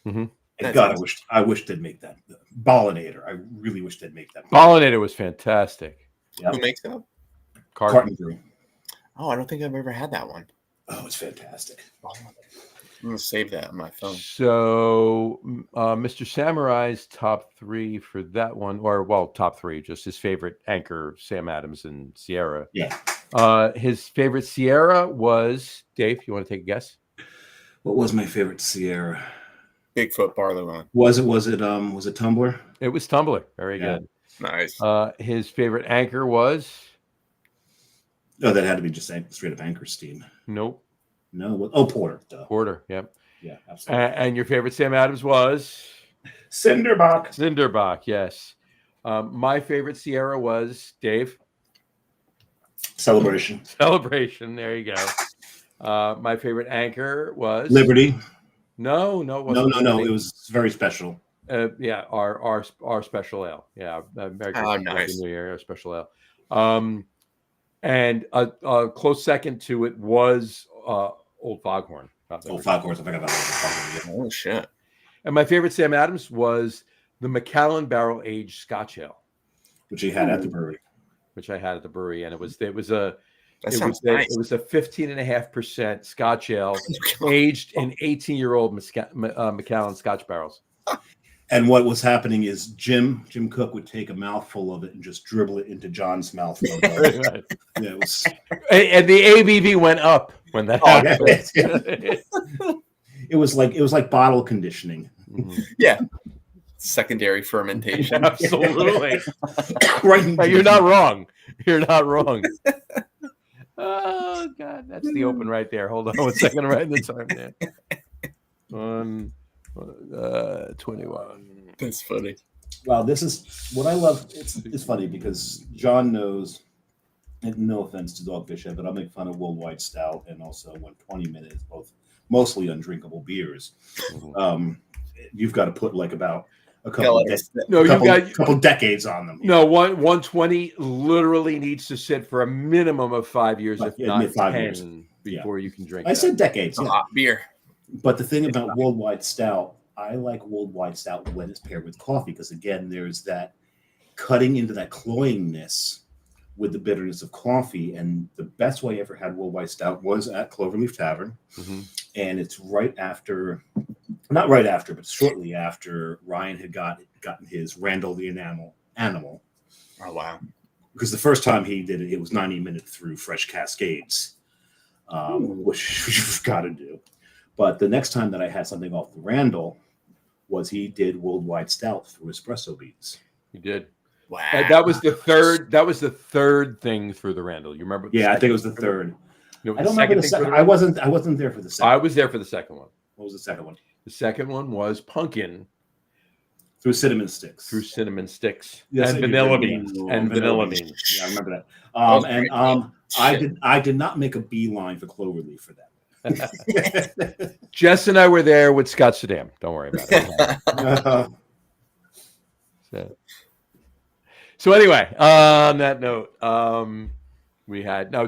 [SPEAKER 1] Mm-hmm.
[SPEAKER 2] And God, I wish they'd make that Ballinator. I really wish they'd make that.
[SPEAKER 1] Ballinator was fantastic.
[SPEAKER 2] Yep.
[SPEAKER 4] Who makes that?
[SPEAKER 2] Carton Brewing.
[SPEAKER 4] Oh, I don't think I've ever had that one.
[SPEAKER 2] Oh, it's fantastic.
[SPEAKER 4] I'm gonna save that on my phone.
[SPEAKER 1] So, Mr. Samurai's top 3 for that one, top 3, just his favorite Anchor, Sam Adams, and Sierra.
[SPEAKER 2] Yeah.
[SPEAKER 1] His favorite Sierra was Dave. You want to take a guess?
[SPEAKER 2] What was my favorite Sierra?
[SPEAKER 4] Bigfoot barley wine.
[SPEAKER 2] Was it Tumbler?
[SPEAKER 1] It was Tumbler. Very
[SPEAKER 2] Yeah.
[SPEAKER 1] good.
[SPEAKER 4] Nice.
[SPEAKER 1] His favorite anchor was
[SPEAKER 2] Oh, that had to be just straight up Anchor Steam.
[SPEAKER 1] nope.
[SPEAKER 2] No, Porter. Duh.
[SPEAKER 1] Porter. Yep.
[SPEAKER 2] Yeah, absolutely.
[SPEAKER 1] And your favorite Sam Adams was
[SPEAKER 2] Cinderbach.
[SPEAKER 1] Cinderbach. Yes. My favorite Sierra was Dave.
[SPEAKER 2] Celebration.
[SPEAKER 1] Celebration. There you go. My favorite anchor was
[SPEAKER 2] Liberty.
[SPEAKER 1] No, it wasn't.
[SPEAKER 2] No. It was very special.
[SPEAKER 1] Yeah, our special ale. Yeah, Merry Christmas,
[SPEAKER 4] nice.
[SPEAKER 1] Happy New Year, our special ale. And a close second to it was Old Foghorn.
[SPEAKER 2] Old Foghorn. I forgot about Old Foghorn.
[SPEAKER 4] Oh shit.
[SPEAKER 1] And my favorite Sam Adams was the Macallan Barrel Aged Scotch Ale,
[SPEAKER 2] Which he had at the brewery.
[SPEAKER 1] which I had at the brewery, and it was a
[SPEAKER 4] That sounds nice.
[SPEAKER 1] it was a 15.5% Scotch ale aged in 18-year-old Macallan Scotch barrels.
[SPEAKER 2] And what was happening is Jim Cook would take a mouthful of it and just dribble it into John's mouth.
[SPEAKER 1] Right.
[SPEAKER 2] Yeah, it was.
[SPEAKER 1] And the ABV went up when that happened.
[SPEAKER 2] It was like bottle conditioning.
[SPEAKER 1] Mhm.
[SPEAKER 4] Yeah. Secondary fermentation.
[SPEAKER 1] Absolutely.
[SPEAKER 2] Right.
[SPEAKER 1] You're not wrong. You're not wrong. Oh God, that's the open right there. Hold on 1 second, I'm writing the time there. 21.
[SPEAKER 4] That's funny.
[SPEAKER 2] Well, this is what I love. It's funny because John knows, and no offense to Dogfish Head, but I'll make fun of Worldwide Stout and also 120 minutes, both mostly undrinkable beers. You've got to put like about a couple decades on them.
[SPEAKER 1] No, 120 literally needs to sit for a minimum of 5 years, if not 10, before you can drink.
[SPEAKER 2] I said decades.
[SPEAKER 4] Hot beer.
[SPEAKER 2] But the thing about Worldwide Stout, I like Worldwide Stout when it's paired with coffee because, again, there's that cutting into that cloyingness with the bitterness of coffee. And the best way I ever had Worldwide Stout was at Cloverleaf Tavern. Mm-hmm. And it's not right after, but shortly after Ryan had gotten his Randall the Animal.
[SPEAKER 4] Oh, wow.
[SPEAKER 2] Because the first time he did it, it was 90 minutes through Fresh Cascades, which you've got to do. But the next time that I had something off the Randall was he did Worldwide Stout through espresso beans.
[SPEAKER 1] He did.
[SPEAKER 4] Wow.
[SPEAKER 1] That was the third. That was the third thing through the Randall. You remember?
[SPEAKER 2] Yeah, I think it was the third.
[SPEAKER 1] No,
[SPEAKER 2] I don't remember the second. I wasn't there for the second.
[SPEAKER 1] I was there for the second one.
[SPEAKER 2] What was the second one?
[SPEAKER 1] The second one was pumpkin
[SPEAKER 2] through cinnamon sticks.
[SPEAKER 1] Yes, and vanilla beans. And vanilla beans.
[SPEAKER 2] Yeah, I remember that. I did not make a beeline for Cloverleaf for that.
[SPEAKER 1] Jess and I were there with Scott Saddam. Don't worry about it. So anyway, on that note,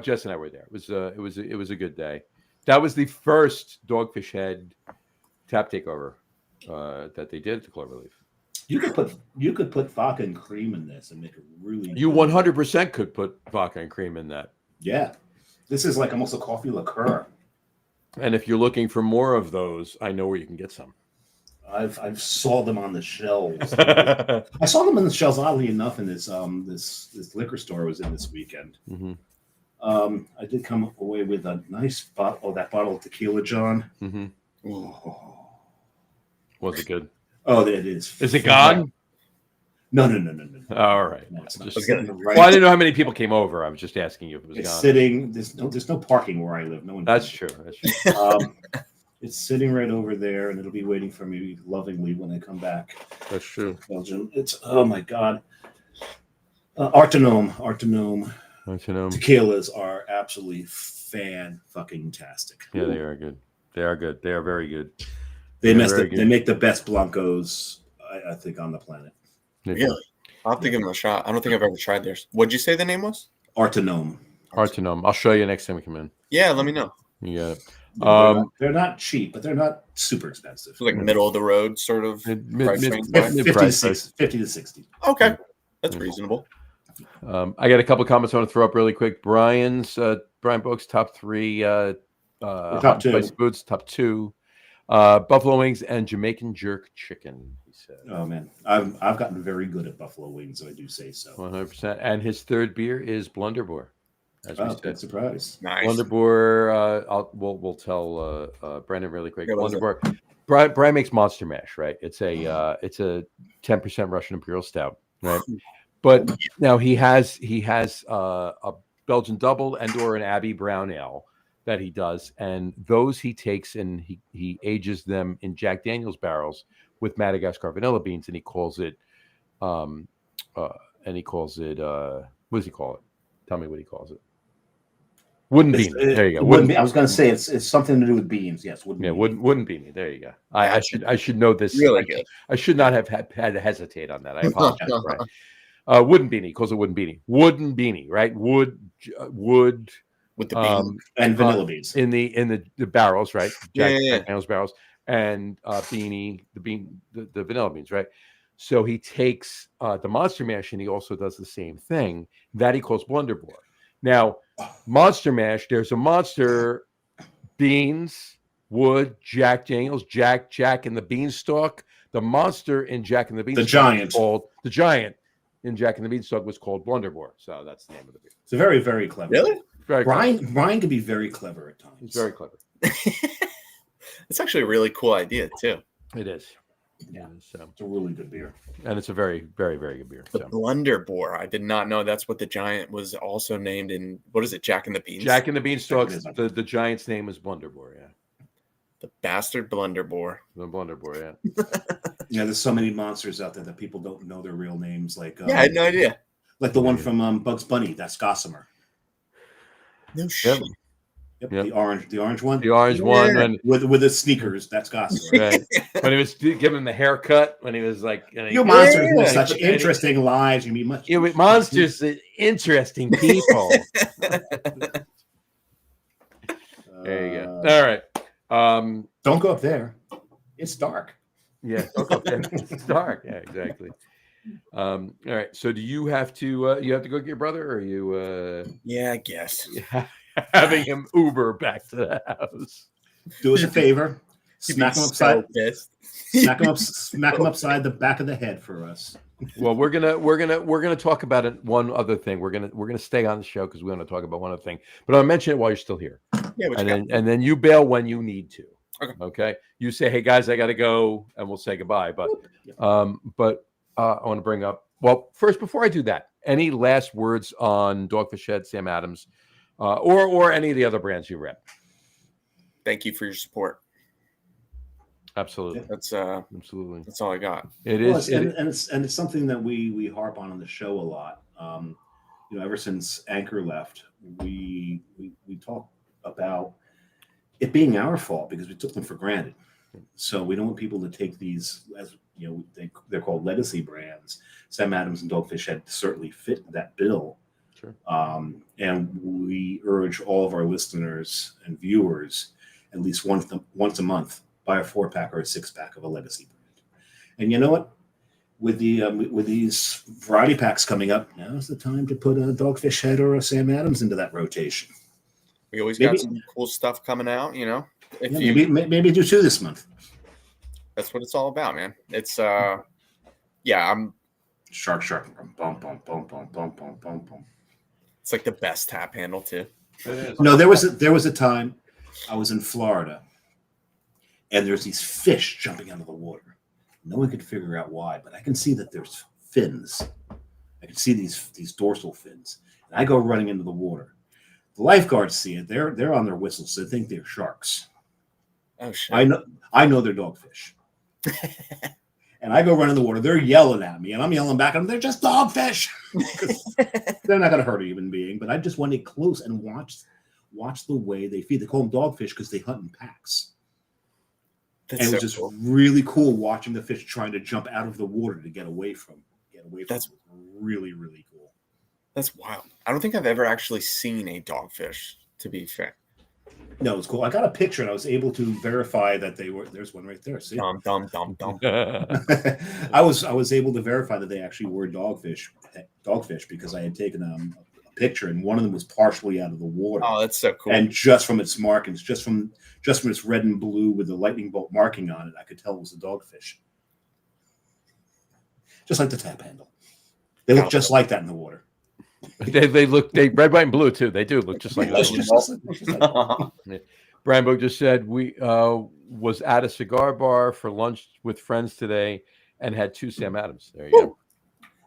[SPEAKER 1] Jess and I were there. It was a good day. That was the first Dogfish Head tap takeover that they did at the Cloverleaf.
[SPEAKER 2] You could put vodka and cream in this and make it really.
[SPEAKER 1] You 100% could put vodka and cream in that.
[SPEAKER 2] Yeah, this is like almost a coffee liqueur.
[SPEAKER 1] And if you're looking for more of those, I know where you can get some.
[SPEAKER 2] I've saw them on the shelves. I saw them on the shelves, oddly enough, in this liquor store I was in this weekend.
[SPEAKER 1] Mm-hmm.
[SPEAKER 2] I did come away with a nice bottle of tequila, John.
[SPEAKER 1] Mm-hmm.
[SPEAKER 2] Oh.
[SPEAKER 1] Was it good?
[SPEAKER 2] Oh, it is.
[SPEAKER 1] Is it gone?
[SPEAKER 2] No.
[SPEAKER 1] All right.
[SPEAKER 2] No, it's not.
[SPEAKER 1] Well, I didn't know how many people came over. I was just asking you if it was gone.
[SPEAKER 2] Sitting. There's no parking where I live. No one.
[SPEAKER 1] That's true.
[SPEAKER 2] It's sitting right over there, and it'll be waiting for me lovingly when I come back.
[SPEAKER 1] That's true.
[SPEAKER 2] Belgium. It's my God. Artenome tequilas are absolutely fan-fucking-tastic.
[SPEAKER 1] Yeah, they are good. They are good. They are very good.
[SPEAKER 2] They make the best blancos, I think, on the planet.
[SPEAKER 4] Really? I'll have to give them a shot. I don't think I've ever tried theirs. What'd you say the name was?
[SPEAKER 2] Artenome.
[SPEAKER 1] I'll show you next time we come in.
[SPEAKER 4] Yeah, let me know.
[SPEAKER 1] You got it.
[SPEAKER 2] They're not cheap, but they're not super expensive.
[SPEAKER 4] It's like middle of the road sort of price range.
[SPEAKER 2] 50 to 60.
[SPEAKER 4] Okay, that's reasonable.
[SPEAKER 1] I got a couple of comments I want to throw up really quick. Brian Boak's top three,
[SPEAKER 2] top two.
[SPEAKER 1] Spicy Boots, top two, buffalo wings and Jamaican jerk chicken. He said.
[SPEAKER 2] Oh man, I've gotten very good at buffalo wings, so I do say so.
[SPEAKER 1] 100%. And his third beer is Blunderbore. as we
[SPEAKER 2] Oh,
[SPEAKER 1] said.
[SPEAKER 2] good surprise.
[SPEAKER 4] Nice.
[SPEAKER 1] Blunderbore. We'll tell Branden really quick.
[SPEAKER 4] Yeah, what is it?
[SPEAKER 1] Blunderbore. Brian makes Monster Mash, right? It's a 10% Russian Imperial Stout, right? But now he has a Belgian Double and/or an Abbey Brown Ale that he does, and those he takes and he ages them in Jack Daniel's barrels with Madagascar vanilla beans, and he calls it what does he call it? Tell me what he calls it. Wooden beanie. There you go.
[SPEAKER 2] I was going to say it's something to do with beans. Yes, wooden.
[SPEAKER 1] Yeah,
[SPEAKER 2] beanie.
[SPEAKER 1] wooden beanie. There you go. I should know this.
[SPEAKER 4] Really good.
[SPEAKER 1] I should not have had to hesitate on that. I apologize, Brian. Wooden beanie. He calls it wooden beanie. Wooden beanie, right? Wood
[SPEAKER 4] With the bean.
[SPEAKER 2] And vanilla beans
[SPEAKER 1] in the barrels, right? Jack Daniel's barrels, and beanie, the vanilla beans, right? So he takes the Monster Mash, and he also does the same thing that he calls Blunderbore. Now, Monster Mash, there's a monster, beans, wood, Jack Daniels, Jack and the Beanstalk. The monster in Jack and the Beanstalk, the giant in Jack and the Beanstalk was called Blunderbore. So that's the name of the beer.
[SPEAKER 2] It's very, very clever.
[SPEAKER 4] Really?
[SPEAKER 1] Very
[SPEAKER 2] Brian
[SPEAKER 1] clever.
[SPEAKER 2] can be very clever at times.
[SPEAKER 1] He's very clever.
[SPEAKER 4] It's actually a really cool idea too.
[SPEAKER 1] It is.
[SPEAKER 2] Yeah.
[SPEAKER 1] So,
[SPEAKER 2] It's a really good beer.
[SPEAKER 1] and it's a very, very, very good beer.
[SPEAKER 4] The
[SPEAKER 1] So.
[SPEAKER 4] Blunderbore. I did not know that's what the giant was also named in. What is it? Jack and the Beans.
[SPEAKER 1] Jack and the Beanstalk. The giant's name is Blunderbore. Yeah,
[SPEAKER 4] The bastard Blunderbore.
[SPEAKER 1] the Blunderbore. Yeah.
[SPEAKER 2] Yeah, there's so many monsters out there that people don't know their real names. Like
[SPEAKER 4] Yeah, I had no idea.
[SPEAKER 2] like the one from Bugs Bunny. That's Gossamer.
[SPEAKER 4] No shit.
[SPEAKER 2] Yep,
[SPEAKER 1] Yep.
[SPEAKER 2] the orange one.
[SPEAKER 1] The orange one, and
[SPEAKER 2] With the sneakers. That's Gossamer.
[SPEAKER 1] right. when he was giving him the haircut, when he was like,
[SPEAKER 2] You monsters live
[SPEAKER 1] Yeah.
[SPEAKER 2] such interesting lives. You mean much.
[SPEAKER 1] monsters, interesting people. There you go. All right.
[SPEAKER 2] Don't go up there. It's dark.
[SPEAKER 1] Yeah. Okay. It's dark. Yeah. Exactly. All right. So, do you have to? You have to go get your brother, or are you?
[SPEAKER 4] Yeah, I guess.
[SPEAKER 1] Having him Uber back to the house.
[SPEAKER 2] Do us a favor.
[SPEAKER 4] He'd
[SPEAKER 2] Smack
[SPEAKER 4] be
[SPEAKER 2] him upside.
[SPEAKER 4] so pissed.
[SPEAKER 2] Smack him upside the back of the head for us.
[SPEAKER 1] Well, we're gonna talk about it. One other thing. We're gonna stay on the show because we want to talk about one other thing. But I'll mention it while you're still here,
[SPEAKER 4] Yeah, what you got?
[SPEAKER 1] and then you bail when you need to.
[SPEAKER 4] Okay.
[SPEAKER 1] Okay. You say, "Hey guys, I got to go," and we'll say goodbye. But I want to bring up. Well, first, before I do that, any last words on Dogfish Head, Sam Adams, or any of the other brands you rep?
[SPEAKER 4] Thank you for your support.
[SPEAKER 1] Absolutely.
[SPEAKER 4] Absolutely. That's all I got.
[SPEAKER 1] It
[SPEAKER 2] Well,
[SPEAKER 1] is.
[SPEAKER 2] it's something that we harp on the show a lot. Ever since Anchor left, we talk about it being our fault because we took them for granted. So we don't want people to take these as they're called legacy brands. Sam Adams and Dogfish Head certainly fit that bill.
[SPEAKER 1] Sure.
[SPEAKER 2] And we urge all of our listeners and viewers at least once a month buy a 4-pack or a 6-pack of a legacy brand. And you know what? With these variety packs coming up, now's the time to put a Dogfish Head or a Sam Adams into that rotation.
[SPEAKER 4] We always got some cool stuff coming out,
[SPEAKER 2] Maybe do 2 this month.
[SPEAKER 4] That's what it's all about, man. It's I'm
[SPEAKER 2] Shark. Bum, bum, bum, bum, bum, bum, bum, bum.
[SPEAKER 4] It's like the best tap handle too.
[SPEAKER 2] No, there was a time I was in Florida, and there's these fish jumping out of the water. No one could figure out why, but I can see that there's fins. I can see these dorsal fins, and I go running into the water. The lifeguards see it. They're on their whistles. So they think they're sharks.
[SPEAKER 4] Oh shit!
[SPEAKER 2] I know they're dogfish. And I go run in the water. They're yelling at me, and I'm yelling back at them. They're just dogfish. They're not going to hurt a human being, but I just want to get close and watch the way they feed. They call them dogfish because they hunt in packs. And it was just really cool watching the fish trying to jump out of the water to get away from.
[SPEAKER 4] That's
[SPEAKER 2] really, really cool.
[SPEAKER 4] That's wild. I don't think I've ever actually seen a dogfish, to be fair.
[SPEAKER 2] No, it's cool. I got a picture and I was able to verify that they were. There's one right there. See?
[SPEAKER 4] Dum.
[SPEAKER 2] I was able to verify that they actually were dogfish because I had taken a picture and one of them was partially out of the water.
[SPEAKER 4] Oh, that's so cool.
[SPEAKER 2] And just from its markings, just from its red and blue with the lightning bolt marking on it, I could tell it was a dogfish. Just like the tap handle. They look just like that in the water.
[SPEAKER 1] They look red, white, and blue too. They do look just like
[SPEAKER 2] Just-
[SPEAKER 1] those.
[SPEAKER 2] just like-
[SPEAKER 1] Brambo just said we was at a cigar bar for lunch with friends today and had 2 Sam Adams. There you go.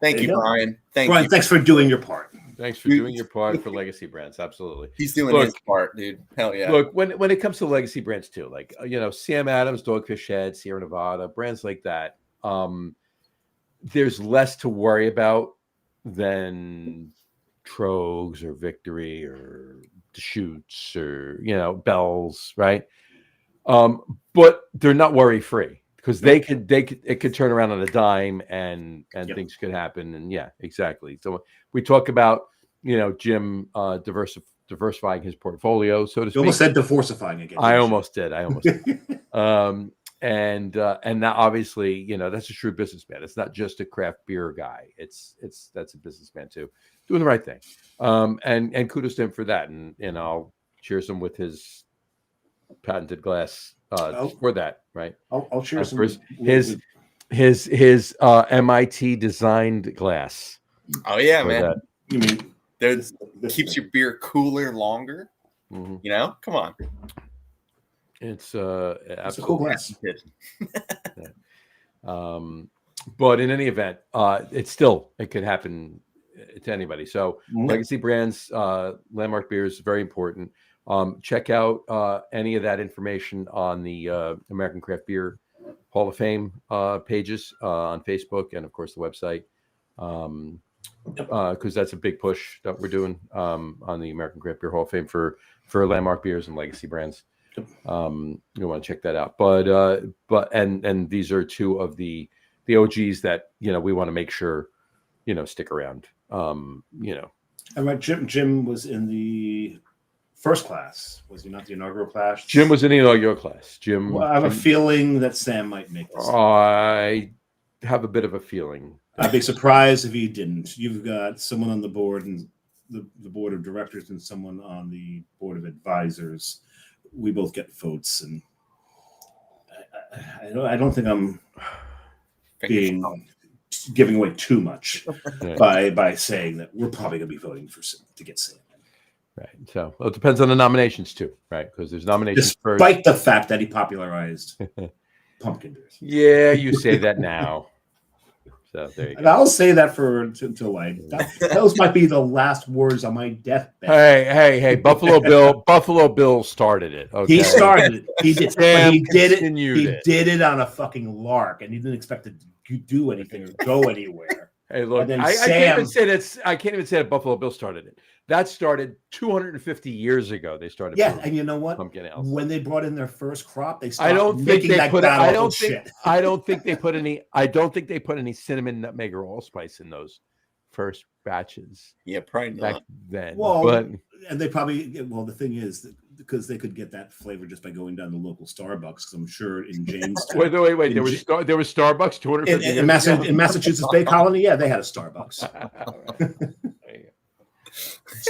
[SPEAKER 4] Thank
[SPEAKER 2] There
[SPEAKER 4] you,
[SPEAKER 2] you go.
[SPEAKER 4] Brian. Thank
[SPEAKER 2] Brian,
[SPEAKER 4] you.
[SPEAKER 2] thanks for doing your part.
[SPEAKER 1] Thanks for doing your part for Legacy Brands. Absolutely.
[SPEAKER 4] He's doing
[SPEAKER 1] Look,
[SPEAKER 4] his part, dude. Hell yeah.
[SPEAKER 1] Look, when it comes to legacy brands too, like Sam Adams, Dogfish Head, Sierra Nevada, brands like that, there's less to worry about than Trogs or Victory or Deschutes or Bells, right? But they're not worry free because it could turn around on a dime and things could happen. And yeah, exactly. So we talk about Jim diversifying his portfolio, so to speak.
[SPEAKER 2] You almost said diversifying again.
[SPEAKER 1] I almost did. And now obviously, that's a shrewd businessman. It's not just a craft beer guy. That's a businessman too, doing the right thing. And kudos to him for that. And I'll cheers him with his patented glass for that, right?
[SPEAKER 2] I'll cheers him
[SPEAKER 1] For his MIT designed glass.
[SPEAKER 4] Oh yeah,
[SPEAKER 1] for
[SPEAKER 4] man.
[SPEAKER 1] that.
[SPEAKER 2] You mean
[SPEAKER 4] There's keeps your beer cooler longer.
[SPEAKER 1] Mhm.
[SPEAKER 4] Come on.
[SPEAKER 2] it's
[SPEAKER 1] It's
[SPEAKER 2] a cool glass.
[SPEAKER 1] But in any event, it could happen to anybody. So legacy brands, landmark beers, very important. Check out any of that information on the American Craft Beer Hall of Fame pages on Facebook and of course the website. Because that's a big push that we're doing on the American Craft Beer Hall of Fame for landmark beers and legacy brands. You want to check that out. But these are 2 of the OGs that we want to make sure stick around.
[SPEAKER 2] And right, Jim was in the first class. Was he not the inaugural class?
[SPEAKER 1] Jim was in the inaugural class.
[SPEAKER 2] Well, I have a feeling that Sam might make this.
[SPEAKER 1] I have a bit of a feeling.
[SPEAKER 2] I'd be surprised if he didn't. You've got someone on the board and the board of directors and someone on the board of advisors. We both get votes, and I don't think I'm giving away too much by saying that we're probably going to be voting to get Sam.
[SPEAKER 1] Right. So it depends on the nominations too, right? Because there's nominations
[SPEAKER 2] despite the fact that he popularized pumpkin beers.
[SPEAKER 1] Yeah, you say that now. So there you go.
[SPEAKER 2] And I'll say that those might be the last words on my deathbed.
[SPEAKER 1] Hey! Buffalo Bill started it. Okay?
[SPEAKER 2] He started it. He did.
[SPEAKER 1] Sam
[SPEAKER 2] he did it.
[SPEAKER 1] continued
[SPEAKER 2] He did it on a fucking lark, and he didn't expect to do anything or go anywhere.
[SPEAKER 1] Hey, look, I can't even say that Buffalo Bill started it. That started 250 years ago. They started.
[SPEAKER 2] Yeah, and you know what?
[SPEAKER 1] Pumpkin ales.
[SPEAKER 2] When they brought in their first crop, they stopped
[SPEAKER 1] I don't think they put. I don't think they put any. I don't think they put any cinnamon, nutmeg, or allspice in those first batches.
[SPEAKER 4] Yeah, probably
[SPEAKER 1] back
[SPEAKER 4] not.
[SPEAKER 1] then.
[SPEAKER 2] Well,
[SPEAKER 1] but
[SPEAKER 2] and they probably. Well, the thing is that because they could get that flavor just by going down to local Starbucks. Because I'm sure in Jamestown.
[SPEAKER 1] wait. There was Starbucks 250
[SPEAKER 2] in Massachusetts Bay Colony. Yeah, they had a Starbucks.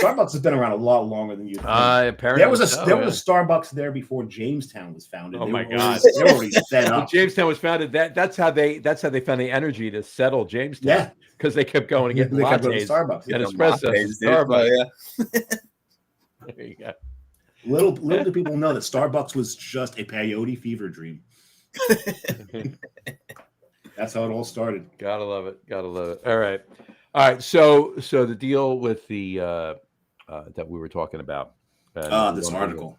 [SPEAKER 2] Starbucks has been around a lot longer than you think.
[SPEAKER 1] Apparently
[SPEAKER 2] there was a Starbucks there before Jamestown was founded.
[SPEAKER 1] Oh my God!
[SPEAKER 2] They were already set up.
[SPEAKER 1] When Jamestown was founded. That's how they found the energy to settle Jamestown.
[SPEAKER 2] Yeah,
[SPEAKER 1] because they kept going and getting
[SPEAKER 2] they kept
[SPEAKER 1] lattes,
[SPEAKER 2] going to Starbucks
[SPEAKER 1] and espressos.
[SPEAKER 4] Starbucks.
[SPEAKER 1] There you go.
[SPEAKER 2] Little do people know that Starbucks was just a peyote fever dream. That's how it all started.
[SPEAKER 1] Gotta love it. All right. So the deal with the that we were talking about.
[SPEAKER 2] This article.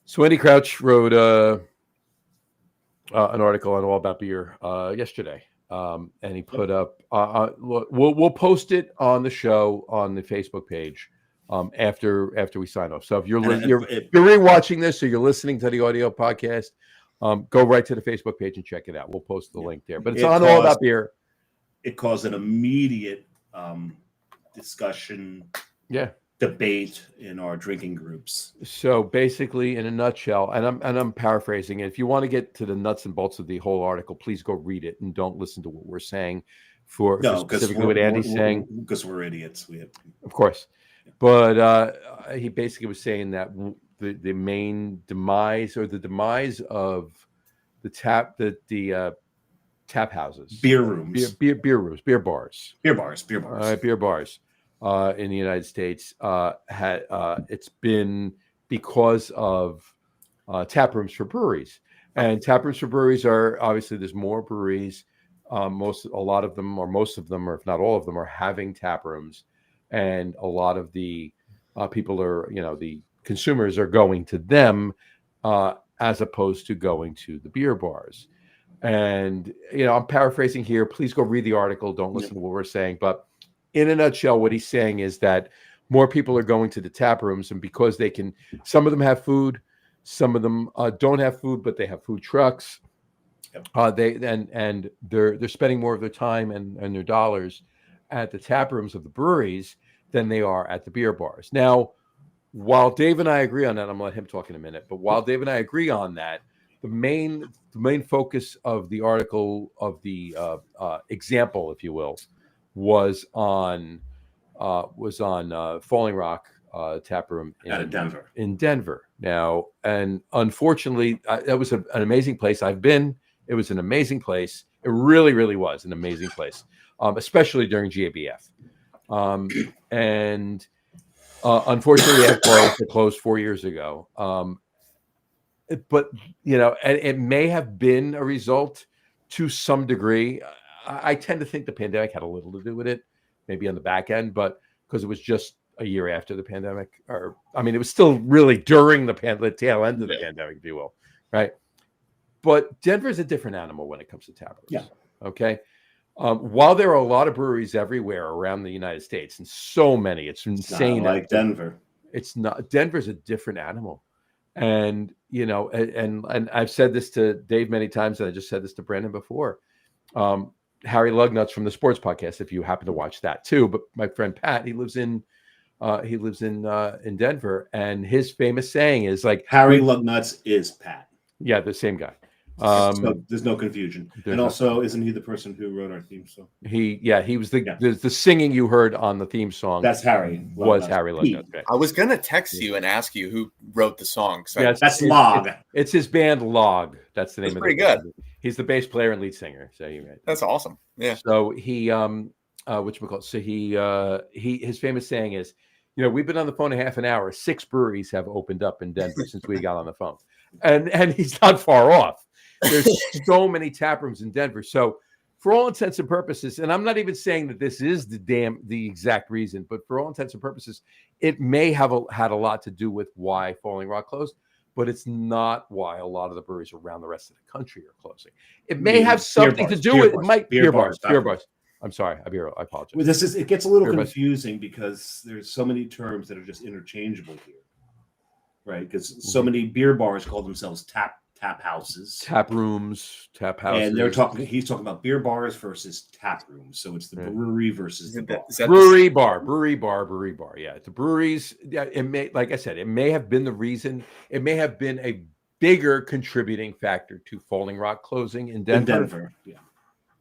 [SPEAKER 1] So Andy Crouch wrote an article on All About Beer yesterday, and he put up. We'll post it on the show on the Facebook page after we sign off. So if you're rewatching this or you're listening to the audio podcast, go right to the Facebook page and check it out. We'll post the link there. But it's on All About Beer.
[SPEAKER 2] It caused an immediate discussion, debate in our drinking groups.
[SPEAKER 1] So basically, in a nutshell, and I'm paraphrasing it. If you want to get to the nuts and bolts of the whole article, please go read it and don't listen to what we're saying for specifically what Andy's saying,
[SPEAKER 2] because we're idiots.
[SPEAKER 1] Of course, but he basically was saying that the main demise or the demise of the tap houses,
[SPEAKER 2] beer rooms,
[SPEAKER 1] beer rooms, beer bars,
[SPEAKER 2] beer bars,
[SPEAKER 1] in the United States, it's been because of tap rooms for breweries. And tap rooms for breweries are obviously, there's more breweries. Most of them, or if not all of them, are having tap rooms, and a lot of the people are, the consumers are going to them as opposed to going to the beer bars. And I'm paraphrasing here. Please go read the article. Don't listen to what we're saying. But in a nutshell, what he's saying is that more people are going to the tap rooms, and because they can, some of them have food, some of them don't have food, but they have food trucks. They're spending more of their time and their dollars at the tap rooms of the breweries than they are at the beer bars. Now, while Dave and I agree on that, I'm gonna let him talk in a minute. But while Dave and I agree on that, the main focus of the article, of the example, if you will, was on Falling Rock tap room in Denver. Now, and unfortunately, that was an amazing place. I've been. It was an amazing place. It really, really was an amazing place, especially during GABF. Unfortunately, it closed 4 years ago. But it may have been a result to some degree. I tend to think the pandemic had a little to do with it, maybe on the back end, but because it was just a year after the pandemic, it was still really during the tail end of the pandemic, if you will, right? But Denver is a different animal when it comes to tap rooms.
[SPEAKER 2] Yeah.
[SPEAKER 1] Okay. While there are a lot of breweries everywhere around the United States, and so many, it's insane.
[SPEAKER 2] Not like Denver.
[SPEAKER 1] It's not. Denver's a different animal, and and I've said this to Dave many times, and I just said this to Branden before. Harry Lugnuts from the Sports Podcast, if you happen to watch that too. But my friend Pat, he lives in Denver, and his famous saying is like,
[SPEAKER 2] Harry Lugnuts is Pat.
[SPEAKER 1] Yeah, the same guy.
[SPEAKER 2] So there's no confusion. And also, isn't he the person who wrote our theme song?
[SPEAKER 1] He was the singing you heard on the theme song.
[SPEAKER 2] That's Harry.
[SPEAKER 1] Was Harry Lugnuts.
[SPEAKER 4] I was gonna text you and ask you who wrote the song.
[SPEAKER 2] That's Log.
[SPEAKER 1] It's his band Log. That's the name of it.
[SPEAKER 4] Pretty good.
[SPEAKER 1] He's the bass player and lead singer. So
[SPEAKER 4] that's awesome. Yeah.
[SPEAKER 1] So he his famous saying is, we've been on the phone a half an hour. 6 breweries have opened up in Denver since we got on the phone, and he's not far off. There's so many tap rooms in Denver. So for all intents and purposes, and I'm not even saying that this is the exact reason, but for all intents and purposes, it may have had a lot to do with why Falling Rock closed, but it's not why a lot of the breweries around the rest of the country are closing. It may have something to do with beer bars. I'm sorry, I apologize.
[SPEAKER 2] Well, it gets a little confusing because there's so many terms that are just interchangeable here, right? Because so many beer bars call themselves tap houses,
[SPEAKER 1] tap rooms, tap houses,
[SPEAKER 2] and he's talking about beer bars versus tap rooms. So it's the brewery versus the bar.
[SPEAKER 1] Brewery bar. Yeah, the breweries. Yeah, it may, like I said, it may have been the reason. It may have been a bigger contributing factor to Falling Rock closing in Denver.
[SPEAKER 2] Yeah,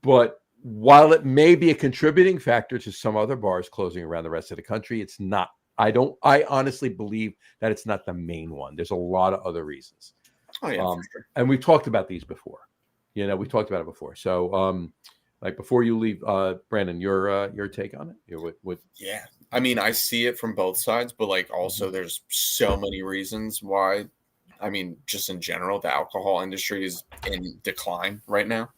[SPEAKER 1] but while it may be a contributing factor to some other bars closing around the rest of the country, it's not. I honestly believe that it's not the main one. There's a lot of other reasons.
[SPEAKER 4] Oh yeah, for sure.
[SPEAKER 1] And we've talked about these before. We talked about it before. So, like before you leave, Branden, your take on it?
[SPEAKER 4] Yeah, I see it from both sides, but like also there's so many reasons why. Just in general, the alcohol industry is in decline right now.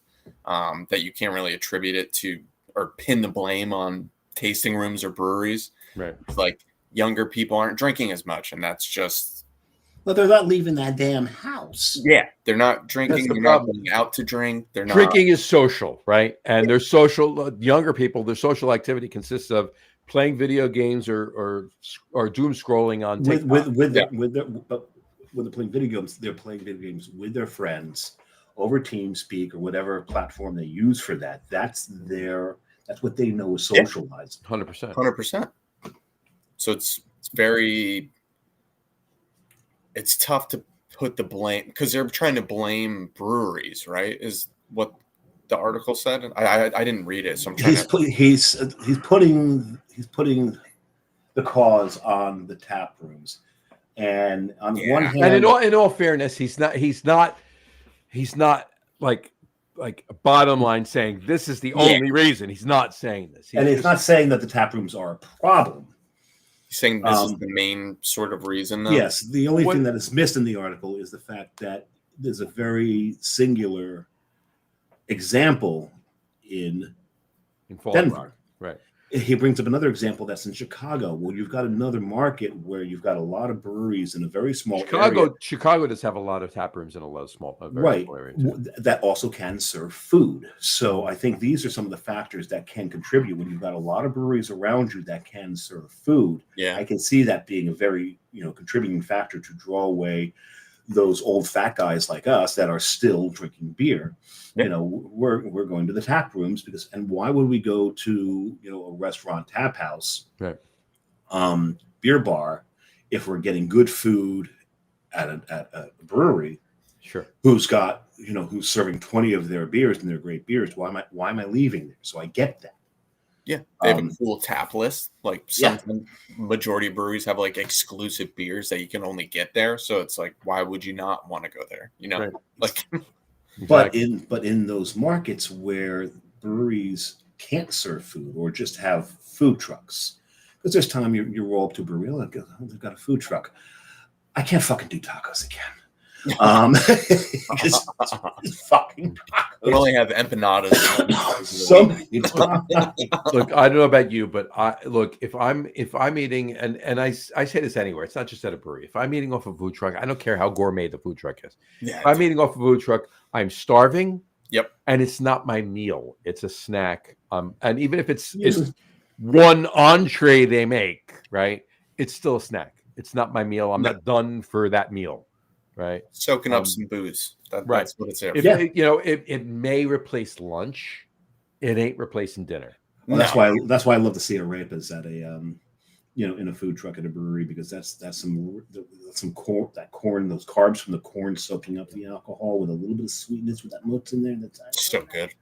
[SPEAKER 4] That you can't really attribute it to or pin the blame on tasting rooms or breweries.
[SPEAKER 1] Right.
[SPEAKER 4] Like younger people aren't drinking as much, and that's just.
[SPEAKER 2] But they're not leaving that damn house.
[SPEAKER 4] Yeah, they're not drinking. They're not going out to drink. They're not.
[SPEAKER 1] Drinking is social, right? And their social younger people. Their social activity consists of playing video games or doom scrolling on TikTok.
[SPEAKER 2] When they're playing video games, they're playing video games with their friends over TeamSpeak or whatever platform they use for that. That's what they know is socializing.
[SPEAKER 1] 100%.
[SPEAKER 4] 100%. So it's very. It's tough to put the blame because they're trying to blame breweries, right? Is what the article said. I didn't read it, so I'm trying.
[SPEAKER 2] He's putting the cause on the tap rooms, and on one hand,
[SPEAKER 1] and in all fairness, he's not like like a bottom line saying this is the only reason. He's not saying this.
[SPEAKER 2] And it's not saying that the tap rooms are a problem.
[SPEAKER 4] He's saying this is the main sort of reason, though?
[SPEAKER 2] Yes. The only thing that is missed in the article is the fact that there's a very singular example in Denver.
[SPEAKER 1] Right.
[SPEAKER 2] He brings up another example that's in Chicago, where you've got another market where you've got a lot of breweries in a very small area.
[SPEAKER 1] Chicago does have a lot of tap rooms in a small area too.
[SPEAKER 2] That also can serve food. So I think these are some of the factors that can contribute when you've got a lot of breweries around you that can serve food.
[SPEAKER 4] Yeah,
[SPEAKER 2] I can see that being a very contributing factor to draw away those old fat guys like us that are still drinking beer.
[SPEAKER 1] Yeah.
[SPEAKER 2] We're going to the tap rooms and why would we go to a restaurant tap house,
[SPEAKER 1] right,
[SPEAKER 2] beer bar, if we're getting good food at a brewery,
[SPEAKER 1] sure,
[SPEAKER 2] who's got who's serving 20 of their beers and they're great beers? Why am I leaving there? So I get that.
[SPEAKER 4] Yeah, they have a cool tap list. Like some majority of breweries have like exclusive beers that you can only get there. So it's like, why would you not want to go there?
[SPEAKER 1] Right.
[SPEAKER 4] Like,
[SPEAKER 2] but in those markets where breweries can't serve food or just have food trucks, because there's time you roll up to a brewery, like, oh, they've got a food truck. I can't fucking do tacos again. Just fucking tacos.
[SPEAKER 4] We only have empanadas.
[SPEAKER 1] Look, I don't know about you, but if I'm eating, and I say this anywhere, it's not just at a brewery. If I'm eating off a food truck, I don't care how gourmet the food truck is.
[SPEAKER 4] Yeah,
[SPEAKER 1] if I'm eating off a food truck, I'm starving.
[SPEAKER 4] Yep.
[SPEAKER 1] And it's not my meal; it's a snack. And even if it's one entree they make, right? It's still a snack. It's not my meal. I'm not done for that meal. Right,
[SPEAKER 4] soaking up some booze. That's what it's there.
[SPEAKER 1] It may replace lunch. It ain't replacing dinner.
[SPEAKER 2] Well, that's why I love to see arepas at a in a food truck at a brewery, because that's some corn, those carbs from the corn soaking up the alcohol with a little bit of sweetness with that mix in there. That's
[SPEAKER 4] so good.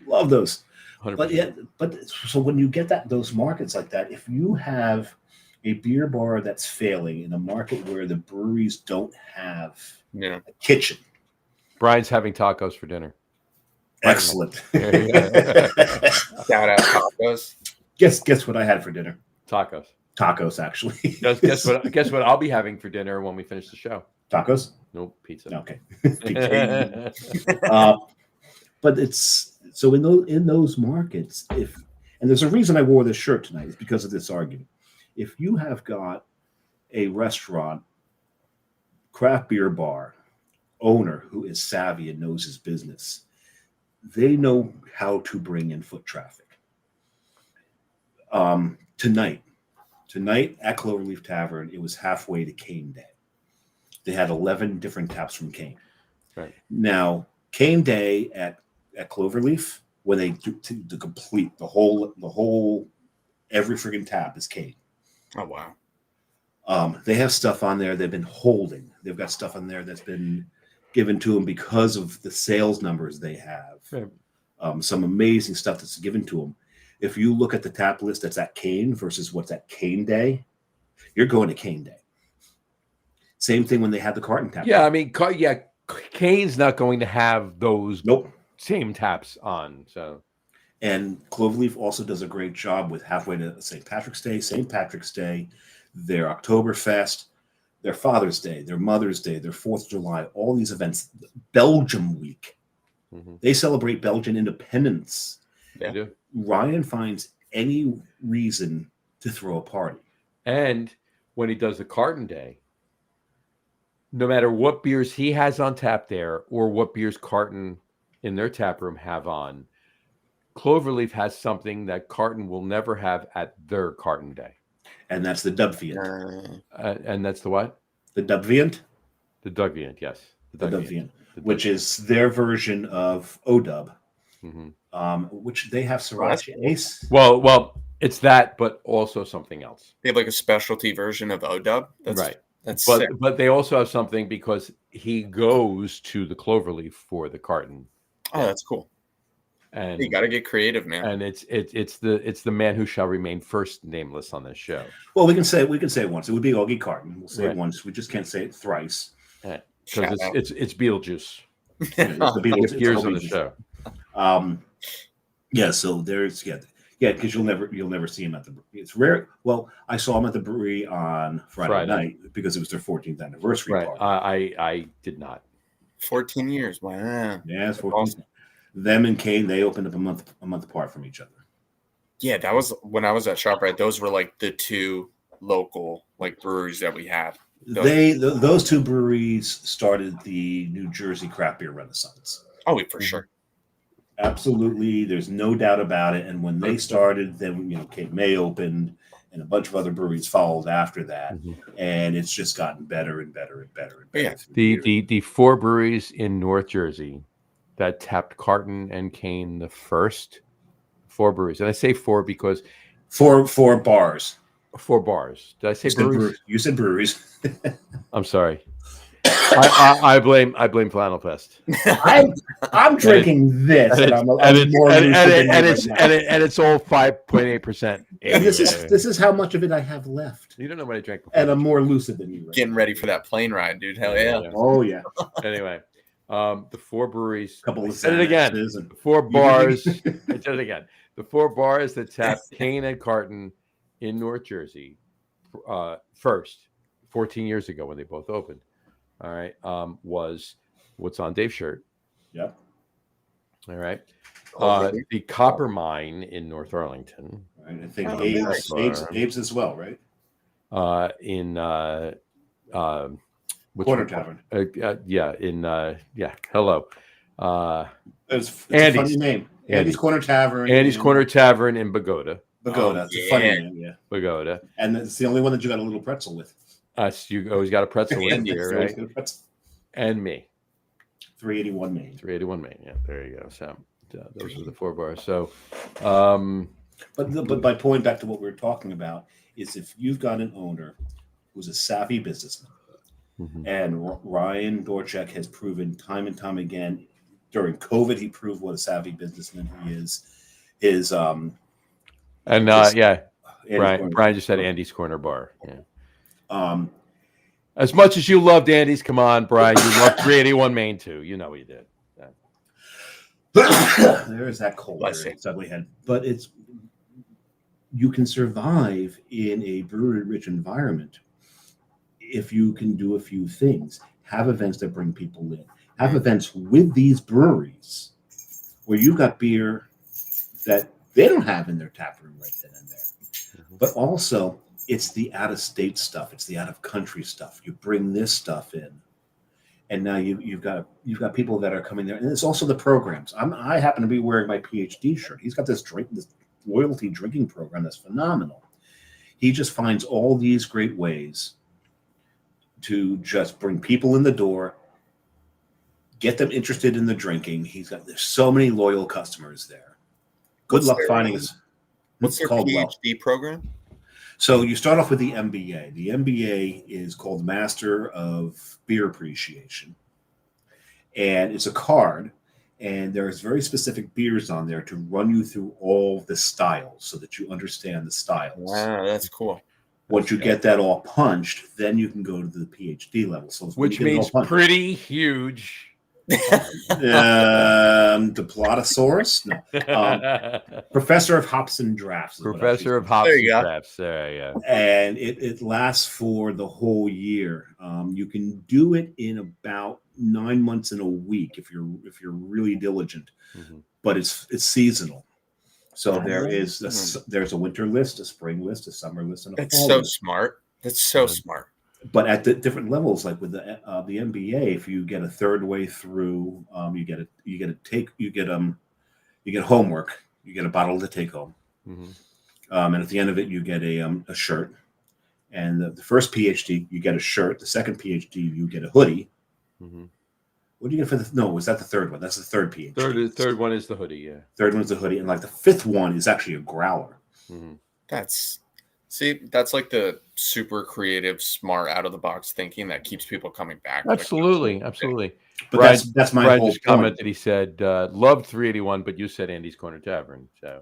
[SPEAKER 2] Love those.
[SPEAKER 1] 100%.
[SPEAKER 2] But so when you get those markets like that, if you have a beer bar that's failing in a market where the breweries don't have a kitchen.
[SPEAKER 1] Brian's having tacos for dinner.
[SPEAKER 2] Excellent.
[SPEAKER 4] Shout out tacos.
[SPEAKER 2] Guess what I had for dinner?
[SPEAKER 1] Tacos.
[SPEAKER 2] Tacos, actually.
[SPEAKER 1] Guess what I'll be having for dinner when we finish the show?
[SPEAKER 2] Tacos?
[SPEAKER 1] Nope, pizza.
[SPEAKER 2] Okay. But it's so in those markets, and there's a reason I wore this shirt tonight, is because of this argument. If you have got a restaurant, craft beer bar owner who is savvy and knows his business, they know how to bring in foot traffic. Tonight at Cloverleaf Tavern, it was halfway to Cane Day. They had 11 different taps from Cane.
[SPEAKER 1] Right.
[SPEAKER 2] Now, Cane Day at Cloverleaf, when they do the complete, the whole every friggin' tap is Cane.
[SPEAKER 4] Oh, wow.
[SPEAKER 2] They have stuff on there they've been holding. They've got stuff on there that's been given to them because of the sales numbers they have.
[SPEAKER 1] Right.
[SPEAKER 2] Some amazing stuff that's given to them. If you look at the tap list that's at Cane versus what's at Cane Day, you're going to Cane Day. Same thing when they had the carton tap.
[SPEAKER 1] Yeah, I mean, Cane's not going to have those same taps on. So.
[SPEAKER 2] And Cloverleaf also does a great job with halfway to St. Patrick's Day, their Oktoberfest, their Father's Day, their Mother's Day, their 4th of July, all these events. Belgium Week. Mm-hmm. They celebrate Belgian independence.
[SPEAKER 1] They do.
[SPEAKER 2] Ryan finds any reason to throw a party.
[SPEAKER 1] And when he does the carton day, no matter what beers he has on tap there or what beers Carton in their tap room have on, Cloverleaf has something that Carton will never have at their carton day.
[SPEAKER 2] And that's the Dubviant.
[SPEAKER 1] And that's the what?
[SPEAKER 2] The Dubviant?
[SPEAKER 1] The Dubviant, yes.
[SPEAKER 2] The Dubviant, which is their version of O-Dub, which they have Sriracha Ace.
[SPEAKER 1] Well, it's that, but also something else.
[SPEAKER 4] They have like a specialty version of O-Dub. That's
[SPEAKER 1] right.
[SPEAKER 4] That's
[SPEAKER 1] but they also have something because he goes to the Cloverleaf for the carton.
[SPEAKER 4] Oh, that's cool. And you got to get creative, man.
[SPEAKER 1] And it's the man who shall remain first nameless on this show.
[SPEAKER 2] Well, we can say it once. It would be Augie Carton. We'll say it once. We just can't say it thrice.
[SPEAKER 1] Because it's Beetlejuice.
[SPEAKER 2] The Beetlejuice
[SPEAKER 1] appears on the show.
[SPEAKER 2] Yeah, so there's because you'll never see him at the brewery. It's rare. Well, I saw him at the brewery on Friday night because it was their 14th anniversary
[SPEAKER 1] Right.
[SPEAKER 2] party.
[SPEAKER 1] I did not.
[SPEAKER 4] 14 years. Wow.
[SPEAKER 2] Yeah, it's 14. Awesome. Them and Kane, they opened up a month apart from each other.
[SPEAKER 4] Yeah, that was when I was at ShopRite. Those were like the two local like breweries that we had.
[SPEAKER 2] Those two breweries started the New Jersey craft beer renaissance.
[SPEAKER 4] Oh, for sure.
[SPEAKER 2] Absolutely, there's no doubt about it. And when they started, then Cape May opened, and a bunch of other breweries followed after that, and it's just gotten better and better and better and better.
[SPEAKER 1] Yeah, the 4 breweries in North Jersey that tapped Carton and Kane, the first 4 breweries, and I say 4 because
[SPEAKER 2] 4 bars.
[SPEAKER 1] 4 bars. Did I say breweries?
[SPEAKER 2] You said breweries.
[SPEAKER 1] I'm sorry. I blame Flannel Fest.
[SPEAKER 2] I'm drinking this, and
[SPEAKER 1] it's all 5.8%.
[SPEAKER 2] And this is how much of it I have left.
[SPEAKER 1] You don't know what I drank before.
[SPEAKER 2] And I'm more lucid than you.
[SPEAKER 4] Getting ready for that plane ride, dude. Hell yeah.
[SPEAKER 2] Oh yeah.
[SPEAKER 1] Anyway, the 4 breweries.
[SPEAKER 2] Couple of
[SPEAKER 1] said it again. 4 bars. I said it again. The 4 bars that tapped Kane and Carton in North Jersey first 14 years ago when they both opened. All right, was what's on Dave's shirt.
[SPEAKER 2] Yep.
[SPEAKER 1] All right. The Copper Mine in North Arlington.
[SPEAKER 2] Right. I think Abe's as well, right?
[SPEAKER 1] In
[SPEAKER 2] Corner Tavern.
[SPEAKER 1] Hello.
[SPEAKER 2] It's a funny name. Andy's Corner Tavern.
[SPEAKER 1] Andy's Corner Tavern in Pagoda.
[SPEAKER 2] Pagoda. It's a funny name, yeah.
[SPEAKER 1] Pagoda.
[SPEAKER 2] And it's the only one that you got a little pretzel with.
[SPEAKER 1] You always got a pretzel in here, right? And me.
[SPEAKER 2] 381 Main.
[SPEAKER 1] 381 Main. Yeah, there you go. So those are the 4 bars. So,
[SPEAKER 2] but my point back to what we were talking about is if you've got an owner who's a savvy businessman, and Ryan Dorchek has proven time and time again during COVID, he proved what a savvy businessman he is.
[SPEAKER 1] Brian just said Andy's Corner Bar. Yeah. As much as you loved Andy's, come on, Brian, you loved 381 Main too. You know he did. Yeah.
[SPEAKER 2] There's that cold ugly head. But you can survive in a brewery-rich environment if you can do a few things. Have events that bring people in. Have events with these breweries where you've got beer that they don't have in their tap room right then and there. But also, it's the out-of-state stuff. It's the out-of-country stuff. You bring this stuff in, and now you've got people that are coming there, and it's also the programs. I happen to be wearing my PhD shirt. He's got this loyalty drinking program that's phenomenal. He just finds all these great ways to just bring people in the door, get them interested in the drinking. There's so many loyal customers there. Good luck finding us.
[SPEAKER 4] What's their PhD program?
[SPEAKER 2] So you start off with the MBA. The MBA is called Master of Beer Appreciation. And it's a card, and there's very specific beers on there to run you through all the styles so that you understand the styles.
[SPEAKER 4] Wow, that's cool.
[SPEAKER 2] Once you get that all punched, then you can go to the PhD level. So
[SPEAKER 1] which means pretty huge.
[SPEAKER 2] Diplotosaurus? No. Professor of Hops and Drafts.
[SPEAKER 1] Professor of Hops and Drafts. There you go.
[SPEAKER 2] And it lasts for the whole year. You can do it in about 9 months and a week if you're really diligent. But it's seasonal. So there's a winter list, a spring list, a summer list, and a fall list.
[SPEAKER 4] Smart. That's so smart.
[SPEAKER 2] But at the different levels, like with the MBA, if you get a third way through, you get homework, you get a bottle to take home, and at the end of it, you get a shirt. And the first PhD, you get a shirt. The second PhD, you get a hoodie. What do you get for was that the third one? That's the third PhD.
[SPEAKER 1] Third one is the hoodie. Yeah.
[SPEAKER 2] Third one is the hoodie, and like the fifth one is actually a growler.
[SPEAKER 4] That's like the super creative, smart, out of the box thinking that keeps people coming back.
[SPEAKER 1] Absolutely. But
[SPEAKER 2] Brian, that's my whole
[SPEAKER 1] comment that he said, loved 381, but you said Andy's Corner Tavern. So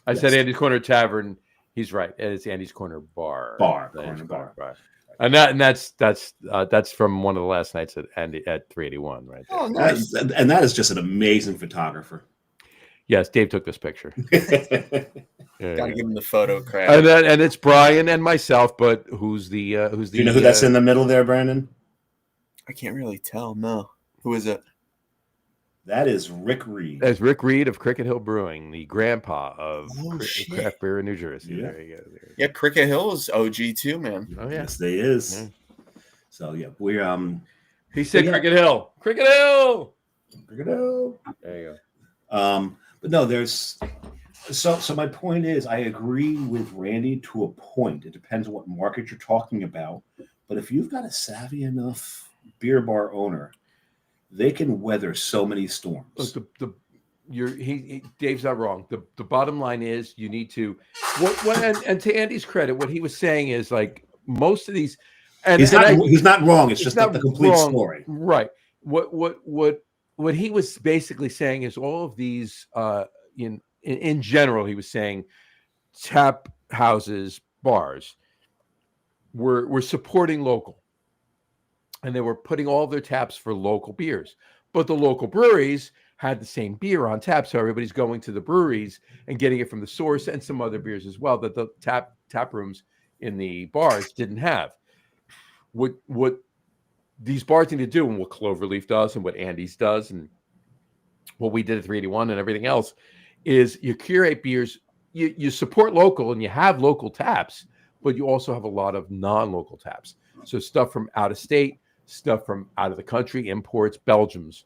[SPEAKER 1] I said Andy's Corner Tavern. He's right. It's Andy's Corner Bar.
[SPEAKER 2] Corner bar.
[SPEAKER 1] And that's from one of the last nights at 381, right there.
[SPEAKER 4] Oh, nice.
[SPEAKER 2] And that is just an amazing photographer.
[SPEAKER 1] Yes, Dave took this picture.
[SPEAKER 4] Gotta give him the photo
[SPEAKER 1] And
[SPEAKER 4] credit.
[SPEAKER 1] then, and it's Brian and myself, but who's the
[SPEAKER 2] Do you know who that's in the middle there, Brandon?
[SPEAKER 4] I can't really tell. No, who is it?
[SPEAKER 2] That is Rick Reed.
[SPEAKER 1] That's Rick Reed of Cricket Hill Brewing, the grandpa of
[SPEAKER 4] shit.
[SPEAKER 1] craft beer in New Jersey.
[SPEAKER 2] Yeah.
[SPEAKER 1] There you go. There you
[SPEAKER 4] Yeah, Cricket Hill is OG too, man.
[SPEAKER 1] go. Oh yeah.
[SPEAKER 2] Yes, they is.
[SPEAKER 1] Yeah.
[SPEAKER 2] So yeah, we're
[SPEAKER 1] He said
[SPEAKER 2] Yeah.
[SPEAKER 1] Cricket Hill. Cricket Hill.
[SPEAKER 2] There you
[SPEAKER 1] There you
[SPEAKER 2] go. But no, there's so my point is I agree with Randy to a point. It depends on what market you're talking about. But if you've got a savvy enough beer bar owner, they can weather so many storms.
[SPEAKER 1] Look, Dave's not wrong. The bottom line is you need to and to Andy's credit, what he was saying is like most of these and
[SPEAKER 2] He's not wrong. It's just not the complete
[SPEAKER 1] wrong.
[SPEAKER 2] story.
[SPEAKER 1] Right. What he was basically saying is all of these in general, he was saying tap houses, bars were supporting local. And they were putting all of their taps for local beers. But the local breweries had the same beer on tap. So everybody's going to the breweries and getting it from the source and some other beers as well that the tap rooms in the bars didn't have. What these bars need to do, and what Cloverleaf does and what Andy's does and what we did at 381 and everything else, is you curate beers, you support local and you have local taps, but you also have a lot of non-local taps. So stuff from out of state, stuff from out of the country, imports, Belgians,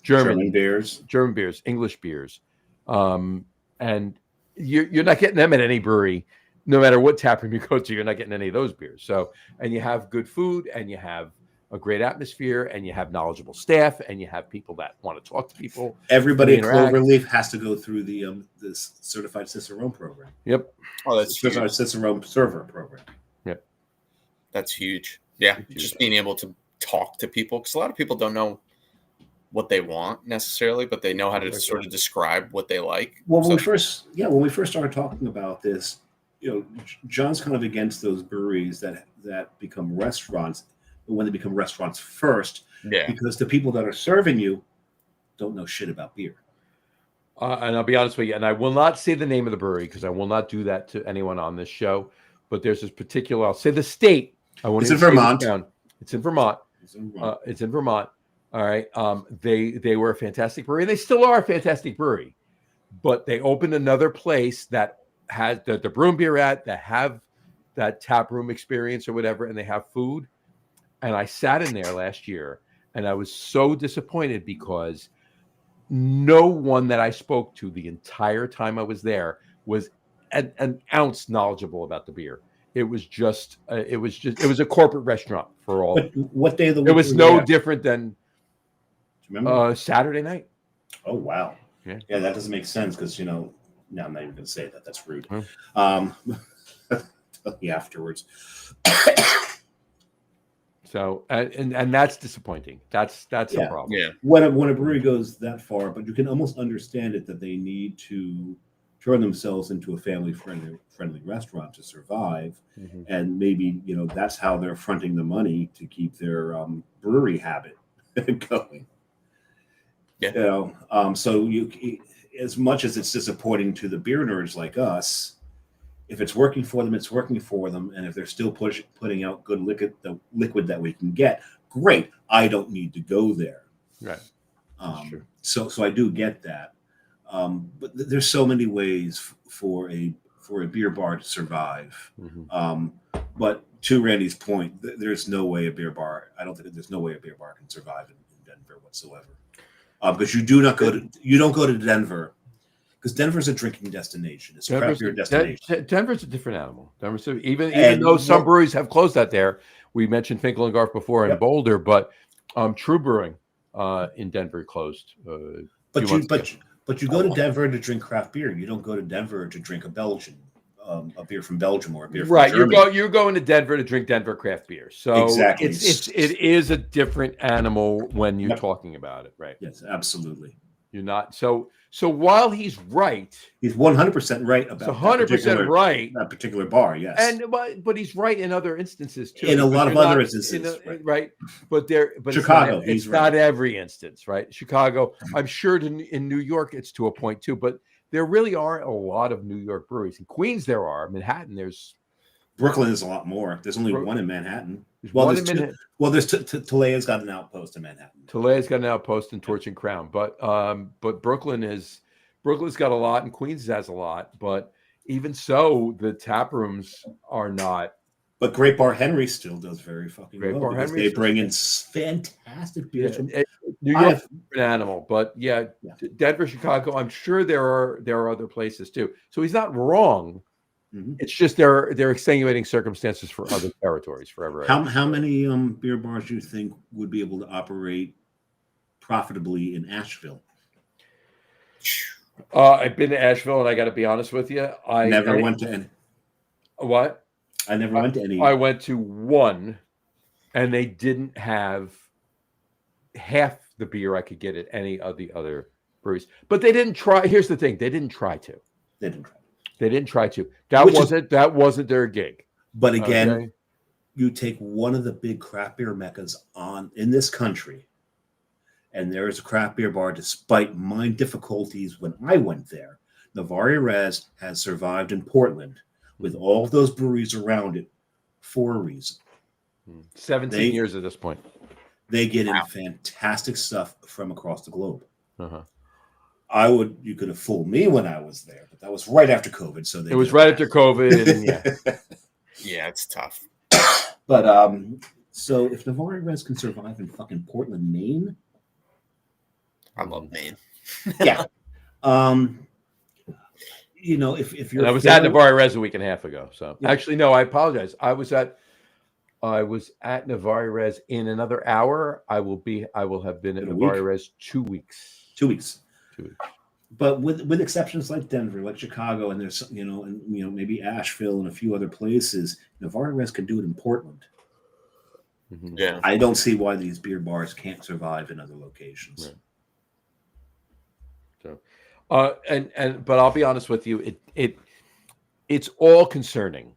[SPEAKER 1] German beers, English beers, and you're not getting them at any brewery, no matter what tap room you go to. You're not getting any of those beers. So, and you have good food, and you have a great atmosphere, and you have knowledgeable staff, and you have people that want to talk to people.
[SPEAKER 2] Everybody at Cloverleaf has to go through the certified Cicerone program.
[SPEAKER 1] Yep.
[SPEAKER 4] Oh, that's
[SPEAKER 2] certified
[SPEAKER 4] huge.
[SPEAKER 2] Cicerone server program.
[SPEAKER 1] Yep.
[SPEAKER 4] That's huge. Yeah,
[SPEAKER 1] Huge.
[SPEAKER 4] just being able to talk to people, because a lot of people don't know what they want necessarily, but they know how to sort of describe what they like.
[SPEAKER 2] Well, when we first started talking about this, John's kind of against those breweries that become restaurants when they become restaurants first, because the people that are serving you don't know shit about beer.
[SPEAKER 1] And I'll be honest with you, and I will not say the name of the brewery because I will not do that to anyone on this show. But there's this particular, I'll say the state.
[SPEAKER 2] It's in Vermont.
[SPEAKER 1] It's in Vermont. It's in Vermont. All right. They were a fantastic brewery, and they still are a fantastic brewery. But they opened another place that has the brew and beer at, that have that tap room experience or whatever, and they have food. And I sat in there last year, and I was so disappointed because no one that I spoke to the entire time I was there was an ounce knowledgeable about the beer. It was a corporate restaurant for all.
[SPEAKER 2] What day of the week?
[SPEAKER 1] It was no different than
[SPEAKER 2] remember
[SPEAKER 1] Saturday night.
[SPEAKER 2] Oh wow.
[SPEAKER 1] Yeah,
[SPEAKER 2] that doesn't make sense because no, I'm not even going to say that. That's rude. Tell me afterwards.
[SPEAKER 1] So and that's disappointing. That's a problem.
[SPEAKER 4] Yeah.
[SPEAKER 2] When a brewery goes that far, but you can almost understand it that they need to turn themselves into a family-friendly restaurant to survive, and maybe that's how they're fronting the money to keep their brewery habit going.
[SPEAKER 4] Yeah.
[SPEAKER 2] So as much as it's disappointing to the beer nerds like us, if it's working for them, it's working for them. And if they're still putting out good liquid that we can get, great. I don't need to go there.
[SPEAKER 1] Right.
[SPEAKER 2] So I do get that. But there's so many ways for a beer bar to survive. But to Randy's point, there's no way a beer bar. I don't think there's no way a beer bar can survive in Denver whatsoever. Because you don't go to Denver. Because Denver's a drinking destination. It's a craft beer destination.
[SPEAKER 1] Denver's a different animal. Even though some breweries have closed out there, we mentioned Finkel and Garth before in Boulder, but True Brewing in Denver closed.
[SPEAKER 2] But you go to Denver to drink craft beer. You don't go to Denver to drink a beer from Belgium or a beer from Germany.
[SPEAKER 1] You're going to Denver to drink Denver craft beer. So
[SPEAKER 2] exactly.
[SPEAKER 1] it is a different animal when you're talking about it, right?
[SPEAKER 2] Yes, absolutely.
[SPEAKER 1] You're not. So while he's right,
[SPEAKER 2] he's 100% right about
[SPEAKER 1] 100% right.
[SPEAKER 2] that particular bar. Yes,
[SPEAKER 1] and but he's right in other instances too.
[SPEAKER 2] In a lot of other instances,
[SPEAKER 1] right? But
[SPEAKER 2] Chicago,
[SPEAKER 1] it's not every instance, right? Chicago, I'm sure in New York it's to a point too, but there really aren't a lot of New York breweries. In Queens there are. Manhattan there's.
[SPEAKER 2] Brooklyn is a lot more. There's only one in Manhattan.
[SPEAKER 1] There's
[SPEAKER 2] Talea's got an outpost in Manhattan.
[SPEAKER 1] Talea's got an outpost in Torch and Crown, but Brooklyn's got a lot, and Queens has a lot. But even so, the tap rooms are not.
[SPEAKER 2] But Great Bar Henry still does very fucking well because
[SPEAKER 1] Henry
[SPEAKER 2] they bring in fantastic beers from
[SPEAKER 1] New York. An animal, but Denver, Chicago. I'm sure there are other places too. So he's not wrong.
[SPEAKER 2] Mm-hmm.
[SPEAKER 1] It's just there are extenuating circumstances for other territories forever.
[SPEAKER 2] How many beer bars do you think would be able to operate profitably in Asheville?
[SPEAKER 1] I've been to Asheville, and I got to be honest with you, I
[SPEAKER 2] never went to any.
[SPEAKER 1] What?
[SPEAKER 2] I never went to any.
[SPEAKER 1] I went to one, and they didn't have half the beer I could get at any of the other breweries. But they didn't try. Here's the thing: they didn't try to.
[SPEAKER 2] They didn't try.
[SPEAKER 1] They didn't try to. That wasn't their gig.
[SPEAKER 2] But again, you take one of the big craft beer meccas in this country, and there is a craft beer bar. Despite my difficulties when I went there, Navarre Res has survived in Portland with all of those breweries around it for a reason.
[SPEAKER 1] 17 years at this point.
[SPEAKER 2] They get in fantastic stuff from across the globe.
[SPEAKER 1] Uh-huh.
[SPEAKER 2] You could have fooled me when I was there, but that was right after COVID. So
[SPEAKER 1] it was right after COVID. And
[SPEAKER 4] yeah, it's tough.
[SPEAKER 2] But so if Navarre Res can survive in fucking Portland, Maine,
[SPEAKER 4] I love Maine.
[SPEAKER 2] Yeah. If you're,
[SPEAKER 1] I was at Navarre Res a week and a half ago. So actually, no, I apologize. I was at Navarre Res in another hour. I will have been at Navarre Res 2 weeks.
[SPEAKER 2] 2 weeks. But with exceptions like Denver, like Chicago, and there's maybe Asheville and a few other places, Navarre Res can do it in Portland.
[SPEAKER 1] Mm-hmm.
[SPEAKER 4] Yeah,
[SPEAKER 2] I don't see why these beer bars can't survive in other locations.
[SPEAKER 1] Right. So, but I'll be honest with you, it's all concerning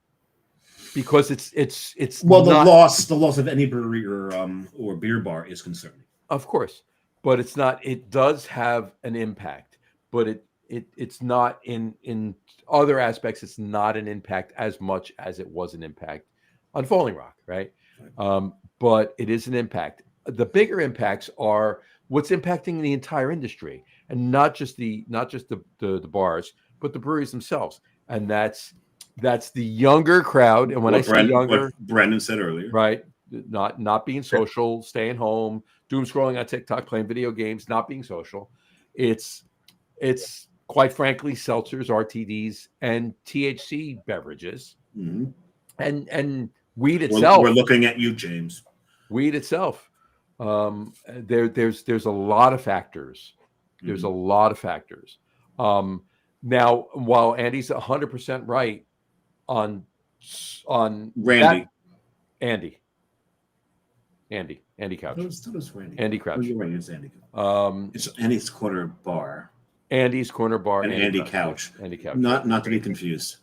[SPEAKER 1] because it's
[SPEAKER 2] the loss of any brewery or beer bar is concerning,
[SPEAKER 1] of course. But it's not. It does have an impact, but it's not in other aspects. It's not an impact as much as it was an impact on Falling Rock, right? But it is an impact. The bigger impacts are what's impacting the entire industry, and not just the bars, but the breweries themselves. And that's the younger crowd. And when I say younger,
[SPEAKER 2] what Branden said earlier,
[SPEAKER 1] right? Not being social, staying home, doom scrolling on TikTok, playing video games, not being social. It's quite frankly seltzers, RTDs, and THC beverages, and weed itself.
[SPEAKER 2] We're looking at you, James.
[SPEAKER 1] Weed itself. There's a lot of factors. There's a lot of factors. Now, while Andy's 100% right on
[SPEAKER 2] Randy.
[SPEAKER 1] Andy Couch.
[SPEAKER 2] That was Randy.
[SPEAKER 1] Andy Crouch.
[SPEAKER 2] Oh, you're right, it's Andy. It's Andy's Corner Bar.
[SPEAKER 1] Andy's Corner Bar.
[SPEAKER 2] And Andy Couch.
[SPEAKER 1] Andy Couch.
[SPEAKER 2] Not to be confused.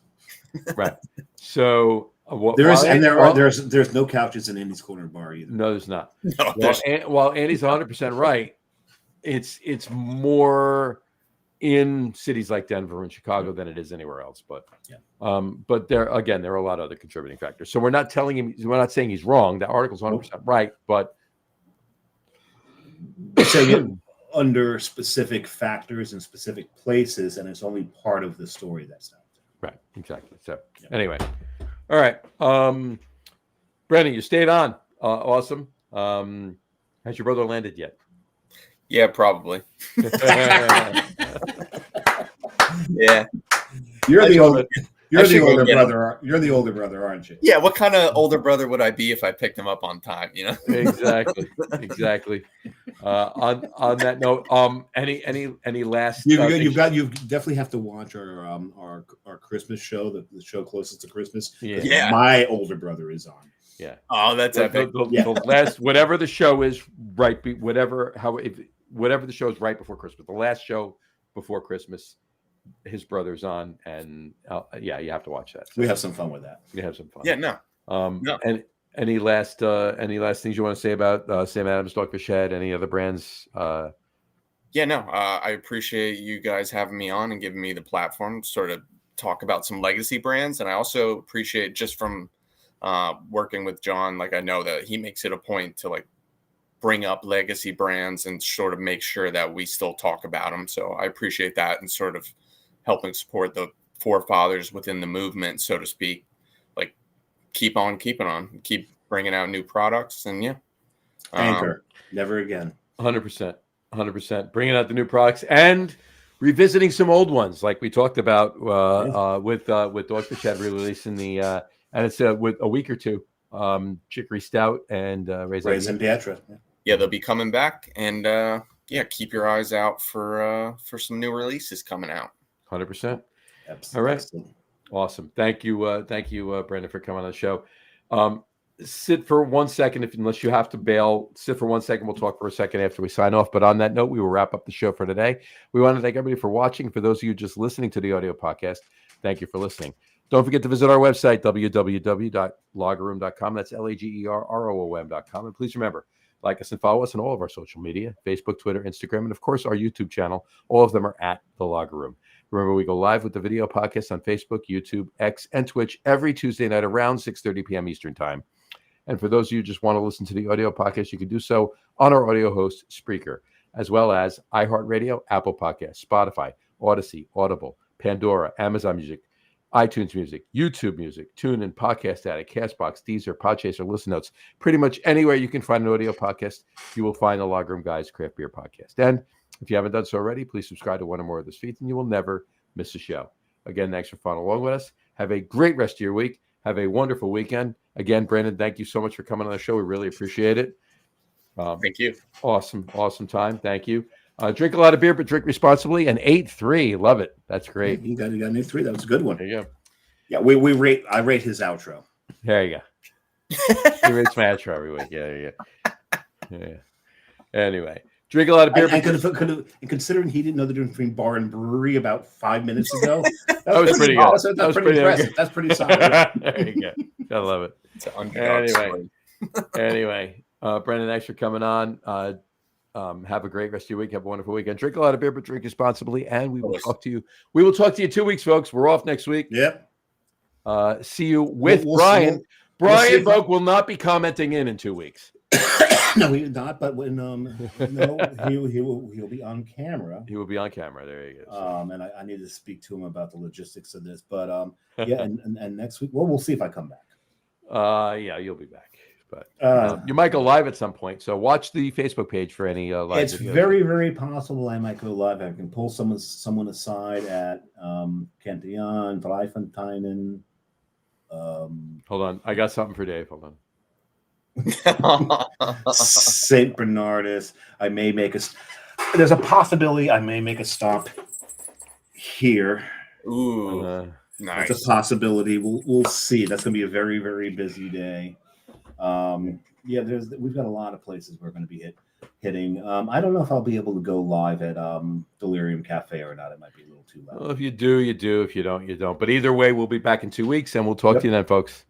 [SPEAKER 1] Right. So
[SPEAKER 2] there's no couches in Andy's Corner Bar either.
[SPEAKER 1] No, there's not.
[SPEAKER 4] No,
[SPEAKER 1] while Andy's 100% right, it's more in cities like Denver and Chicago than it is anywhere else. But but there are a lot of other contributing factors. So we're not saying he's wrong. The article's 100% right, but
[SPEAKER 2] saying under specific factors and specific places, and it's only part of the story that's out there.
[SPEAKER 1] Right, exactly. So anyway, all right. Branden, you stayed on. Awesome. Has your brother landed yet?
[SPEAKER 4] Yeah, probably. Yeah.
[SPEAKER 2] You're the older brother. You're the older brother, aren't you?
[SPEAKER 4] Yeah. What kind of older brother would I be if I picked him up on time?
[SPEAKER 1] Exactly. On that note, any last?
[SPEAKER 2] You definitely have to watch our Christmas show, the show closest to Christmas.
[SPEAKER 1] Yeah.
[SPEAKER 2] My older brother is on.
[SPEAKER 1] Yeah.
[SPEAKER 4] Oh, that's epic.
[SPEAKER 1] The last, whatever the show is, right? whatever the show is right before Christmas. The last show before Christmas, his brother's on, and yeah, you have to watch that. So
[SPEAKER 2] we have some fun with that.
[SPEAKER 1] We have some fun.
[SPEAKER 4] Yeah, no.
[SPEAKER 1] And any last things you want to say about Sam Adams Dogfish Head? Any other brands?
[SPEAKER 4] Yeah, no. I appreciate you guys having me on and giving me the platform to sort of talk about some legacy brands, and I also appreciate just from working with John. Like, I know that he makes it a point to like bring up legacy brands and sort of make sure that we still talk about them. So I appreciate that, and sort of helping support the forefathers within the movement, so to speak. Like, keep on keeping on, keep bringing out new products, and yeah.
[SPEAKER 2] Anchor, never again.
[SPEAKER 1] 100%. Bringing out the new products and revisiting some old ones, like we talked about with Dogfish Head releasing the and it's with a week or two, Chicory Stout and
[SPEAKER 2] Raisin Pietra.
[SPEAKER 4] Yeah, they'll be coming back, and yeah, keep your eyes out for some new releases coming out.
[SPEAKER 1] 100%.
[SPEAKER 2] Absolutely.
[SPEAKER 1] All right, awesome. Thank you, Branden, for coming on the show. Sit for 1 second, unless you have to bail. Sit for 1 second. We'll talk for a second after we sign off. But on that note, we will wrap up the show for today. We want to thank everybody for watching. For those of you just listening to the audio podcast, thank you for listening. Don't forget to visit our website, www.lageroom.com. That's LAGERROOM.com. And please remember, like us and follow us on all of our social media, Facebook, Twitter, Instagram, and of course our YouTube channel. All of them are at The Lager Room. Remember, we go live with the video podcast on Facebook, YouTube, X, and Twitch every Tuesday night around 6:30 p.m. Eastern Time. And for those of you who just want to listen to the audio podcast, you can do so on our audio host, Spreaker, as well as iHeartRadio, Apple Podcasts, Spotify, Odyssey, Audible, Pandora, Amazon Music, iTunes Music, YouTube Music, TuneIn, Podcast Addict, CastBox, Deezer, Podchaser, Listen Notes. Pretty much anywhere you can find an audio podcast, you will find the Lager Room Guys Craft Beer Podcast. And if you haven't done so already, please subscribe to one or more of those feeds, and you will never miss a show. Again, thanks for following along with us. Have a great rest of your week. Have a wonderful weekend. Again, Branden, thank you so much for coming on the show. We really appreciate it.
[SPEAKER 4] Thank you.
[SPEAKER 1] Awesome time. Thank you. Drink a lot of beer, but drink responsibly. And 8-3, love it. That's great.
[SPEAKER 2] You got an 8-3. That was a good one.
[SPEAKER 1] There you go.
[SPEAKER 2] Yeah, I rate his outro.
[SPEAKER 1] There you go. He rates my outro every week. Yeah. Anyway, drink a lot of beer.
[SPEAKER 2] And considering he didn't know the difference between bar and brewery about 5 minutes ago,
[SPEAKER 1] that was pretty good.
[SPEAKER 2] That's pretty impressive. That's pretty solid.
[SPEAKER 1] There you go. I love it.
[SPEAKER 4] It's an underdog story.
[SPEAKER 1] Anyway, Branden, thanks for coming on. Have a great rest of your week. Have a wonderful weekend. Drink a lot of beer, but drink responsibly. And we will talk to you. We will talk to you 2 weeks, folks. We're off next week.
[SPEAKER 2] Yep.
[SPEAKER 1] See you with Brian. Brian Vogt will not be commenting in 2 weeks.
[SPEAKER 2] No, he did not. But when he'll be on camera.
[SPEAKER 1] He will be on camera. There you go.
[SPEAKER 2] And I need to speak to him about the logistics of this. But yeah, and next week, well, we'll see if I come back.
[SPEAKER 1] Yeah, you'll be back. But you might go live at some point. So watch the Facebook page for any live.
[SPEAKER 2] It's videos. Very, very possible I might go live. I can pull someone aside at Cantillon, Dreifenteinen.
[SPEAKER 1] Hold on, I got something for Dave. Hold on.
[SPEAKER 2] St. Bernardus. There's a possibility I may make a stop here.
[SPEAKER 4] Ooh, nice.
[SPEAKER 2] That's a possibility. We'll see. That's going to be a very, very busy day. Yeah, we've got a lot of places we're going to be hitting. I don't know if I'll be able to go live at Delirium Cafe or not. It might be a little too loud.
[SPEAKER 1] Well, if you do, you do. If you don't, you don't. But either way, we'll be back in 2 weeks, and we'll talk to you then, folks.